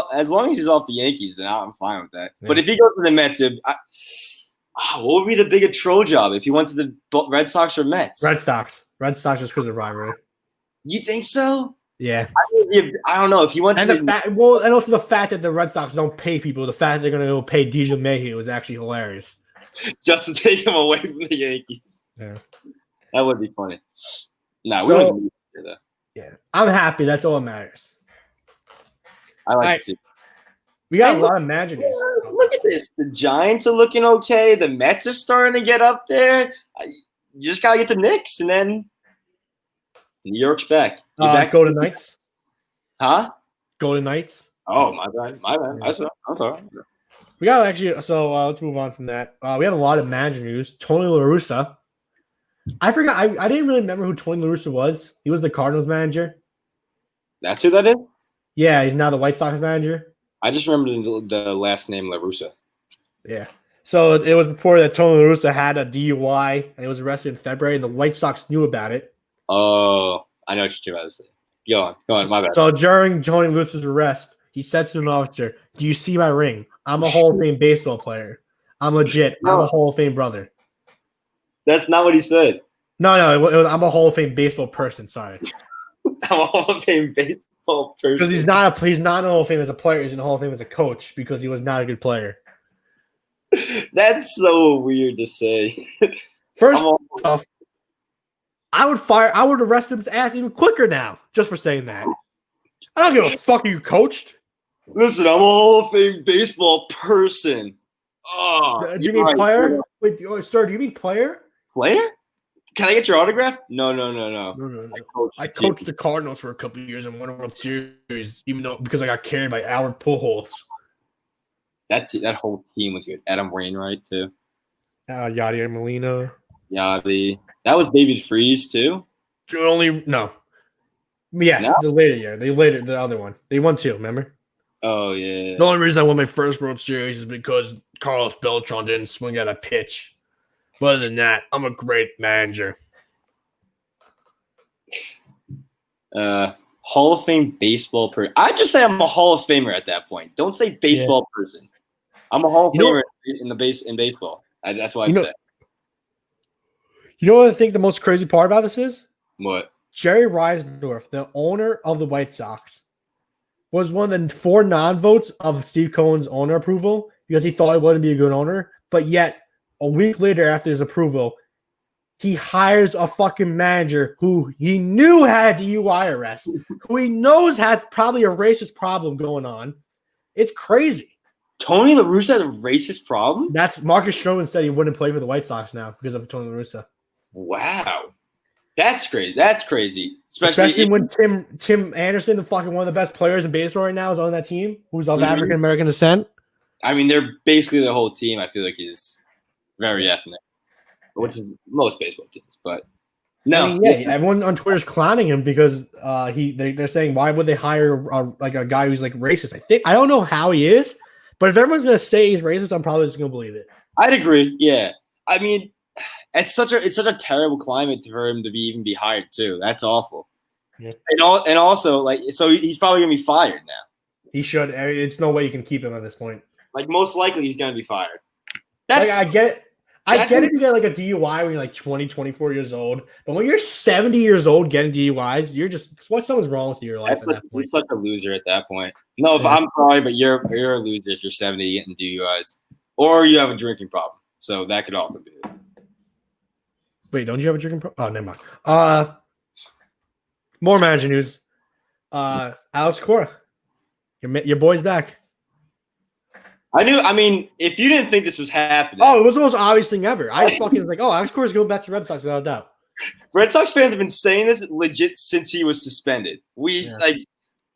off the Yankees, then I'm fine with that. Yeah. But if he goes to the Mets, what would be the bigger troll job if he went to the Red Sox or Mets? Red Sox just because of rivalry. You think so? Yeah. I don't know if he went to and also the fact that the Red Sox don't pay people, the fact that they're going to go pay Gigi LeMahieu was actually hilarious. Just to take him away from the Yankees. Yeah, that would be funny. No, we don't need to do that. Yeah, I'm happy. That's all that matters. I like to see. We got a lot of magic. Look at this. The Giants are looking okay. The Mets are starting to get up there. You just gotta get the Knicks, and then New York's back. Golden Knights. Huh? Golden Knights. Oh, my bad. I'm sorry. We got actually. So let's move on from that. We have a lot of manager news. Tony La Russa. I forgot. I didn't really remember who Tony La Russa was. He was the Cardinals manager. That's who that is? Yeah, he's now the White Sox manager. I just remember the last name La Russa. Yeah. So it was reported that Tony La Russa had a DUI and he was arrested in February, and the White Sox knew about it. Oh, I know what you're about to say. Go on, my bad. So during Tony La Russa's arrest, he said to an officer, "Do you see my ring? I'm a Hall of Fame baseball player. I'm legit. I'm a Hall of Fame brother." That's not what he said. No, I'm a Hall of Fame baseball person. Sorry. I'm a Hall of Fame baseball person. Because he's not in the Hall of Fame as a player. He's in the Hall of Fame as a coach because he was not a good player. That's so weird to say. First off, I would arrest his ass even quicker now just for saying that. I don't give a fuck who you coached. Listen, I'm a Hall of Fame baseball person. Oh, do you mean player? Wait, sir, do you mean player? Player? Can I get your autograph? No. No. I coached the Cardinals for a couple of years and won a World Series, because I got carried by Albert Pujols. That whole team was good. Adam Wainwright too. Yadier Molina. Yadi. That was David Freese too. No. Yes, no? The other one. They won 2, remember? Oh yeah. The only reason I won my first World Series is because Carlos Beltran didn't swing at a pitch. But other than that, I'm a great manager. Hall of Fame baseball person. I just say I'm a Hall of Famer at that point. Don't say baseball person. I'm a Hall of Famer in baseball. That's why I say. You know what I think the most crazy part about this is? What? Jerry Reinsdorf, the owner of the White Sox, was one of the 4 non-votes of Steve Cohen's owner approval because he thought he wouldn't be a good owner. But yet, a week later after his approval, he hires a fucking manager who he knew had a DUI arrest, who he knows has probably a racist problem going on. It's crazy. Tony La Russa has a racist problem? That's Marcus Stroman said he wouldn't play for the White Sox now because of Tony La Russa. Wow. That's crazy. That's crazy. Especially when Tim Anderson, the fucking one of the best players in baseball right now, is on that team, who's of African American descent. I mean, they're basically the whole team. I feel like is very ethnic, which is most baseball teams. But no, I mean, everyone on Twitter is clowning him because they're saying, why would they hire a guy who's like racist? I don't know how he is, but if everyone's gonna say he's racist, I'm probably just gonna believe it. I'd agree. Yeah, I mean, it's such a terrible climate for him to even be hired too. That's awful. Yeah. And also so he's probably gonna be fired now. He should. It's no way you can keep him at this point. Like most likely he's gonna be fired. Like, That's I get it. I get if you get like a DUI when you're like 20, 24 years old, but when you're 70 years old getting DUIs, you're just something's wrong with your life at that point. You're such a loser at that point. No, if Yeah. I'm sorry, but you're a loser if you're 70 getting DUIs, or you have a drinking problem. So that could also be it. Wait, don't you have a drinking problem? Oh, never mind. More manager news. Alex Cora, your boy's back. I mean, if you didn't think this was happening, Oh, it was the most obvious thing ever. I fucking was like, oh, Alex Cora's going back to Red Sox without a doubt. Red Sox fans have been saying this legit since he was suspended. Like,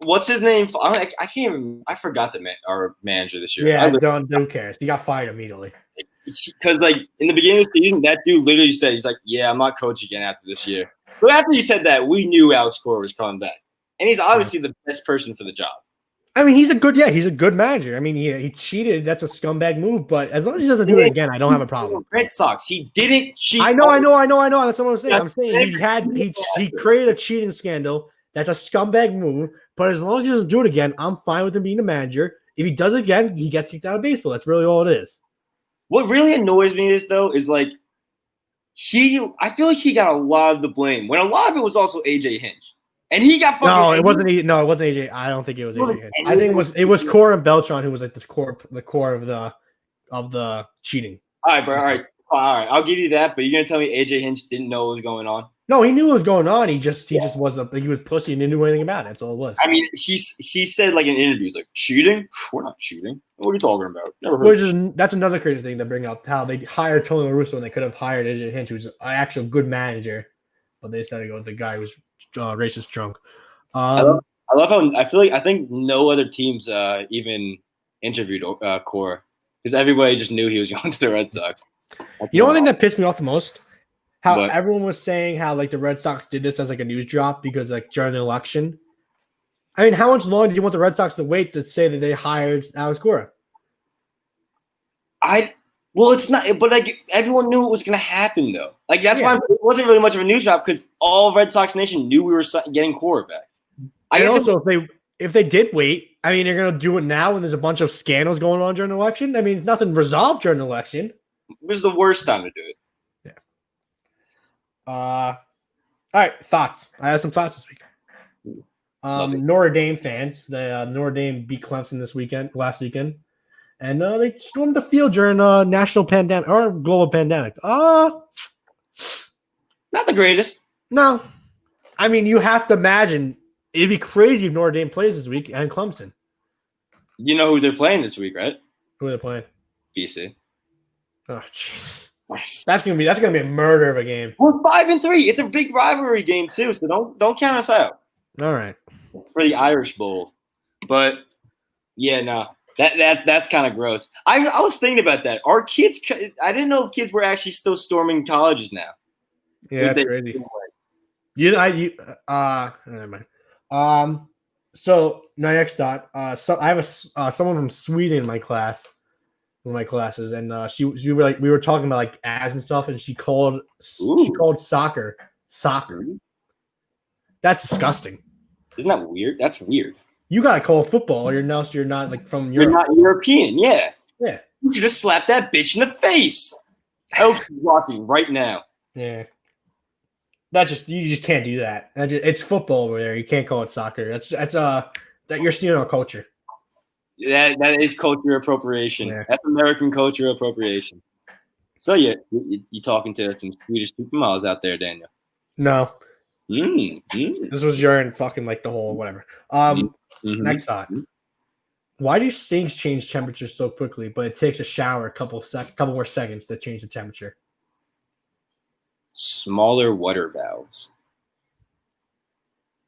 what's his name? I can't even. I forgot our manager this year. Yeah, who cares? He got fired immediately. Because like in the beginning of the season, that dude literally said he's like, "Yeah, I'm not coaching again after this year." But after he said that, we knew Alex Cora was coming back, and he's obviously the best person for the job. I mean, he's a good manager. I mean, he cheated. That's a scumbag move. But as long as he doesn't do it again, I don't have a problem. Red Sox, he didn't cheat. I know. That's what I'm saying. I'm saying he created a cheating scandal. That's a scumbag move. But as long as he doesn't do it again, I'm fine with him being a manager. If he does it again, he gets kicked out of baseball. That's really all it is. What really annoys me is like I feel like he got a lot of the blame when a lot of it was also AJ Hinch. And he got fucking. No, it wasn't AJ. I don't think it was AJ Hinch. I think it was Cora and Beltran who was like the core of the cheating. All right, bro. All right. I'll give you that, but you're gonna tell me AJ Hinch didn't know what was going on? No, he knew what was going on. He just was pussy and didn't do anything about it. That's all it was. I mean, he said like in interviews like cheating. We're not cheating. What are you talking about? Never heard. That's another crazy thing to bring up. How they hired Tony La Russa when they could have hired AJ Hinch, who's an actual good manager, but they decided to go with the guy who's racist drunk. I love how I think no other teams even interviewed Cora because everybody just knew he was going to the Red Sox. You know one thing that pissed me off the most? How everyone was saying how like the Red Sox did this as like a news drop because like during the election. I mean, how much longer do you want the Red Sox to wait to say that they hired Alex Cora? Well, it's not, but like everyone knew it was going to happen though. Like that's why it wasn't really much of a news drop because all Red Sox Nation knew we were getting Cora back. And also, if they did wait, I mean, they're going to do it now when there's a bunch of scandals going on during the election. I mean, nothing resolved during the election. It was the worst time to do it. Yeah. All right, thoughts. I have some thoughts this week. Notre Dame fans, Notre Dame beat Clemson last weekend, and they stormed the field during a national pandemic or global pandemic. Not the greatest. No, I mean you have to imagine it'd be crazy if Notre Dame plays this week and Clemson. You know who they're playing this week, right? Who are they playing? BC. Oh, jeez. That's gonna be a murder of a game. We're 5-3. It's a big rivalry game too, so don't count us out. All right. For the Irish Bowl, but yeah, no, that's kind of gross. I was thinking about that. Our kids, I didn't know if kids were actually still storming colleges now. Yeah, that's crazy. Never mind. So my next thought. So I have someone from Sweden in my class. One of my classes, and we were talking about like ads and stuff, and she called soccer. That's disgusting. Isn't that weird? That's weird. You gotta call football. You're not like from Europe. You're not European. Yeah. Yeah. You should just slap that bitch in the face. I hope she's watching right now. Yeah. You just can't do that. It's football over there. You can't call it soccer. That's that you're stealing our culture. That is culture appropriation. Yeah. That's American culture appropriation. So you talking to some Swedish supermodels out there, Daniel? No. This was during fucking like the whole whatever. Next thought. Why do sinks change temperature so quickly, but it takes a shower a couple more seconds to change the temperature? Smaller water valves.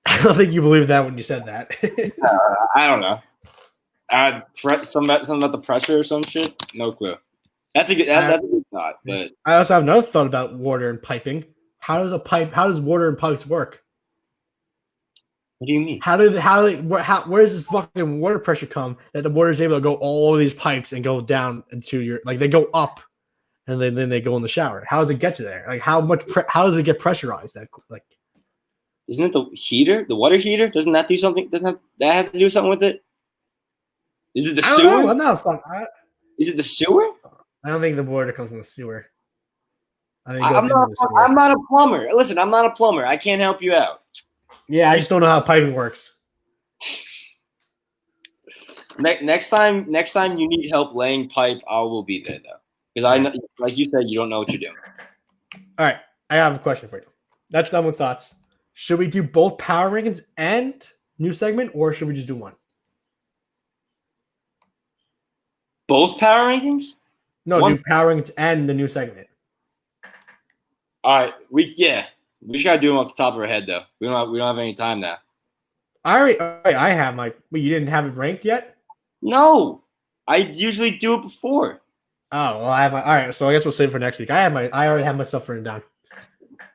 I don't think you believed that when you said that. I don't know. Something about the pressure or some shit. No clue. That's a good thought. But I also have another thought about water and piping. How does water and pipes work? What do you mean? Where does this fucking water pressure come that the water is able to go all over these pipes and go down into your they go up and then they go in the shower? How does it get to there? Like how does it get pressurized? Isn't it the heater, the water heater? Doesn't that do something? Doesn't that have to do something with it? Is it the I don't know. sewer? I'm not fuck. Is it the sewer? I don't think the water comes from the sewer. I think it goes I'm into not. the sewer. I'm not a plumber. Listen, I'm not a plumber. I can't help you out. Yeah, I just don't know how piping works. Next time you need help laying pipe, I will be there though, because I know, like you said, you don't know what you're doing. All right, I have a question for you. That's done with thoughts. Should we do both power rankings and new segment, or should we just do one? Both power rankings? No, One. do power rankings and the new segment. All right, we just gotta do them off the top of our head though. We don't have any time now. I have my. But you didn't have it ranked yet. No, I usually do it before. Oh well, I have my. All right, so I guess we'll save it for next week. I already have my stuff written down.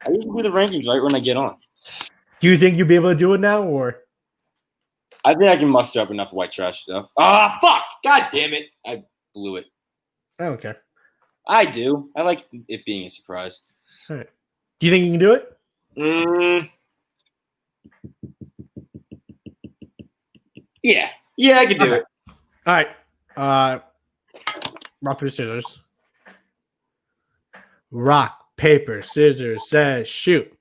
I usually do the rankings right when I get on. Do you think you'll be able to do it now, or? I think I can muster up enough white trash stuff. Ah, fuck! God damn it! I blew it. I don't care. I do. I like it being a surprise. All right. Do you think you can do it? Yeah, I can do it. All right. Rock, paper, scissors. Rock, paper, scissors, says shoot.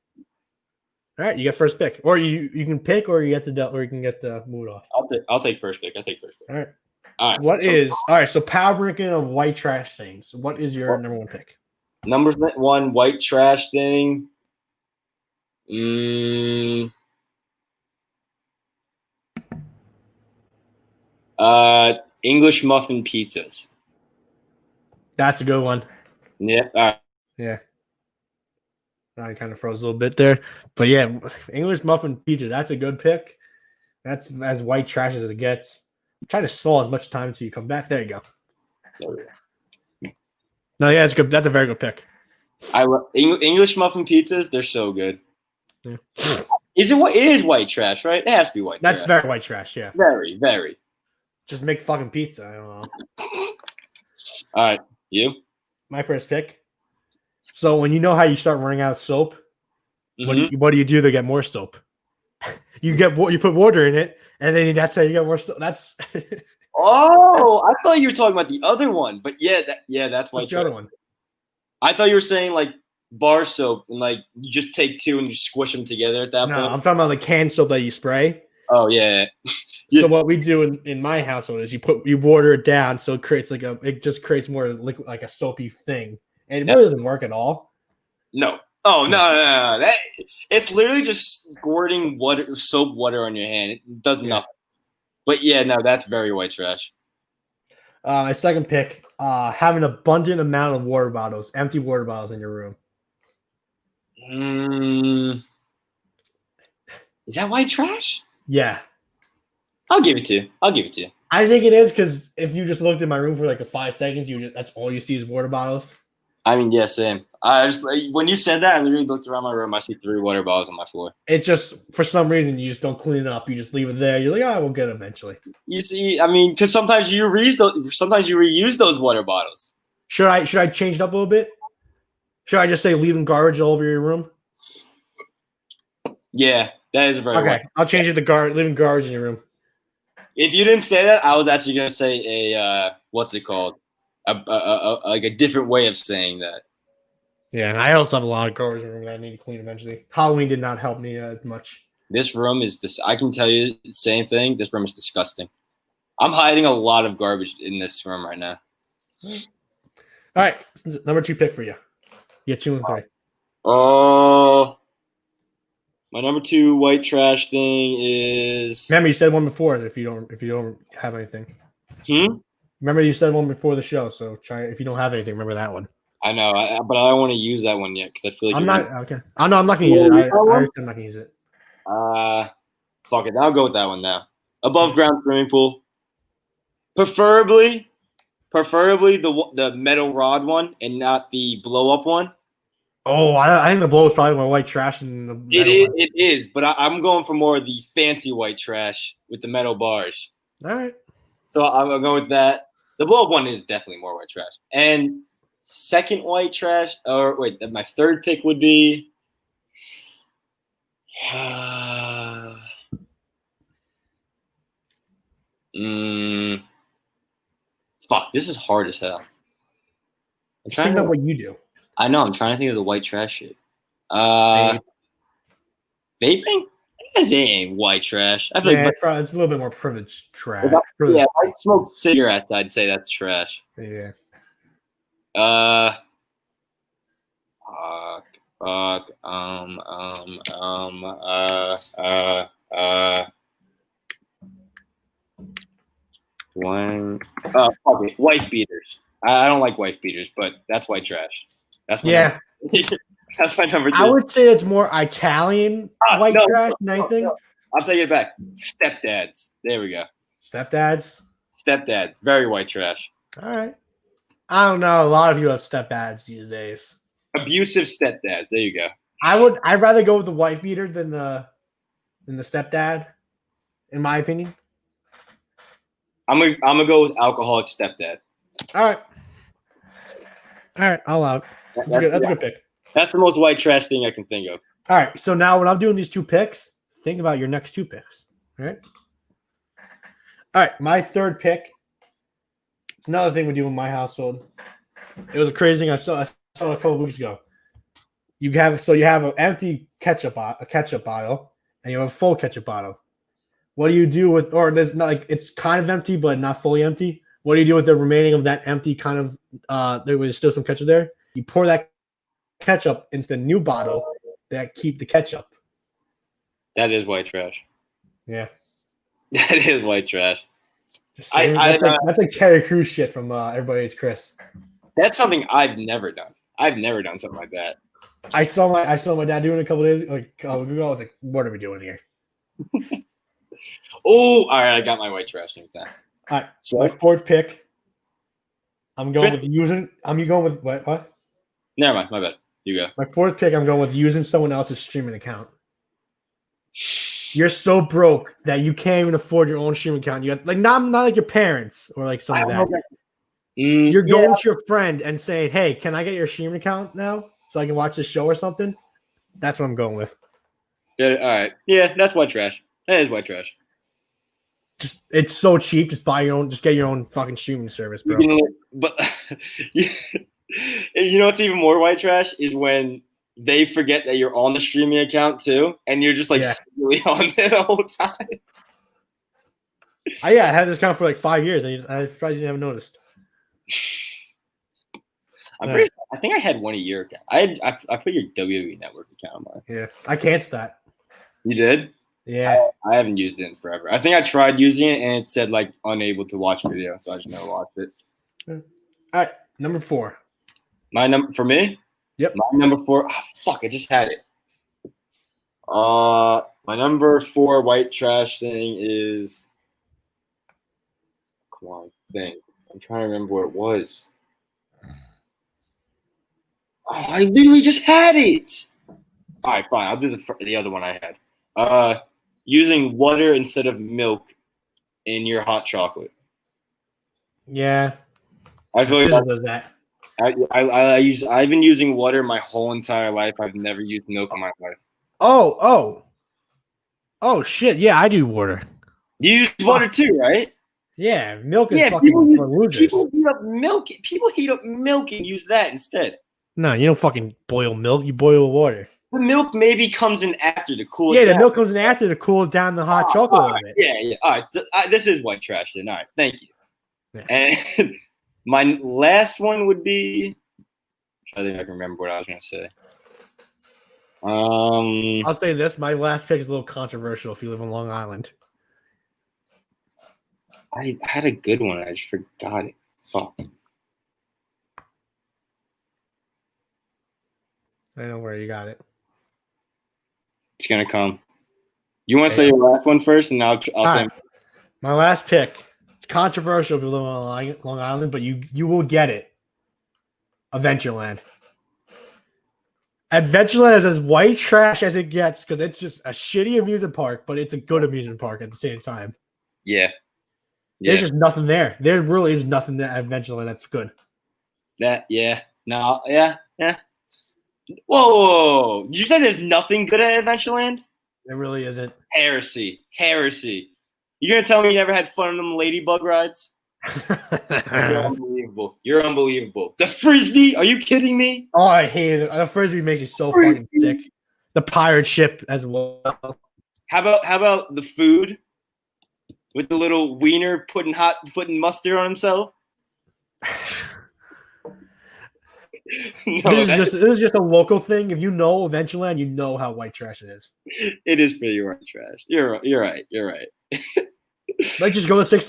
All right, you get first pick, or you can pick, or you get the mood off. I'll take first pick. All right. All right. All right? So power ranking of white trash things. What is your number one pick? Number one white trash thing? English muffin pizzas. That's a good one. Yeah. All right. Yeah. I kind of froze a little bit there, but yeah, English muffin pizza. That's a good pick. That's as white trash as it gets. Try to stall as much time until you come back. There you go. No, yeah, it's good. That's a very good pick. I love English muffin pizzas. They're so good. Yeah. Is it what? It is white trash, right? It has to be white. That's trash. very white trash. Yeah. Very, very. Just make fucking pizza. I don't know. All right, you. My first pick. So when you know how you start running out of soap, what do you do to get more soap? You put water in it, and then that's how you get more soap. That's. Oh, I thought you were talking about the other one, but that's white What's trash. the other one? I thought you were saying like bar soap and like you just take two and you squish them together at that point. I'm talking about the canned soap that you spray. Oh yeah. So what we do in my household is you water it down so it just creates more liquid, like a soapy thing, and it really doesn't work at all. No. Oh no. It's literally just squirting soap water on your hand. It does nothing. But yeah, no, that's very white trash. My second pick, have an abundant amount of water bottles, empty water bottles in your room. Is that white trash? Yeah. I'll give it to you. I think it is because if you just looked in my room for like 5 seconds, that's all you see is water bottles. I mean, yeah, same. I just when you said that, I literally looked around my room. I see 3 water bottles on my floor. It just for some reason you just don't clean it up. You just leave it there. You're like, oh, we'll get it eventually. You see, I mean, because sometimes you reuse those water bottles. Should I change it up a little bit? Should I just say leaving garbage all over your room? Yeah, that is very okay. I'll change it to leaving garbage in your room. If you didn't say that, I was actually gonna say a what's it called? Like a different way of saying that. Yeah, and I also have a lot of garbage in the room that I need to clean eventually. Halloween did not help me much. This room is this. I can tell you the same thing. This room is disgusting. I'm hiding a lot of garbage in this room right now. All right, number 2 pick for you. You get 2 and 3. Oh, my number 2 white trash thing is. Remember, you said one before. If you don't have anything. Remember, you said one before the show. So try if you don't have anything. Remember that one. I know, but I don't want to use that one yet because I feel like I'm not okay. I know I'm not gonna use it. I'm not gonna use it. Fuck it. I'll go with that one now. Above ground swimming pool. Preferably the metal rod one and not the blow up one. Oh, I think the blow is probably more white trash than the metal one. It is, but I'm going for more of the fancy white trash with the metal bars. All right. So I'm going with that. The blow up one is definitely more white trash. And second white trash, or wait, my third pick would be. Fuck, this is hard as hell. Just think about what you do. I know. I'm trying to think of the white trash shit. Vape. Vaping? This ain't white trash. I feel Yeah, like, it's a little bit more privileged trash. yeah, if I smoke cigarettes, I'd say that's trash. Yeah. Fuck. Fuck it. Wife beaters. I don't like wife beaters, but that's white trash. That's my that's my number 2. I would say it's more Italian white trash than anything. No. I'll take it back. Stepdads. There we go. Stepdads. Very white trash. All right. I don't know. A lot of you have stepdads these days. Abusive stepdads. There you go. I'd rather go with the wife beater than the stepdad, in my opinion. I'm gonna go with alcoholic stepdad. All right. I'll allow it. That's a good pick. That's the most white trash thing I can think of. All right. So now when I'm doing these 2 picks, think about your next 2 picks. All right. All right. My third pick. Another thing we do in my household. It was a crazy thing I saw a couple of weeks ago. You have an empty ketchup bottle, and you have a full ketchup bottle. What do you do with, or there's not, like, it's kind of empty but not fully empty? What do you do with the remaining of that empty kind of? There was still some ketchup there. You pour that ketchup into the new bottle that keep the ketchup. That is white trash. Yeah, that is white trash. That's like Terry Crews shit from Everybody Hates Chris. That's something I've never done. I've never done something like that. I saw my dad doing it a couple days ago. I was like, what are we doing here? Oh, all right. I got my white trash thing then. All right. So my 4th pick. I'm going with what? Never mind. My bad. You go. My 4th pick. I'm going with using someone else's streaming account. You're so broke that you can't even afford your own streaming account. You got like not like your parents or like something like that. You're going to your friend and saying, "Hey, can I get your streaming account now so I can watch the show or something?" That's what I'm going with. Yeah, all right. Yeah, that's white trash. That is white trash. Just it's so cheap. Just buy your own. Just get your own fucking streaming service, bro. But you know what's even more white trash is when they forget that you're on the streaming account too, and you're just like really on there the whole time. I had this account for like 5 years, and I probably haven't noticed. I'm pretty sure, I think I had one a year account. I put your WWE Network account on mine. Yeah, I canceled that. You did? Yeah. I haven't used it in forever. I think I tried using it, and it said like unable to watch video, so I just never watched it. All right, number 4. My number for me? Yep. My number 4. Fuck! I just had it. My number 4 white trash thing is. Come on, think. I'm trying to remember what it was. Oh, I literally just had it. All right, fine. I'll do the other one I had. Using water instead of milk in your hot chocolate. Yeah. I feel like does that. I've been using water my whole entire life. I've never used milk in my life. Oh shit! Yeah, I do water. You use water too, right? Yeah, milk is fucking for losers. People heat up milk. People heat up milk and use that instead. No, you don't fucking boil milk. You boil water. The milk maybe comes in after to cool it down. down. The milk comes in after to cool it down the hot chocolate a little bit. Yeah. All right. This is white trash then. All right. Thank you. Yeah. And my last one would be. I think I can remember what I was going to say. I'll say this. My last pick is a little controversial if you live on Long Island. I had a good one. I just forgot it. Fuck. I know where you got it. It's going to come. You want to say your last one first, and I'll say right. My last pick. It's controversial if you live on Long Island, but you will get it. Adventureland. Adventureland is as white trash as it gets because it's just a shitty amusement park, but it's a good amusement park at the same time. Yeah. There's just nothing there. There really is nothing at Adventureland that's good. Yeah. Whoa. You said there's nothing good at Adventureland? There really isn't. Heresy. You're going to tell me you never had fun on them ladybug rides? You're unbelievable. You're unbelievable. The frisbee? Are you kidding me? Oh, I hate it. The frisbee makes you so fucking sick. The pirate ship as well. How about the food with the little wiener putting mustard on himself? No, this is just a local thing. If you know Adventureland, you know how white trash it is. It is pretty white trash. You're right. Like just go to Six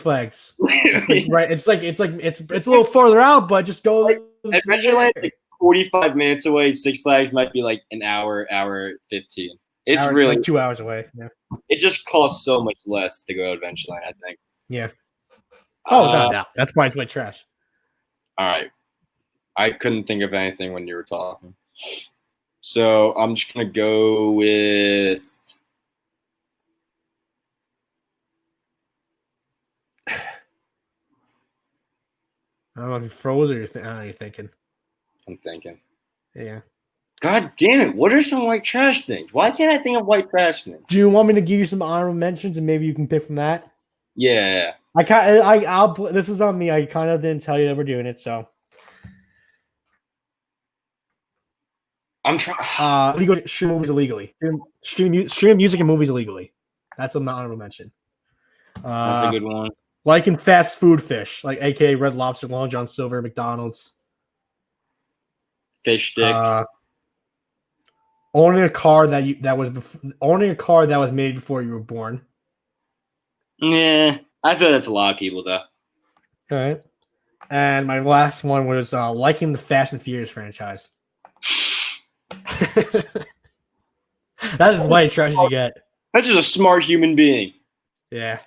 Flags. Right. It's a little farther out, but just go. Like, Adventureland, like 45 minutes away. Six Flags might be like an hour 15. It's really like 2 hours away. Yeah. It just costs so much less to go to Adventureland, I think. Yeah. Oh, without doubt. That's why it's white trash. All right. I couldn't think of anything when you were talking. So I'm just going to go with. I don't know if you froze or you're thinking. I'm thinking. Yeah. God damn it. What are some white trash things? Why can't I think of white trash things? Do you want me to give you some honorable mentions and maybe you can pick from that? Yeah. This is on me. I kind of didn't tell you that we're doing it, so. I'm trying. Legal stream movies illegally. Stream music and movies illegally. That's an honorable mention. That's a good one. Like in fast food fish, like aka Red Lobster, Long John Silver, McDonald's. Fish sticks. Owning a car owning a car that was made before you were born. Yeah, I feel that's a lot of people though. All right. And my last one was liking the Fast and Furious franchise. That is white trash you get. That's just a smart human being. Yeah.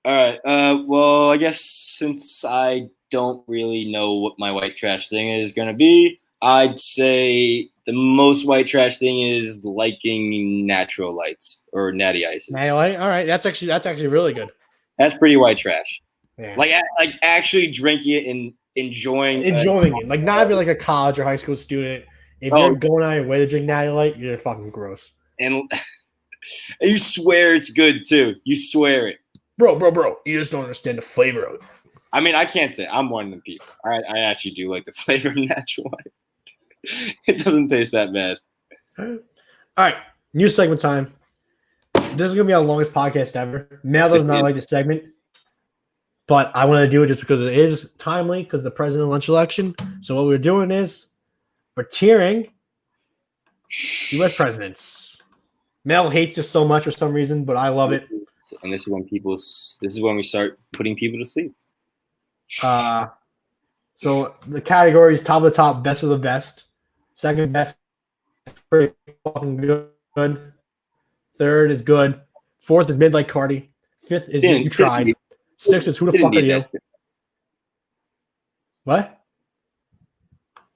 All right. Well, I guess since I don't really know what my white trash thing is going to be, I'd say the most white trash thing is liking natural lights or natty ices. Natty light? All right. That's actually really good. That's pretty white trash. Yeah. Like actually drinking it and enjoying it. Like not even like a college or high school student. If you're going out of your way to drink natty light, you're fucking gross. And you swear it's good too. You swear it. Bro. You just don't understand the flavor of it. I mean, I can't say I'm one of them people. I actually do like the flavor of natural light. It doesn't taste that bad. All right. New segment time. This is going to be our longest podcast ever. Mel does not like this segment, but I want to do it just because it is timely because of the presidential election. So what we're doing is we're tiering U.S. presidents. Mel hates us so much for some reason, but I love it. And this is when we start putting people to sleep. So the category is top of the top, best of the best. Second best, pretty fucking good. Third is good. Fourth is Midnight Cardi. Fifth is You Tried. Sixth is Who the Fuck Are You? What?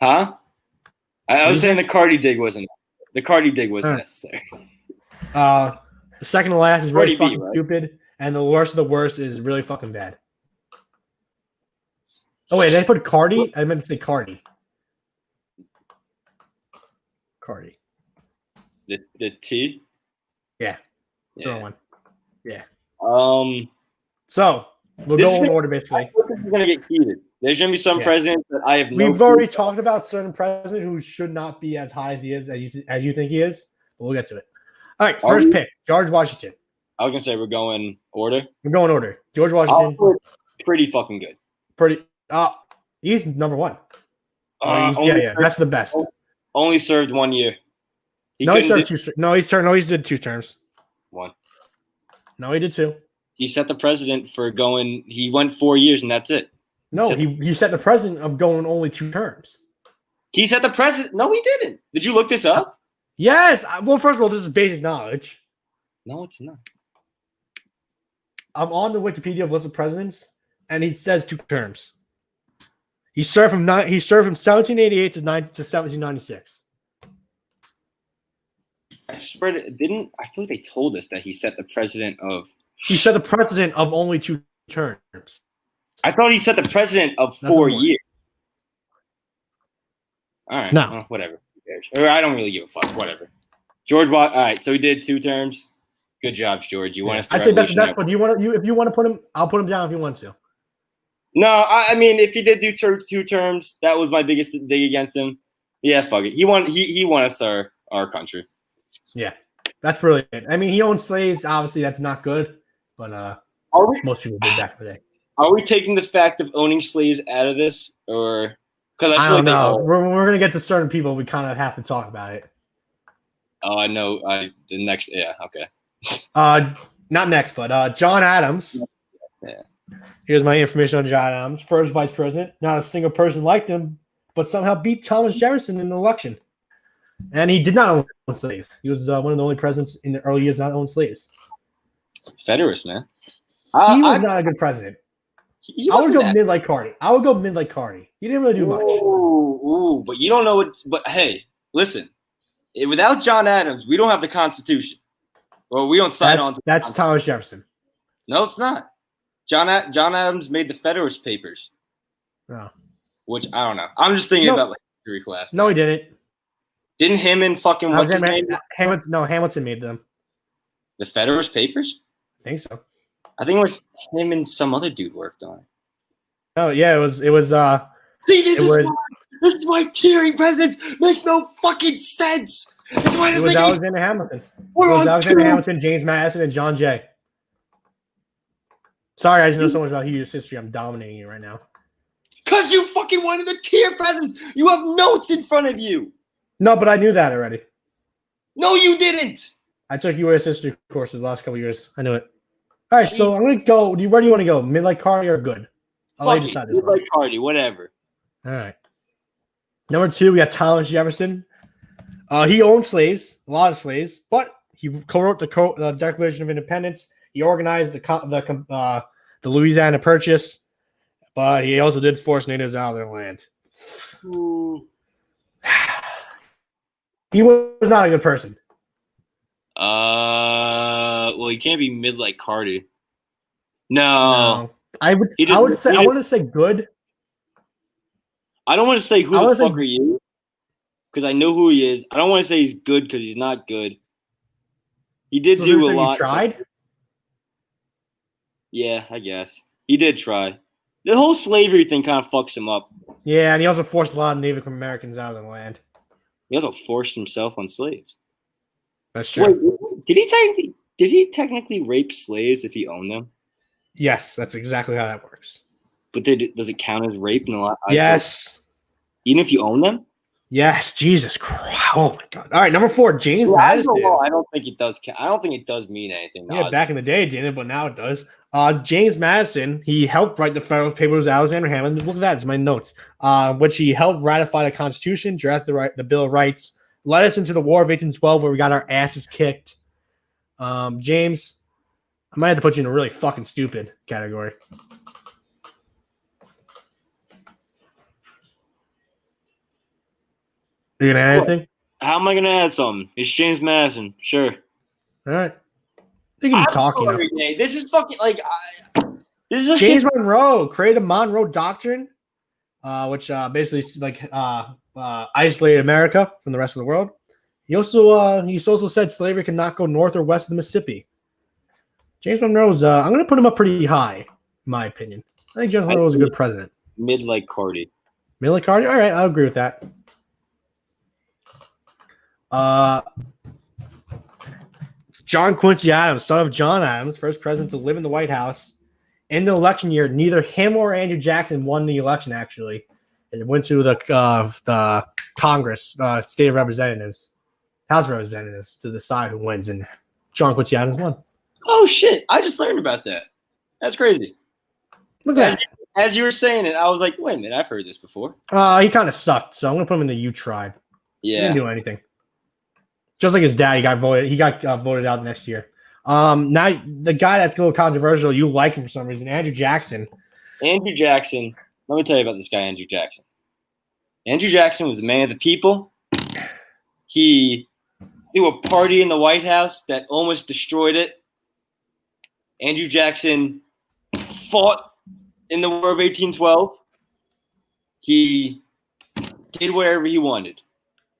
Huh? I was saying the Cardi dig wasn't necessary. The second to last is really Cardi B, fucking right? stupid, and the worst of the worst is really fucking bad. Oh wait, did I put Cardi? I meant to say Cardi. Cardi. The T? Yeah. Yeah. One. Yeah. So we'll go in order basically. This is gonna get heated. There's gonna be some presidents that I have. We've already talked about certain president who should not be as high as he is as you think he is. But we'll get to it. All right, first pick, George Washington. I was gonna say we're going order. We're going order. George Washington. Pretty fucking good. He's number one. Yeah. That's the best. Only served 1 year. He did 2 terms. One. No, he did 2. He set the precedent for going. He went 4 years and that's it. No, he set the precedent of going only 2 terms. He set the precedent. No, he didn't. Did you look this up? Yes. Well, first of all, this is basic knowledge. No, it's not. I'm on the Wikipedia of list of presidents, and he says 2 terms. He served from 1788 to 1796. I swear, I feel like they told us that he set the precedent of. He set the precedent of only 2 terms. I thought he set the precedent of 4 years. All right. No. Well, whatever. Or I don't really give a fuck. Whatever. George Watt. All right. So he did 2 terms. Good job, George. You want us to? I say best, but if you want to put him, I'll put him down if you want to. No, I mean, if he did do two terms, that was my biggest dig against him. Yeah, fuck it. He won us our country. Yeah, that's brilliant. I mean, he owned slaves. Obviously, that's not good, but most people did back in the day. Are we taking the fact of owning slaves out of this, or because I don't know? We're gonna get to certain people. We kind of have to talk about it. Oh, I know. The next, yeah, okay. Not next, but John Adams. Yeah. Here's my information on John Adams, first vice president. Not a single person liked him, but somehow beat Thomas Jefferson in an election. And he did not own slaves. He was one of the only presidents in the early years not own slaves. Federalist, man. He was not a good president. I would go mid like Cardi. He didn't really do much. Ooh, but you don't know what. But hey, listen. Without John Adams, we don't have the Constitution. Well, we don't sign on. That's Thomas Jefferson. No, it's not. John Adams made the Federalist Papers. Oh. Which I don't know. I'm just thinking about like history class. No, he didn't. Didn't him and fucking what's his name? Hamilton made them. The Federalist Papers? I think so. I think it was him and some other dude worked on it. Oh yeah, it was. See, this is why tiering presidents makes no fucking sense. That's why it was Alexander Hamilton. Alexander Hamilton, James Madison, and John Jay. Sorry, I just know so much about U.S. history. I'm dominating you right now. Because you fucking wanted the tier presidents. You have notes in front of you. No, but I knew that already. No, you didn't. I took U.S. history courses the last couple of years. I knew it. All right, so I'm going to go. Where do you want to go? Mid like Cardi or good? I'll let you decide this one. Mid like Cardi, whatever. All right. Number 2, we got Thomas Jefferson. He owned slaves, a lot of slaves, but he co-wrote the Declaration of Independence. He organized the Louisiana Purchase, but he also did force natives out of their land. Ooh. He was not a good person. Well, he can't be mid like Cardi. No. I want to say good. I don't want to say who the fuck are you, because I know who he is. I don't want to say he's good because he's not good. He did do a lot. He tried? Yeah, I guess. He did try. The whole slavery thing kind of fucks him up. Yeah, and he also forced a lot of Native Americans out of the land. He also forced himself on slaves. That's true. Wait, did he technically rape slaves if he owned them? Yes, that's exactly how that works. But does it count as rape in a lot? Yes. Even if you own them? Yes. Jesus Christ. Oh my God. All right, number 4, James Madison. I don't think it does count. I don't think it does mean anything. Yeah, back in the day it didn't, but now it does. James Madison, he helped write the Federalist Papers. Alexander Hamilton. Look at that. It's my notes. Which he helped ratify the Constitution, draft the Bill of Rights, led us into the War of 1812, where we got our asses kicked. James, I might have to put you in a really fucking stupid category. Are you gonna add anything? How am I gonna add something? It's James Madison. Sure. All right. You can talk. This is fucking like. This is James Monroe created the Monroe Doctrine, which basically isolated America from the rest of the world. He also said slavery could not go north or west of the Mississippi. James Monroe's I'm going to put him up pretty high, in my opinion. I think James Monroe was a good president. Mid like Cardi. Mid like Cardi? All right, I'll agree with that. John Quincy Adams, son of John Adams, first president to live in the White House. In the election year, neither him or Andrew Jackson won the election, actually. It went to the Congress, State of Representatives, House of Representatives, to decide who wins, and John Quincy Adams won. Oh, shit. I just learned about that. That's crazy. Look at that. As you were saying it, I was like, wait a minute, I've heard this before. He kind of sucked, so I'm going to put him in the U tribe. Yeah. He didn't do anything. Just like his dad, he got voted out next year. Now, the guy that's a little controversial, you like him for some reason, Andrew Jackson. Andrew Jackson. Let me tell you about this guy, Andrew Jackson. Andrew Jackson was a man of the people. He threw a party in the White House that almost destroyed it. Andrew Jackson fought in the War of 1812. He did whatever he wanted.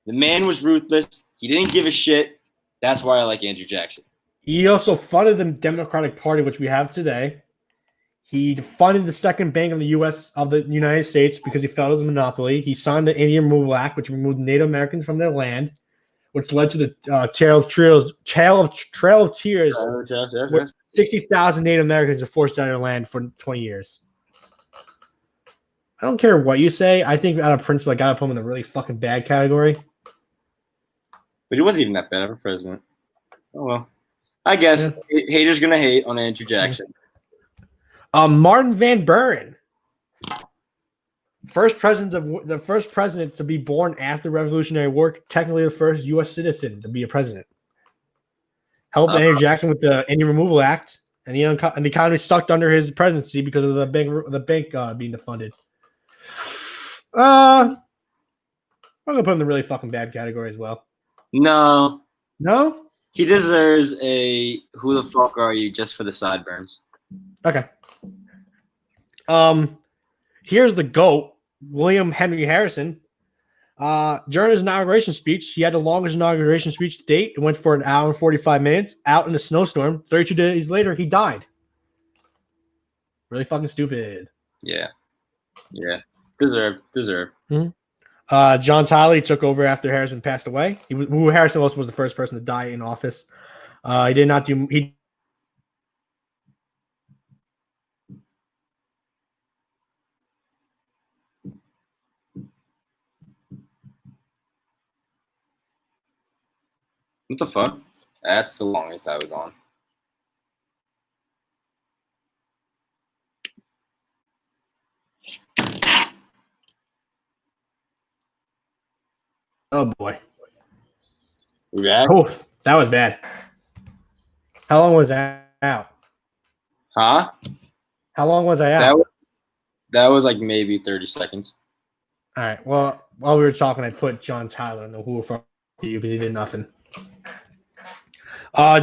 The man was ruthless. He didn't give a shit. That's why I like Andrew Jackson. He also funded the Democratic Party, which we have today. He funded the second bank of the United States because he felt it was a monopoly. He signed the Indian Removal Act, which removed Native Americans from their land, which led to the Trail of Tears, where 60,000 Native Americans were forced out of their land for 20 years. I don't care what you say. I think out of principle, I gotta put him in the really fucking bad category. But he wasn't even that bad of a president. Oh well. I guess haters gonna hate on Andrew Jackson. Martin Van Buren, the first president to be born after the Revolutionary War, technically the first U.S. citizen to be a president. Helped Andrew Jackson with the Indian Removal Act, and the economy sucked under his presidency because of the bank being defunded. I'm gonna put him in the really fucking bad category as well. No. He deserves a "Who the fuck are you?" just for the sideburns. Okay. Here's the GOAT, William Henry Harrison. During his inauguration speech, he had the longest inauguration speech to date. It went for an hour and 45 minutes out in a snowstorm. 32 days later, he died. Really fucking stupid. Yeah. Deserved. Mm-hmm. John Tyler took over after Harrison passed away. Harrison also was the first person to die in office. He did not do. What the fuck? That's the longest I was on. Oh boy. Yeah. Oh, that was bad. How long was that out? Huh? How long was I out? That was like maybe 30 seconds. All right. Well, while we were talking, I put John Tyler in the Who for you because he did nothing.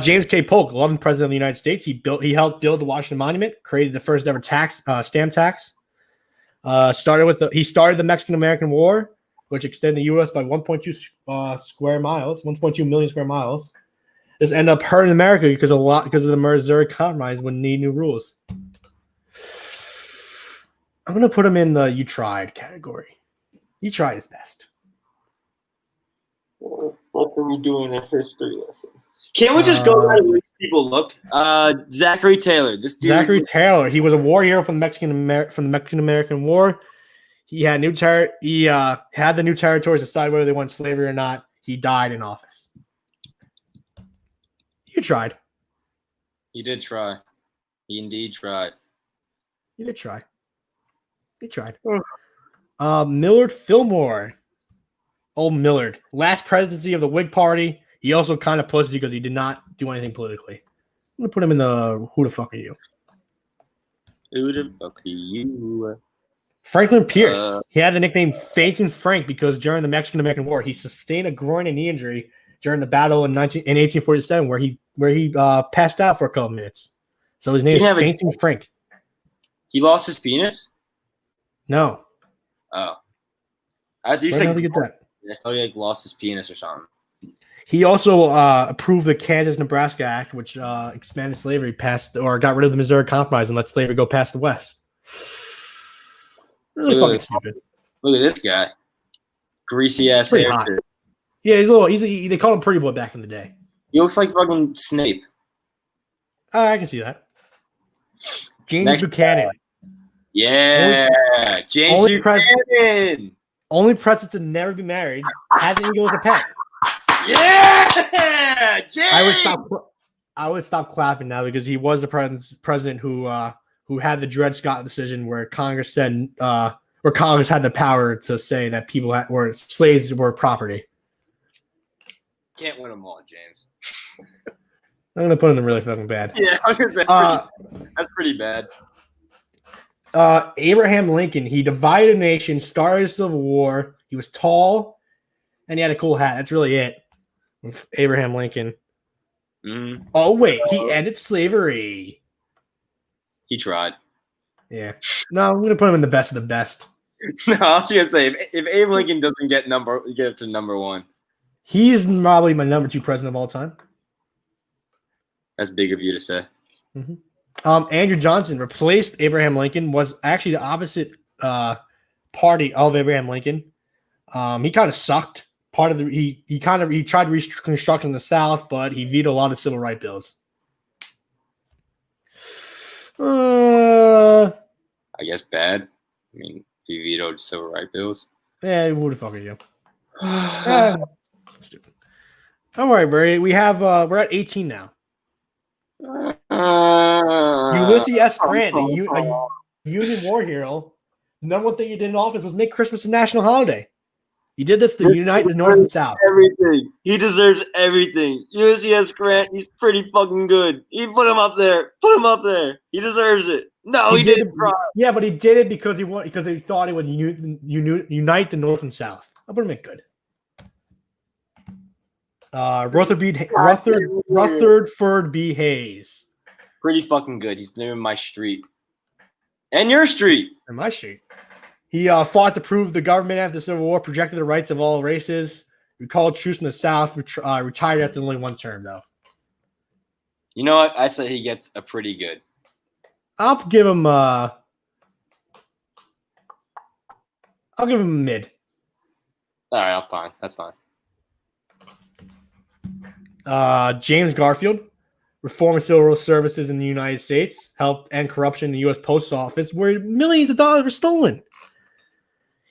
James K. Polk, 11th president of the United States. He helped build the Washington Monument, created the first ever stamp tax. He started the Mexican American War, which extended the U.S. by 1.2 million square miles. This ended up hurting America because of the Missouri Compromise when need new rules. I'm gonna put him in the "you tried" category. He tried his best. What are we doing a history lesson? Can't we just go by the way people look? Zachary Taylor. This dude. Zachary Taylor. He was a war hero from the Mexican American War. He had He had the new territories decide whether they want slavery or not. He died in office. You tried. He did try. He indeed tried. You did try. He tried. Millard Fillmore. Old Millard. Last presidency of the Whig Party. He also kind of pussy because he did not do anything politically. I'm going to put him in the "Who the fuck are you?" Who the fuck are you? Franklin Pierce. He had the nickname Fainting Frank because during the Mexican American War, he sustained a groin and knee injury during the battle in 1847 where he passed out for a couple minutes. So his name is Fainting Frank. He lost his penis? No. Oh. I do think get that. I thought he lost his penis or something. He also approved the Kansas-Nebraska Act, which expanded slavery got rid of the Missouri Compromise and let slavery go past the West. Really fucking stupid. Look at this guy. Greasy ass hair. Yeah, they called him Pretty Boy back in the day. He looks like fucking Snape. I can see that. James Buchanan. Yeah. James Buchanan. Only president to never be married. Had an eagle as a pet. Yeah. James. I would stop clapping now because he was the president who had the Dred Scott decision where Congress said where Congress had the power to say that slaves were property. Can't win them all, James. I'm gonna put him in really fucking bad. Yeah, that's pretty bad. Abraham Lincoln. He divided a nation, started a civil war. He was tall, and he had a cool hat. That's really it. Abraham Lincoln. Mm-hmm. Oh wait, he ended slavery. He tried. Yeah. No, I'm gonna put him in the best of the best. No, I was gonna say if Abe Lincoln doesn't get it to number one. He's probably my number 2 president of all time. That's big of you to say. Mm-hmm. Andrew Johnson replaced Abraham Lincoln. Was actually the opposite party of Abraham Lincoln. He kind of sucked. Part of the he tried reconstructing the South, but he vetoed a lot of civil rights bills. I guess bad. I mean, he vetoed civil rights bills. Yeah, who the fuck are you? Stupid. Don't worry, Barry. We have we're at 18 now. Ulysses S. Grant, a Union war hero. The number one thing he did in office was make Christmas a national holiday. He did this to unite the North and South. Everything. He deserves everything. Ulysses S. Grant, he's pretty fucking good. He put him up there. Put him up there. He deserves it. No, he didn't. Yeah, but he did it because he thought it would unite the North and South. I'll put him in good. Rutherford B. Hayes. Pretty fucking good. He's near my street. And your street. And my street. He fought to prove the government after the Civil War, projected the rights of all races, recalled troops in the South, retired after only one term, though. You know what? I said he gets a pretty good. I'll give him a mid. All right, fine. That's fine. James Garfield, reforming civil services in the United States, helped end corruption in the U.S. Post Office, where millions of dollars were stolen.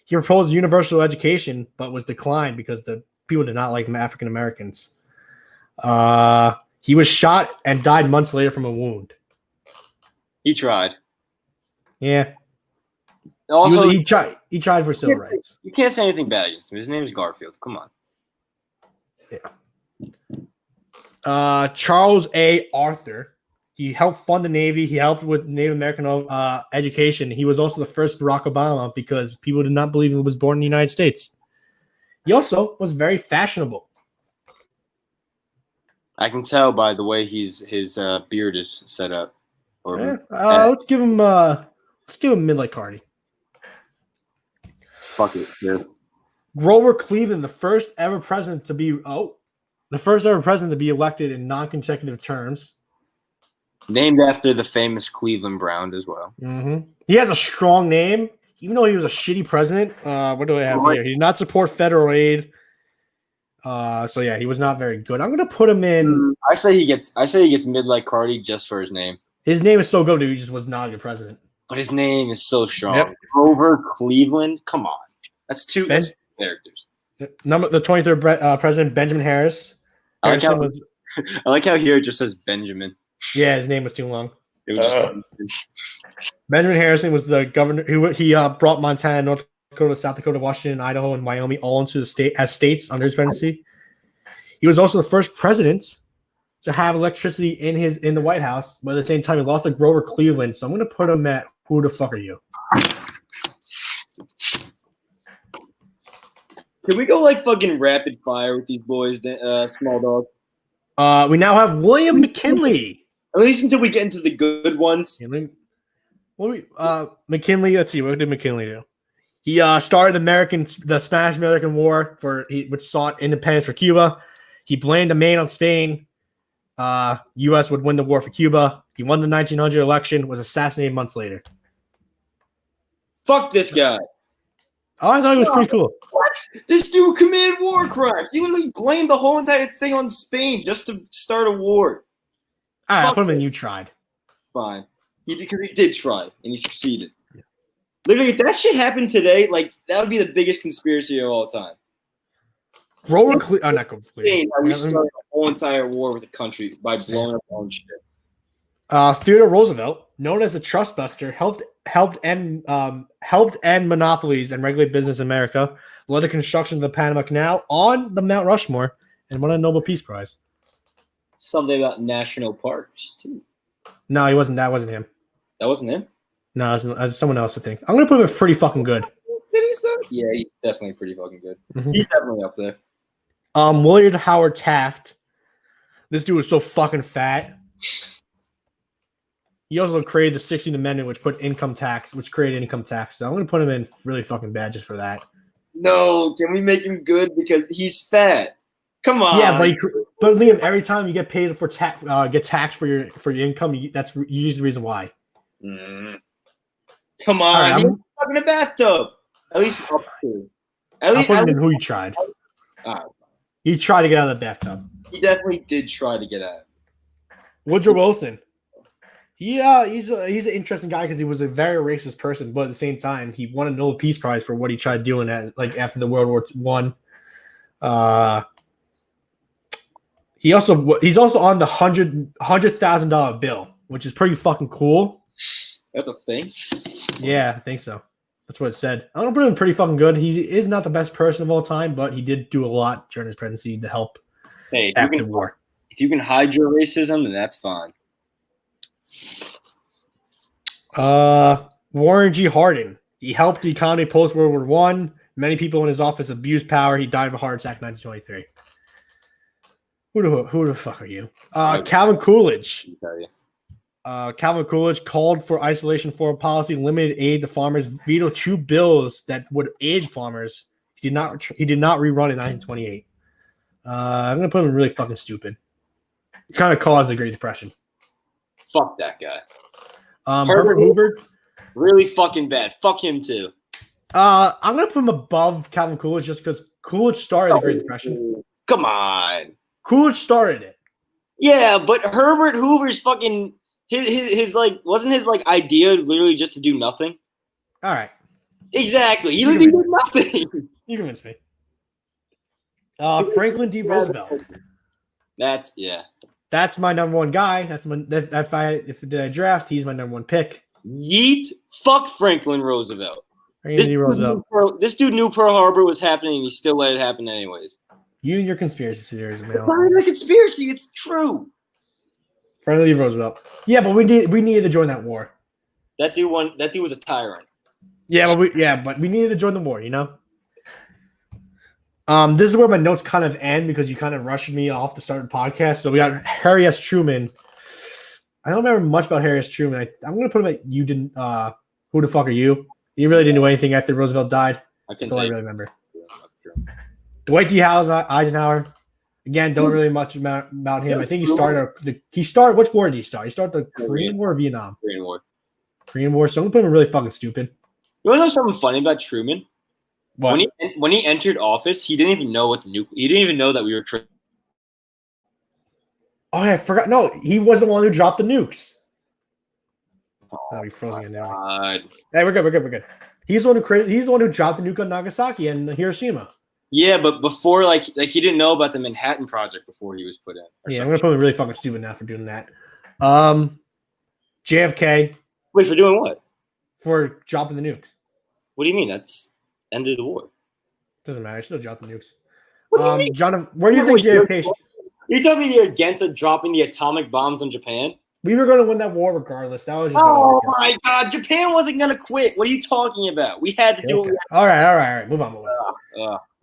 He proposed universal education, but was declined because the people did not like African Americans. He was shot and died months later from a wound. He tried. Yeah. Also, he tried for civil rights. You can't say anything bad against him. His name is Garfield. Come on. Yeah. Charles A. Arthur. He helped fund the Navy. He helped with Native American education. He was also the first Barack Obama because people did not believe he was born in the United States. He also was very fashionable. I can tell by the way his beard is set up. Let's give him mid-like Cardi. Fuck it, dude. Grover Cleveland, the first ever president to be elected in non-consecutive terms. Named after the famous Cleveland Brown as well. Mm-hmm. He has a strong name, even though he was a shitty president. What do I have here? He did not support federal aid. So yeah, he was not very good. I'm gonna put him in. I say he gets mid-like Cardi just for his name. His name is so good, he just was not a good president. But his name is so strong. Yep. Grover Cleveland. Come on, that's two characters. The 23rd president, Benjamin Harris. I like how here it just says Benjamin. Yeah, his name was too long. It was just Benjamin Harrison was the governor he brought Montana, North Dakota, South Dakota, Washington, Idaho, and Wyoming all into the states under his presidency. He was also the first president to have electricity in the White House, but at the same time he lost to Grover Cleveland. So I'm gonna put him at who the fuck are you? Can we go like fucking rapid fire with these boys, small dog? We now have William McKinley. At least until we get into the good ones. McKinley, let's see, what did McKinley do? He started the Spanish American War which sought independence for Cuba. He blamed the Maine on Spain. U.S. would win the war for Cuba. He won the 1900 election, was assassinated months later. Fuck this guy. Oh, I thought he was pretty cool. What? This dude committed war crimes. He literally blamed the whole entire thing on Spain just to start a war. All right, I'll put him in you tried. Fine. Because he did try, and he succeeded. Yeah. Literally, if that shit happened today, like, that would be the biggest conspiracy of all time. Not completely. We started a whole entire war with the country by blowing up our own shit. Theodore Roosevelt, known as the Trust Buster, helped end monopolies and regulate business in America, led the construction of the Panama Canal on the Mount Rushmore, and won a Nobel Peace Prize. Something about national parks too. No, he wasn't. That wasn't him. That wasn't him? No, it was someone else, I think. I'm going to put him pretty fucking good. Did he start? Yeah, he's definitely pretty fucking good. Mm-hmm. He's definitely up there. William Howard Taft. This dude was so fucking fat. He also created the 16th Amendment, which created income tax. So I'm going to put him in really fucking bad just for that. No, can we make him good because he's fat? Come on. Yeah, but Liam, every time you get paid for get taxed for your income, that's usually the reason why. Mm. Come All on, right, he's stuck in a bathtub. At least up to. I'll put him in who you tried. All He tried to get out of the bathtub. He definitely did try to get out. Woodrow Wilson. He's an interesting guy because he was a very racist person, but at the same time, he won a Nobel Peace Prize for what he tried doing after the World War I. He's also on the $100,000 bill, which is pretty fucking cool. That's a thing. Yeah, I think so. That's what it said. I'm gonna put him pretty fucking good. He is not the best person of all time, but he did do a lot during his presidency to help after the war. If you can hide your racism, then that's fine. Warren G. Harding. He helped the economy post World War I. Many people in his office abused power. He died of a heart attack in 1923. Who the fuck are you? Calvin Coolidge. Calvin Coolidge called for isolation foreign policy, limited aid to farmers, vetoed 2 bills that would aid farmers. He did not rerun in 1928. I'm gonna put him really fucking stupid. He kind of caused the Great Depression. Fuck that guy. Herbert Hoover. Really fucking bad. Fuck him too. I'm gonna put him above Calvin Coolidge just because Coolidge started the Great Depression. Come on. Coolidge started it. Yeah, but Herbert Hoover's fucking his like wasn't his like idea literally just to do nothing? All right. Exactly. He did nothing. You convinced me. Franklin D. Roosevelt. That's my number one guy. If I draft, he's my number one pick. Yeet. Fuck Franklin Roosevelt. Franklin D. Roosevelt. This dude knew Pearl Harbor was happening and he still let it happen anyways. You and your conspiracy theories, man. It's not even a conspiracy. It's true. Franklin D. Roosevelt. Yeah, but we needed to join that war. That dude was a tyrant. Yeah, but we needed to join the war. You know. This is where my notes kind of end because you kind of rushed me off to start the podcast. So we got Harry S. Truman. I don't remember much about Harry S. Truman. I'm going to put him at you didn't. Who the fuck are you? You really didn't do anything after Roosevelt died. That's all I really remember. Dwight D. Eisenhower. Again, don't really much about him. I think he started. Which war did he start? He started the Korean War or Vietnam? Korean War. So I'm going to put him really fucking stupid. You want to know something funny about Truman? What? When he entered office, he didn't even know what the nuke. He didn't even know that we were. Oh, I forgot. No, he was the one who dropped the nukes. Oh, he frozen it now. Hey, we're good. He's the one who dropped the nuke on Nagasaki and Hiroshima. Yeah, but before, like he didn't know about the Manhattan Project before he was put in. Yeah, I'm gonna put him really fucking stupid now for doing that. JFK. Wait, for doing what? For dropping the nukes. What do you mean? That's ended the war. Doesn't matter. I still dropped the nukes. What do you mean? John, where do you think JFK? You telling me you're against dropping the atomic bombs on Japan? We were going to win that war regardless. That was just. Oh my God! Japan wasn't going to quit. What are you talking about? We had to do it. All right. Move on.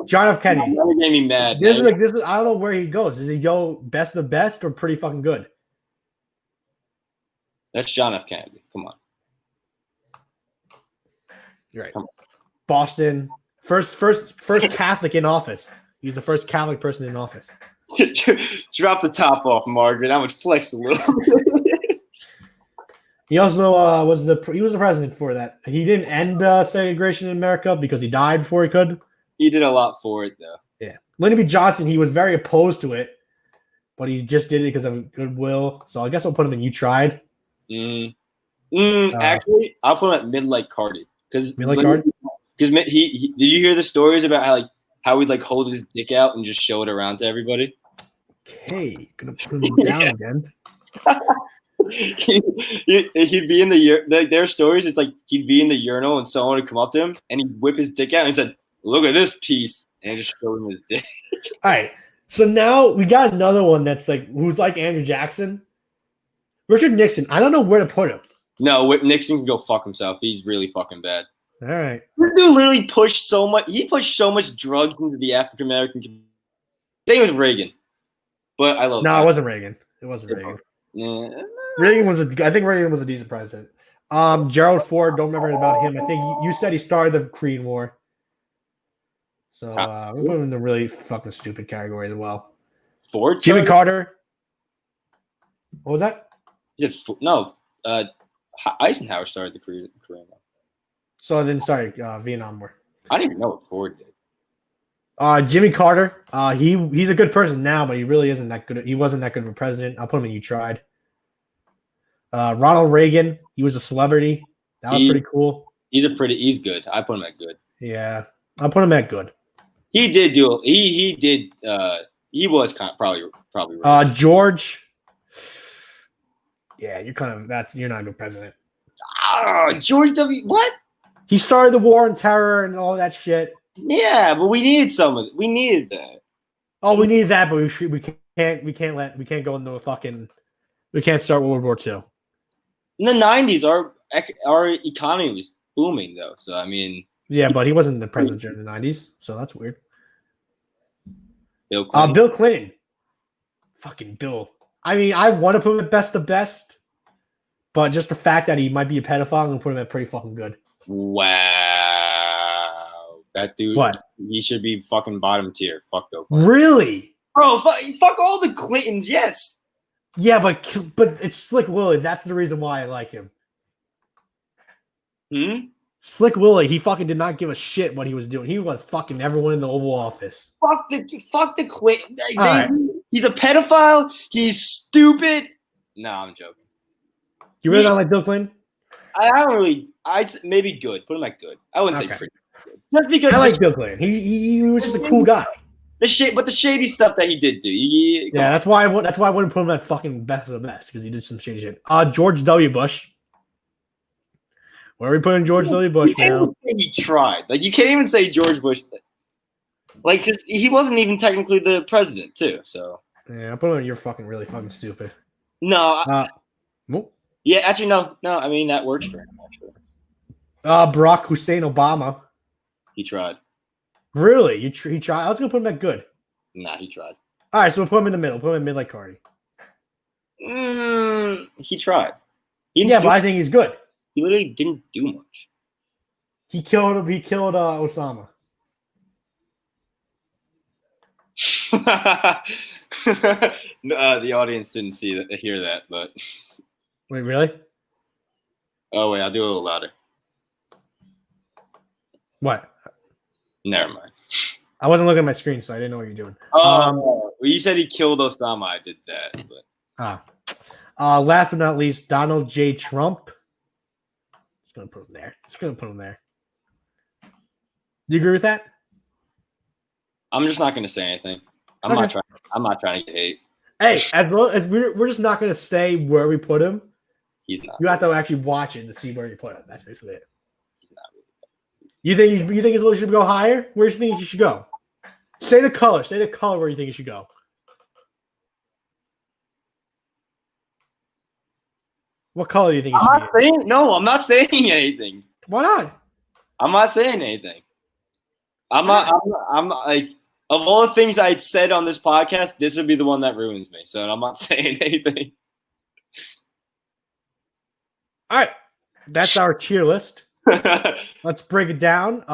John F. Kennedy. You're getting me mad. This is. I don't know where he goes. Does he go best of the best or pretty fucking good? That's John F. Kennedy. Come on. You're right. Boston. First Catholic in office. He's the first Catholic person in office. Drop the top off, Margaret. I would flex a little bit. He also was the president for that. He didn't end segregation in America because he died before he could. He did a lot for it, though. Yeah. Lyndon B. Johnson, he was very opposed to it, but he just did it because of goodwill. So I guess I'll put him in You Tried. Actually, I'll put him at Midlight Cardi. Because he did you hear the stories about how he'd hold his dick out and just show it around to everybody? Okay, gonna put him down again. He'd be in their stories. It's like he'd be in the urinal and someone would come up to him and he'd whip his dick out and he said, "Look at this piece," and just showed him his dick. All right, so now we got another one that's who's like Andrew Jackson, Richard Nixon. I don't know where to put him. No, Nixon can go fuck himself. He's really fucking bad. All right. This dude literally pushed so much. He pushed so much drugs into the African American community. Same with Reagan, but I love. No, it wasn't Reagan. It wasn't Reagan. Yeah. I think Reagan was a decent president. Gerald Ford. Don't remember about him. I think you said he started the Korean War. So we're putting him in the really fucking stupid category as well. Ford. Jimmy started? Carter. What was that? No. Eisenhower started the Korean War. So then, sorry, Vietnam War. I didn't even know what Ford did. Jimmy Carter. He's a good person now, but he really isn't that good. He wasn't that good of a president. I'll put him in. You tried. Ronald Reagan. He was a celebrity. That was pretty cool. He's good. I put him at good. Yeah, I'll put him at good. He did do. He did. He was probably right. George. Yeah, you're not a good president. George W. What? He started the war on terror and all that shit. Yeah, but we needed some of it. We needed that. Oh, we needed that, but we can't go into a fucking. We can't start World War II. In the 90s, our economy was booming though. So I mean. Yeah, but he wasn't the president during the 90s, so that's weird. Bill Clinton. Bill Clinton. Fucking Bill. I mean, I want to put him at best of best, but just the fact that he might be a pedophile, I'm going to put him at pretty fucking good. Wow. That dude. What? He should be fucking bottom tier. Fuck Bill Clinton. Really? Bro, fuck all the Clintons, yes. Yeah, but it's Slick Willie. That's the reason why I like him. Slick Willie, he fucking did not give a shit what he was doing. He was fucking everyone in the Oval Office. Fuck the Clinton. Right. He's a pedophile. He's stupid. No, I'm joking. You really don't like Bill Clinton? I don't really. I'd maybe good. Put him at good. I wouldn't say pretty good. Just because I like Bill Clinton. He was just a cool guy. The shady stuff that he did do. Yeah, that's why I wouldn't put him at fucking best of the best because he did some shady shit. George W. Bush. Where are we putting George W. Bush now? He tried. Like you can't even say George Bush. Like cause he wasn't even technically the president too. So yeah, I put him. You're fucking really fucking stupid. No. Yeah, actually no. I mean that works for him. Actually. Barack Hussein Obama. He tried. Really? He tried? I was gonna put him at good. Nah, he tried. All right, so we'll put him in the middle. Put him in mid like Cardi. He tried. But I think he's good. He literally didn't do much. He killed Osama. The audience didn't hear that, but wait, really? Oh wait, I'll do it a little louder. What? Never mind. I wasn't looking at my screen, so I didn't know what you're doing. Well, you said he killed Osama. I did that, but last but not least, Donald J. Trump. Just gonna put him there. Do you agree with that? I'm just not gonna say anything. I'm not trying to get hate. Hey, as long as we're just not gonna say where we put him. He's not. You have to actually watch it to see where you put him. That's basically it. He's not really. You think his should go higher? Where do you think he should go? Say the color. Say the color where you think he should go. What color do you think he should be? I'm not saying anything. Why not? I'm not saying anything. I'm like, of all the things I'd said on this podcast, this would be the one that ruins me. So I'm not saying anything. All right. That's our tier list. Let's break it down.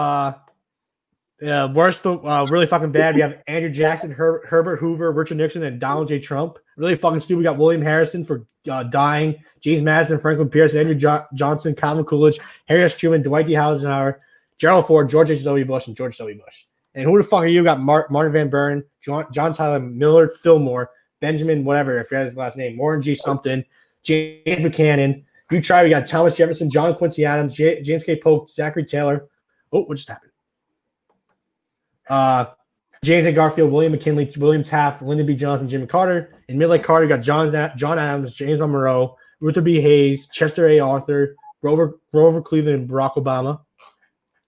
Worst, really fucking bad. We have Andrew Jackson, Herbert Hoover, Richard Nixon, and Donald J. Trump. Really fucking stupid. We got William Harrison for dying, James Madison, Franklin Pierce, Andrew Johnson, Calvin Coolidge, Harry S. Truman, Dwight D. Eisenhower, Gerald Ford, George H.W. Bush, and George W. Bush. And who the fuck are you? We got Martin Van Buren, John Tyler, Millard Fillmore, Benjamin, whatever, if you had his last name, Warren G. Something, James Buchanan. You try. We got Thomas Jefferson, John Quincy Adams, James K. Polk, Zachary Taylor. Oh, what just happened? James A. Garfield, William McKinley, William Taft, Lyndon B. Johnson, Jimmy Carter. In mid-like Carter, got John Adams, James Monroe, Ruther B. Hayes, Chester A. Arthur, Grover Cleveland, and Barack Obama.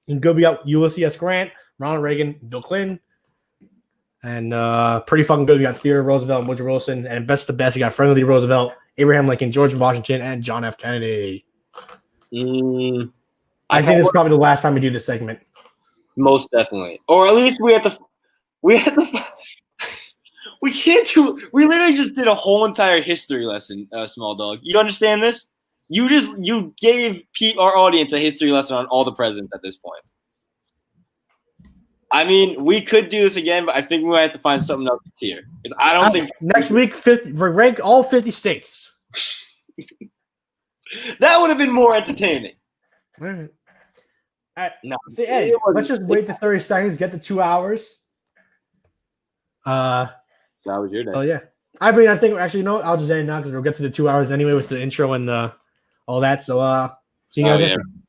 In good, we got Ulysses S. Grant, Ronald Reagan, Bill Clinton. And pretty fucking good, we got Theodore Roosevelt and Woodrow Wilson. And best of the best, we got Franklin D. Roosevelt, Abraham Lincoln, George Washington, and John F. Kennedy. I think this is probably the last time we do this segment. Most definitely. Or at least we can't do. We literally just did a whole entire history lesson, small dog. You understand this? You gave our audience a history lesson on all the presidents at this point. I mean, we could do this again, but I think we might have to find something else to tier. Because I don't think next week we rank all 50 states. that would have been more entertaining. All right. All right. No, See, hey, let's just wait the 30 seconds, get the 2 hours. That was your day. So yeah. I mean, I think actually, I'll just end it now because we'll get to the 2 hours anyway with the intro and all that. So see you guys next time.